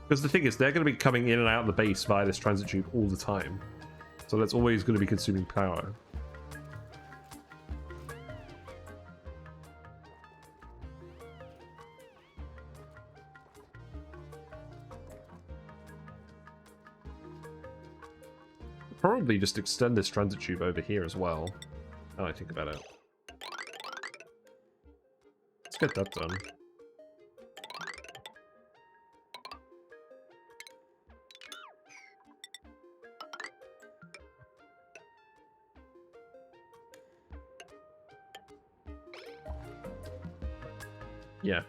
Because the thing is, they're going to be coming in and out of the base via this transit tube all the time. So that's always going to be consuming power. Probably just extend this transit tube over here as well. Now I think about it. Let's get that done. Yeah.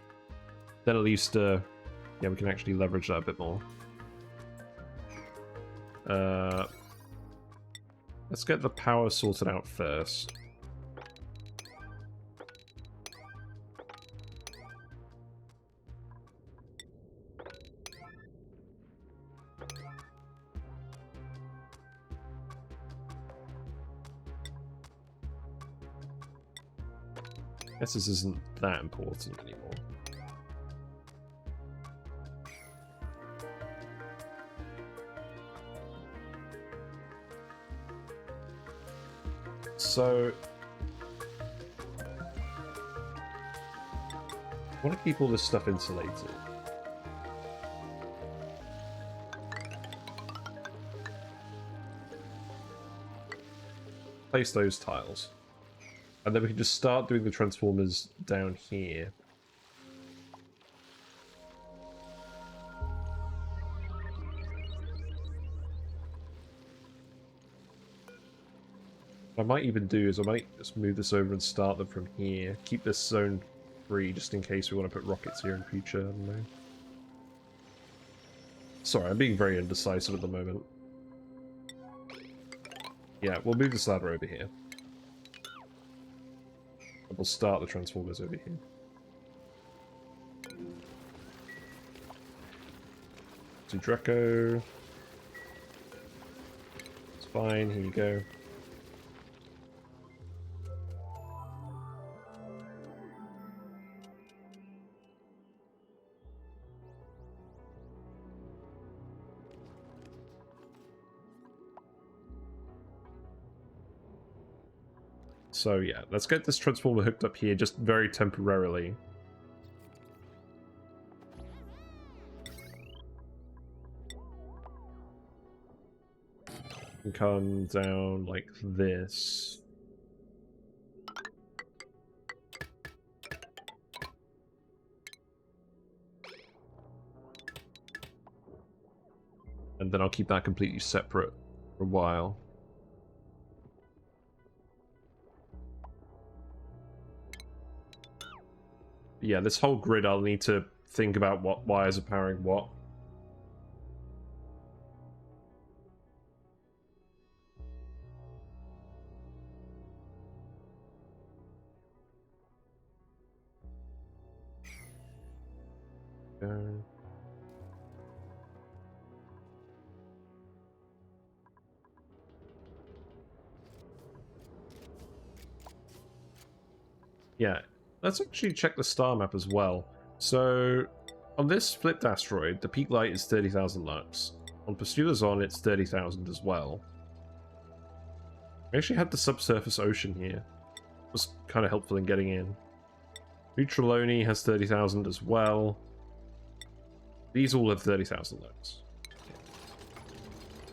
Then at least, yeah, we can actually leverage that a bit more. Let's get the power sorted out first. Guess this isn't that important anymore. So, I want to keep all this stuff insulated. Place those tiles. And then we can just start doing the transformers down here. What I might even do is I might just move this over and start them from here. Keep this zone free just in case we want to put rockets here in future. I don't know. Sorry, I'm being very indecisive at the moment. Yeah, we'll move this ladder over here. And we'll start the transformers over here. To Draco. It's fine, here you go. So yeah, let's get this transformer hooked up here just very temporarily. And come down like this. And then I'll keep that completely separate for a while. Yeah, this whole grid I'll need to think about what wires are powering what. Yeah, Let's actually check the star map as well. So, on this flipped asteroid, the peak light is 30,000 lux. On Pursuers-on, it's 30,000 as well. We actually had the subsurface ocean here. It was kind of helpful in getting in. Flatulent-only has 30,000 as well. These all have 30,000 lux.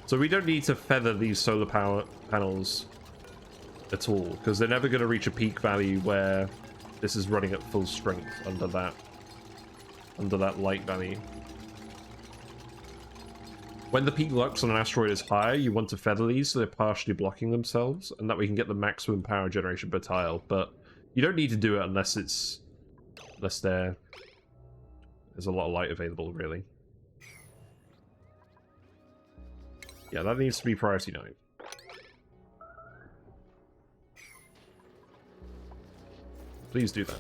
So we don't need to feather these solar power panels at all, because they're never going to reach a peak value where this is running at full strength under that light value. When the peak lux on an asteroid is higher, you want to feather these so they're partially blocking themselves, and that we can get the maximum power generation per tile. But you don't need to do it unless there's a lot of light available, really. Yeah, that needs to be priority 9. Please do that.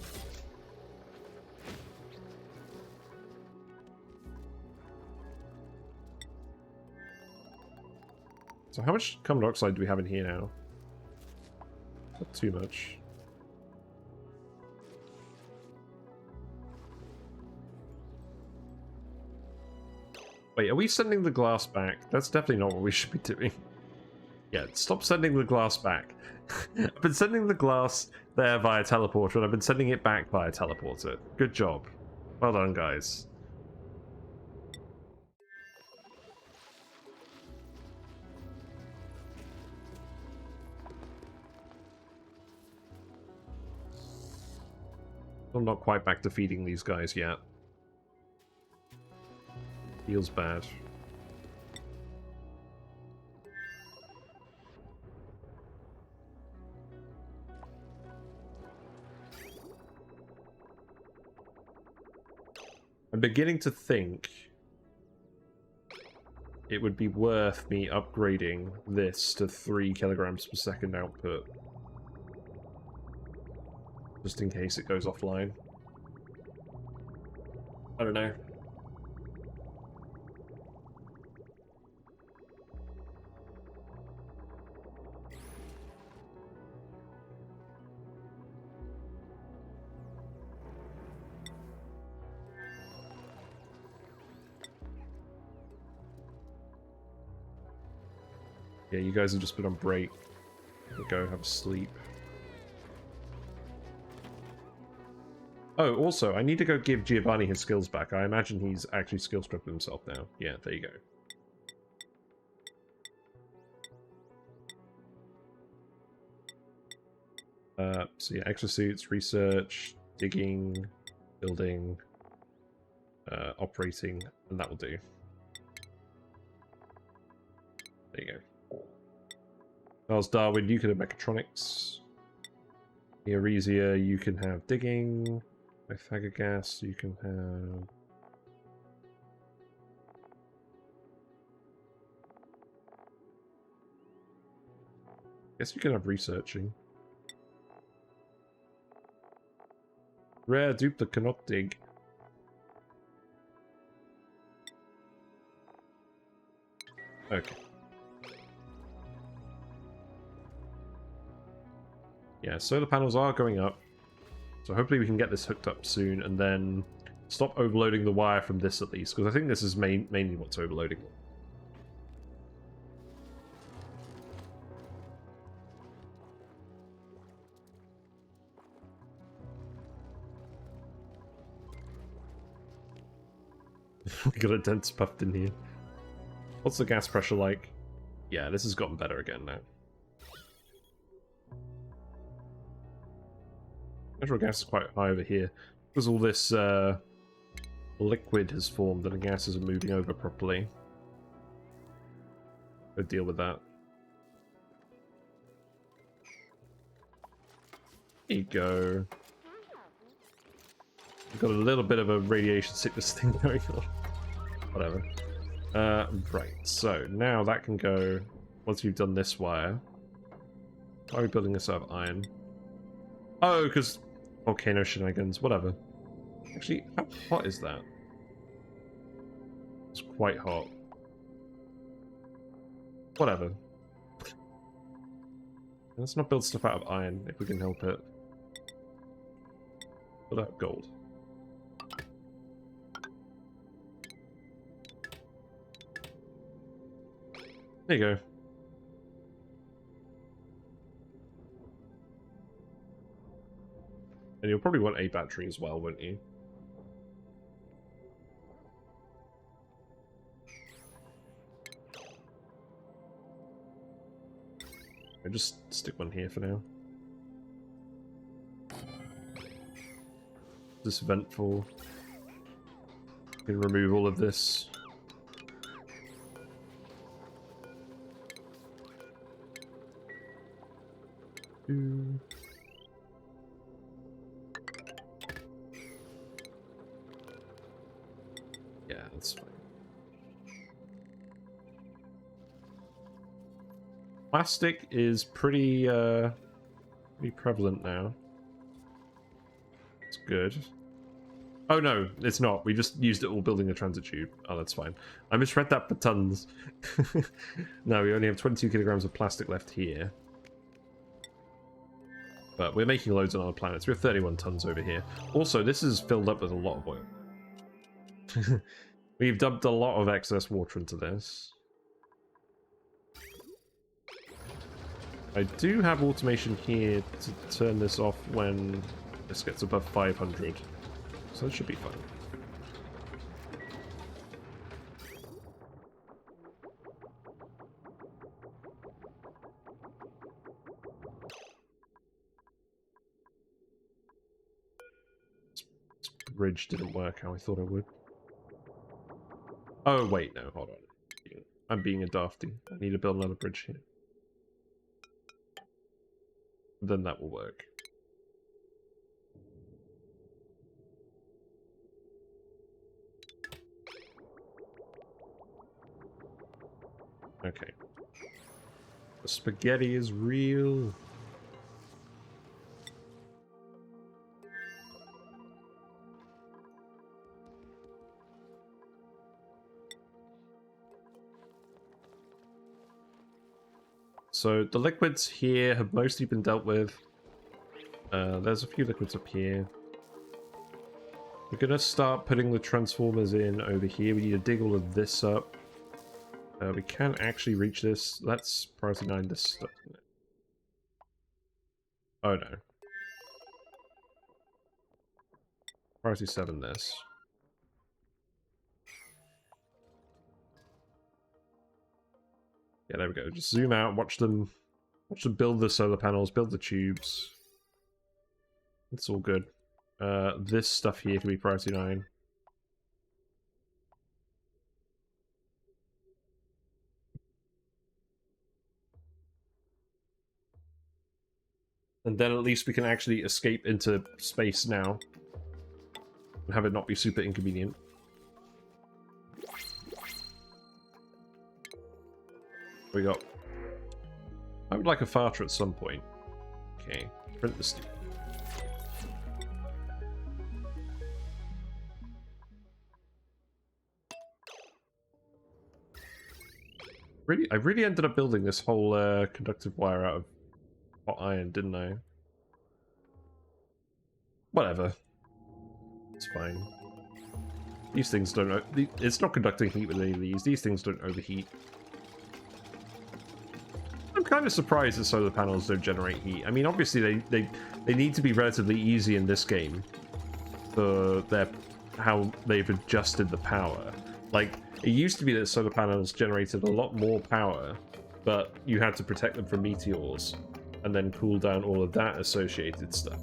So how much carbon dioxide do we have in here now? Not too much. Wait, are we sending the glass back? That's definitely not what we should be doing. Yeah, stop sending the glass back. I've been sending the glass there via teleporter, and I've been sending it back via teleporter. Good job. Well done, guys. I'm not quite back to feeding these guys yet. Feels bad. I'm beginning to think it would be worth me upgrading this to 3 kilograms per second output. Just in case it goes offline. I don't know. Yeah, you guys have just been on break. Go have a sleep. Oh, also, I need to go give Giovanni his skills back. I imagine he's actually skill stripping himself now. Yeah, there you go. So yeah, exosuits, research, digging, building, operating, and that will do. There you go. Charles Darwin, you can have mechatronics. Eoresia, you can have digging. Pythagoras, you can have... guess you can have researching. Rare dupe that cannot dig. Okay. Yeah, solar panels are going up. So hopefully we can get this hooked up soon and then stop overloading the wire from this at least, because I think this is mainly what's overloading it. We got a dense puffed in here. What's the gas pressure like? Yeah, this has gotten better again now. Natural gas is quite high over here. Because all this liquid has formed and the gases are moving over properly. Go deal with that. There you go. We've got a little bit of a radiation sickness thing going on. Whatever. Right, so now that can go... once we've done this wire. Why are we building this out of iron? Oh, because volcano shenanigans. Whatever. Actually, how hot is that? It's quite hot. Whatever. Let's not build stuff out of iron if we can help it. Pull out gold. There you go. And you'll probably want a battery as well, won't you? I'll just stick one here for now. This vent for... You can remove all of this. Yeah, that's fine. Plastic is pretty prevalent now. It's good. Oh no, it's not. We just used it all building a transit tube. Oh, that's fine. I misread that for tons. No, we only have 22 kilograms of plastic left here. But we're making loads on other planets. We have 31 tons over here. Also, this is filled up with a lot of oil. We've dumped a lot of excess water into this. I do have automation here to turn this off when this gets above 500. So it should be fine. This bridge didn't work how I thought it would. Oh, wait, no, hold on. I'm being a dafty. I need to build another bridge here. Then that will work. Okay. The spaghetti is real. So the liquids here have mostly been dealt with. There's a few liquids up here. We're gonna start putting the transformers in over here. We need to dig all of this up. We can actually reach this. Let's priority 9 this stuff. Oh no. Priority 7 this. Yeah, there we go. Just zoom out, watch them build the solar panels, build the tubes. It's all good. This stuff here can be priority 9. And then at least we can actually escape into space now. And have it not be super inconvenient. We got... I would like a farter at some point. Okay, print the steel. I really ended up building this whole conductive wire out of hot iron, didn't I? Whatever. It's fine. These things don't... It's not conducting heat with any of these. These things don't overheat. I'm kind of surprised that solar panels don't generate heat. I mean, obviously they need to be relatively easy in this game for how they've adjusted the power. Like, it used to be that solar panels generated a lot more power, but you had to protect them from meteors and then cool down all of that associated stuff.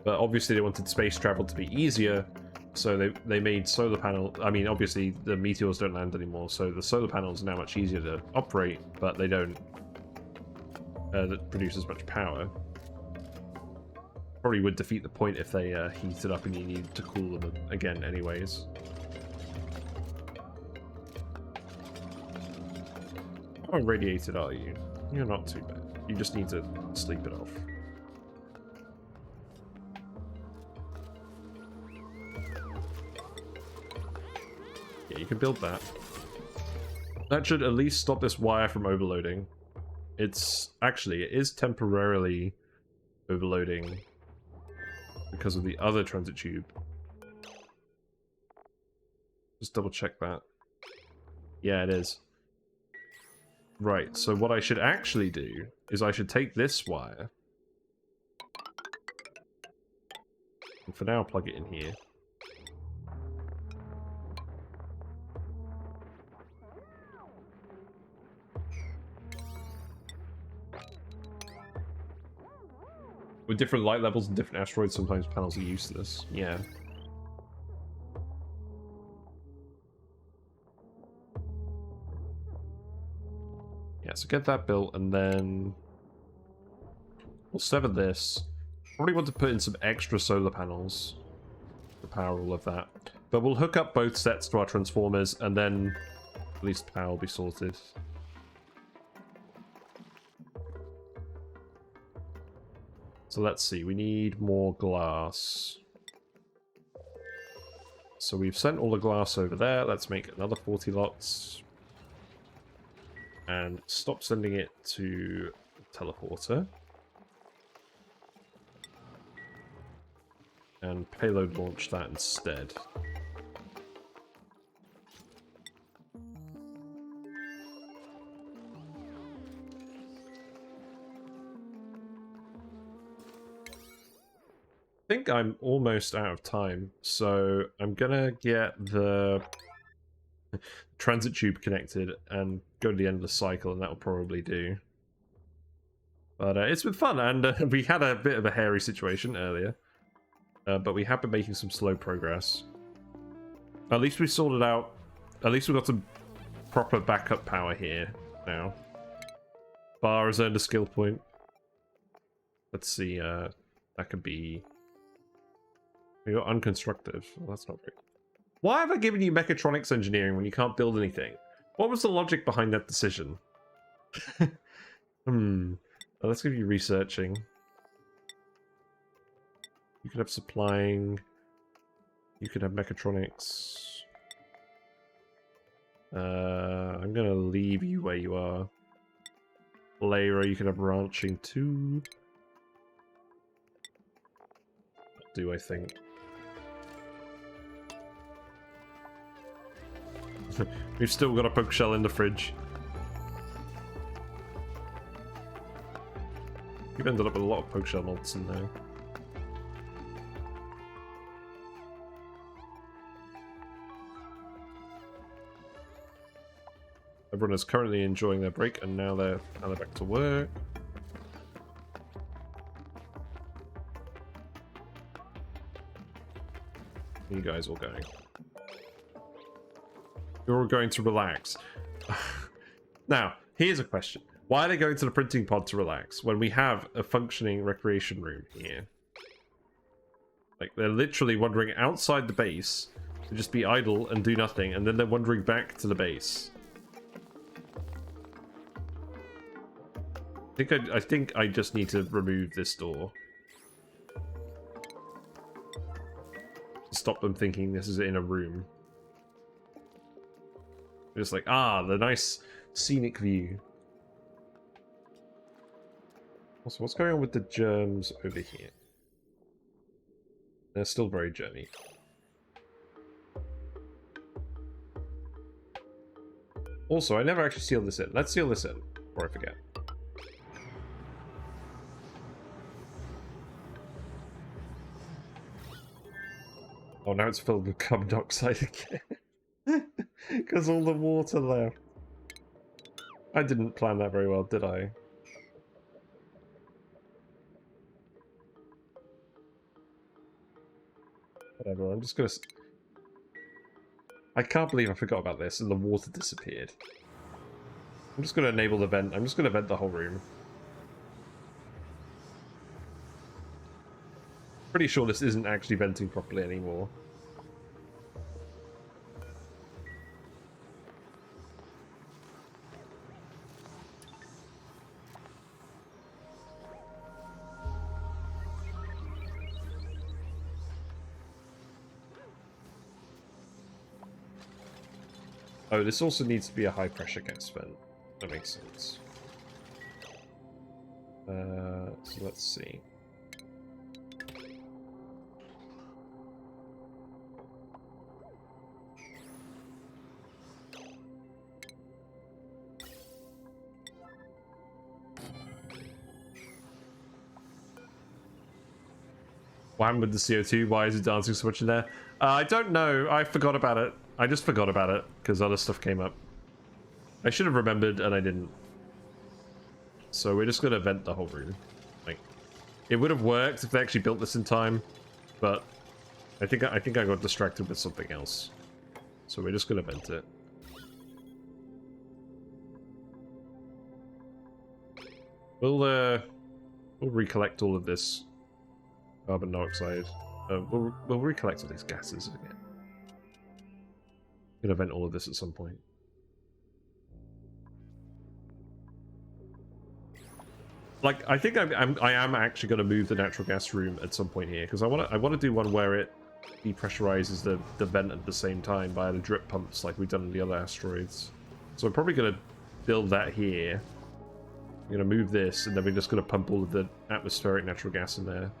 But obviously they wanted space travel to be easier, so they made solar panel... I mean, obviously the meteors don't land anymore, so the solar panels are now much easier to operate, but they don't produce as much power. Probably would defeat the point if they heated up and you needed to cool them again anyways. How irradiated are you? You're not too bad. You just need to sleep it off. Yeah, you can build that. That should at least stop this wire from overloading. It is temporarily overloading because of the other transit tube. Just double check that. Yeah, it is. Right, so what I should actually do is I should take this wire. And for now, plug it in here. With different light levels and different asteroids, sometimes panels are useless. Yeah. Yeah, so get that built, and then we'll sever this. Probably want to put in some extra solar panels to power all of that. But we'll hook up both sets to our transformers, and then at least power will be sorted. So let's see, we need more glass. So we've sent all the glass over there. Let's make another 40 lots. And stop sending it to teleporter. And payload launch that instead. I think I'm almost out of time, so I'm gonna get the transit tube connected and go to the end of the cycle, and that will probably do. But it's been fun, and we had a bit of a hairy situation earlier, but we have been making some slow progress. At least we sorted out, at least we've got some proper backup power here now. Bar has earned a skill point. Let's see, that could be... We got unconstructive. Well, that's not great. Why have I given you mechatronics engineering when you can't build anything? What was the logic behind that decision? Well, let's give you researching. You could have supplying. You could have mechatronics. I'm gonna leave you where you are. Layer, you could have ranching too. Do I think? We've still got a poke shell in the fridge. We've ended up with a lot of poke shell mods in there. Everyone is currently enjoying their break, and now they're back to work. You guys all going? You're all going to relax. Now, here's a question. Why are they going to the printing pod to relax when we have a functioning recreation room here? Like, they're literally wandering outside the base to just be idle and do nothing, and then they're wandering back to the base. I think I just need to remove this door. Stop them thinking this is in a room. Just like, ah, the nice scenic view. Also, what's going on with the germs over here? They're still very germy. Also, I never actually sealed this in. Let's seal this in before I forget. Oh, now it's filled with carbon dioxide again. Because all the water left. I didn't plan that very well, did I? Whatever, I'm just gonna... I can't believe I forgot about this and the water disappeared. I'm just gonna enable the vent. I'm just gonna vent the whole room. Pretty sure this isn't actually venting properly anymore. Oh, this also needs to be a high pressure gas vent. That makes sense. So let's see. What happened with the CO2? Why is it dancing so much in there? I don't know. I forgot about it. I just forgot about it because other stuff came up. I should have remembered and I didn't. So we're just gonna vent the whole room. Like, it would have worked if they actually built this in time, but I think I got distracted with something else. So we're just gonna vent it. We'll recollect all of this carbon dioxide. We'll recollect all these gases again. Gonna vent all of this at some point. Like, I think I am actually going to move the natural gas room at some point here because I want to do one where it depressurizes the vent at the same time via the drip pumps like we've done in the other asteroids. So I'm probably going to build that here. I'm going to move this and then we're just going to pump all of the atmospheric natural gas in there.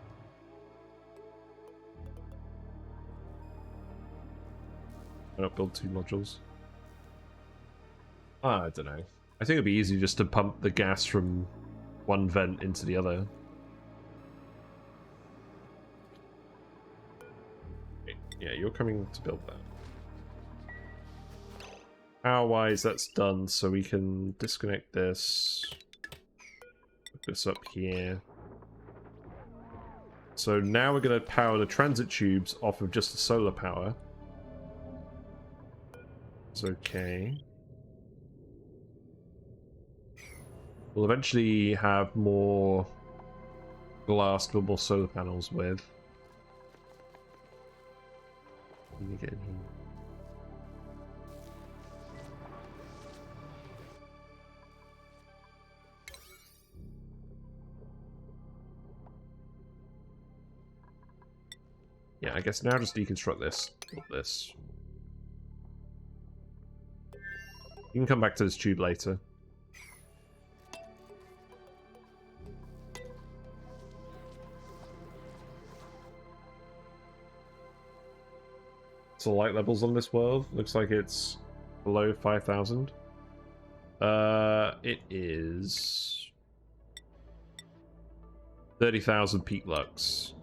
Why not build 2 modules? I don't know. I think it'd be easy just to pump the gas from one vent into the other. Okay, yeah, you're coming to build that. Power-wise, that's done, so we can disconnect this. Put this up here. So now we're going to power the transit tubes off of just the solar power. It's okay. We'll eventually have more glass to build more solar panels with. Let me get in here. Yeah, I guess now just deconstruct this. Build this. You can come back to this tube later. So light levels on this world looks like it's below 5,000. It is 30,000 peak lux.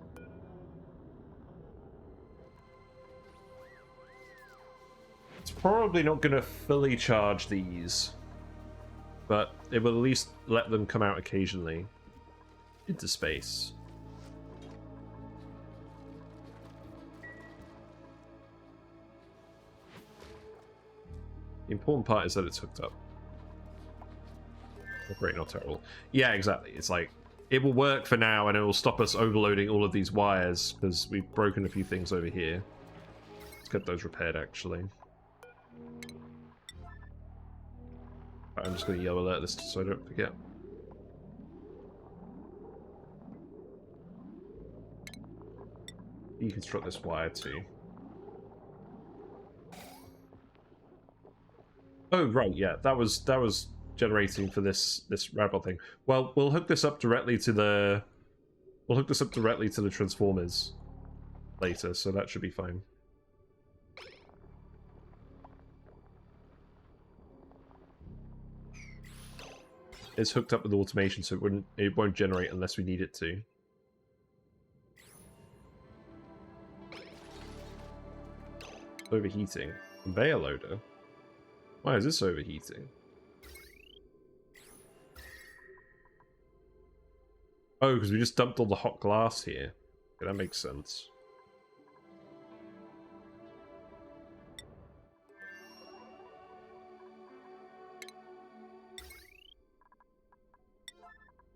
It's probably not going to fully charge these, but it will at least let them come out occasionally into space. The important part is that it's hooked up. Not great, not terrible. Yeah, exactly. It's like, it will work for now and it will stop us overloading all of these wires because we've broken a few things over here. Let's get those repaired, actually. I'm just going to yellow alert this so I don't forget. Deconstruct this wire too. Oh right, yeah, that was generating for this rabble thing. Well, we'll hook this up directly to the transformers later, so that should be fine. It's hooked up with automation, so it won't generate unless we need it to. Overheating. Conveyor loader. Why is this overheating? Oh, because we just dumped all the hot glass here. Okay, that makes sense.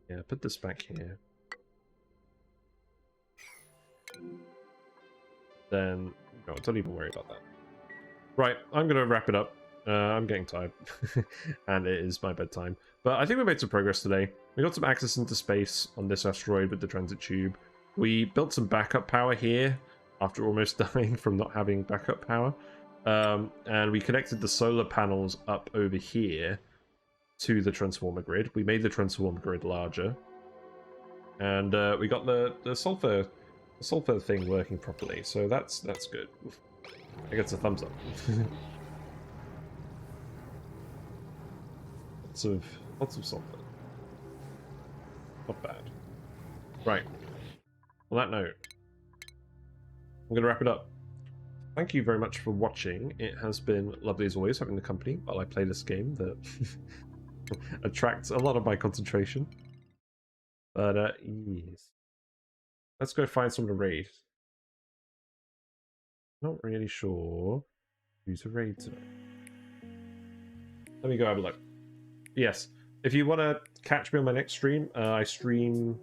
Yeah, put this back here. Then, no, don't even worry about that. Right, I'm going to wrap it up. I'm getting tired, and it is my bedtime. But I think we made some progress today. We got some access into space on this asteroid with the transit tube. We built some backup power here after almost dying from not having backup power. And we connected the solar panels up over here to the transformer grid. We made the transformer grid larger. And we got the sulfur thing working properly. So that's good. I get a thumbs up. Lots of sulfur. Not bad. Right. On that note, I'm going to wrap it up. Thank you very much for watching. It has been lovely as always having the company while I play this game that attracts a lot of my concentration. But yes. Let's go find someone to raid. Not really sure who to raid today. Let me go have a look. Yes, if you want to catch me on my next stream, I stream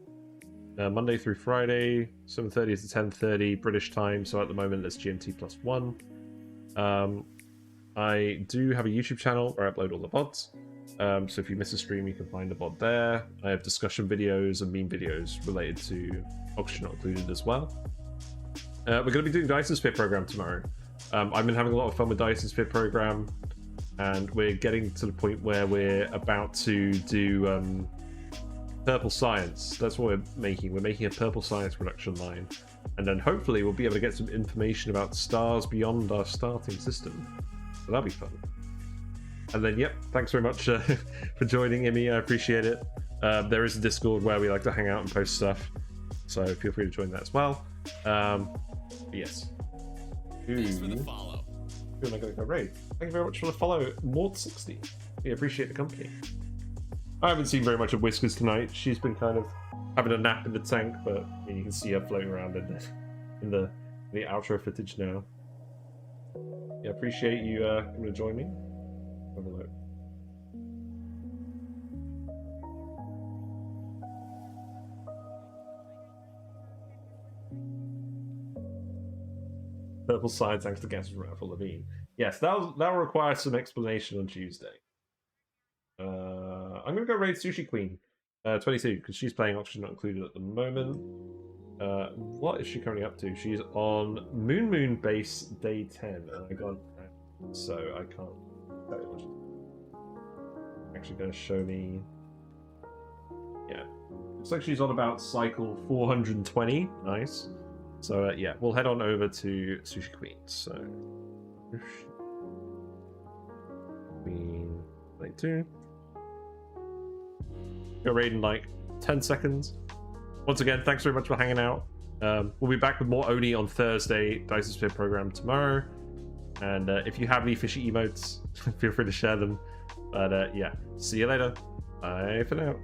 Monday through Friday, 7:30 to 10:30 British time. So at the moment it's GMT +1. I do have a YouTube channel where I upload all the VODs. So if you miss a stream, you can find the VOD there. I have discussion videos and meme videos related to Oxygen Not Included as well. We're going to be doing Dyson Sphere program tomorrow. I've been having a lot of fun with Dyson Sphere program, and we're getting to the point where we're about to do purple science. That's what we're making. We're making a purple science production line, and then hopefully we'll be able to get some information about stars beyond our starting system. So that'll be fun. And then, yep, thanks very much for joining, Imi. I appreciate it. There is a Discord where we like to hang out and post stuff, so feel free to join that as well. Yes. Thanks for the follow. Who am I going to go raid? Thank you very much for the follow, Mort60. We appreciate the company. I haven't seen very much of Whiskers tonight. She's been kind of having a nap in the tank, but you can see her floating around in the outro footage now. Yeah, appreciate you coming to join me. Have a look. Purple side thanks to Gas Rifle Levine. Yes, that'll require some explanation on Tuesday. I'm gonna go raid Sushi Queen 22 because she's playing Oxygen Not Included at the moment. What is she currently up to? She's on Moon base day 10, and I got so I can't tell you what she's actually going to show me. Yeah, looks like she's on about cycle 420. Nice. So yeah, we'll head on over to Sushi Queen. So Queen 22. Go raid in like 10 seconds. Once again, thanks very much for hanging out. We'll be back with more Oni on Thursday, Dyson Sphere program tomorrow. And if you have any fishy emotes, feel free to share them. But yeah, see you later. Bye for now.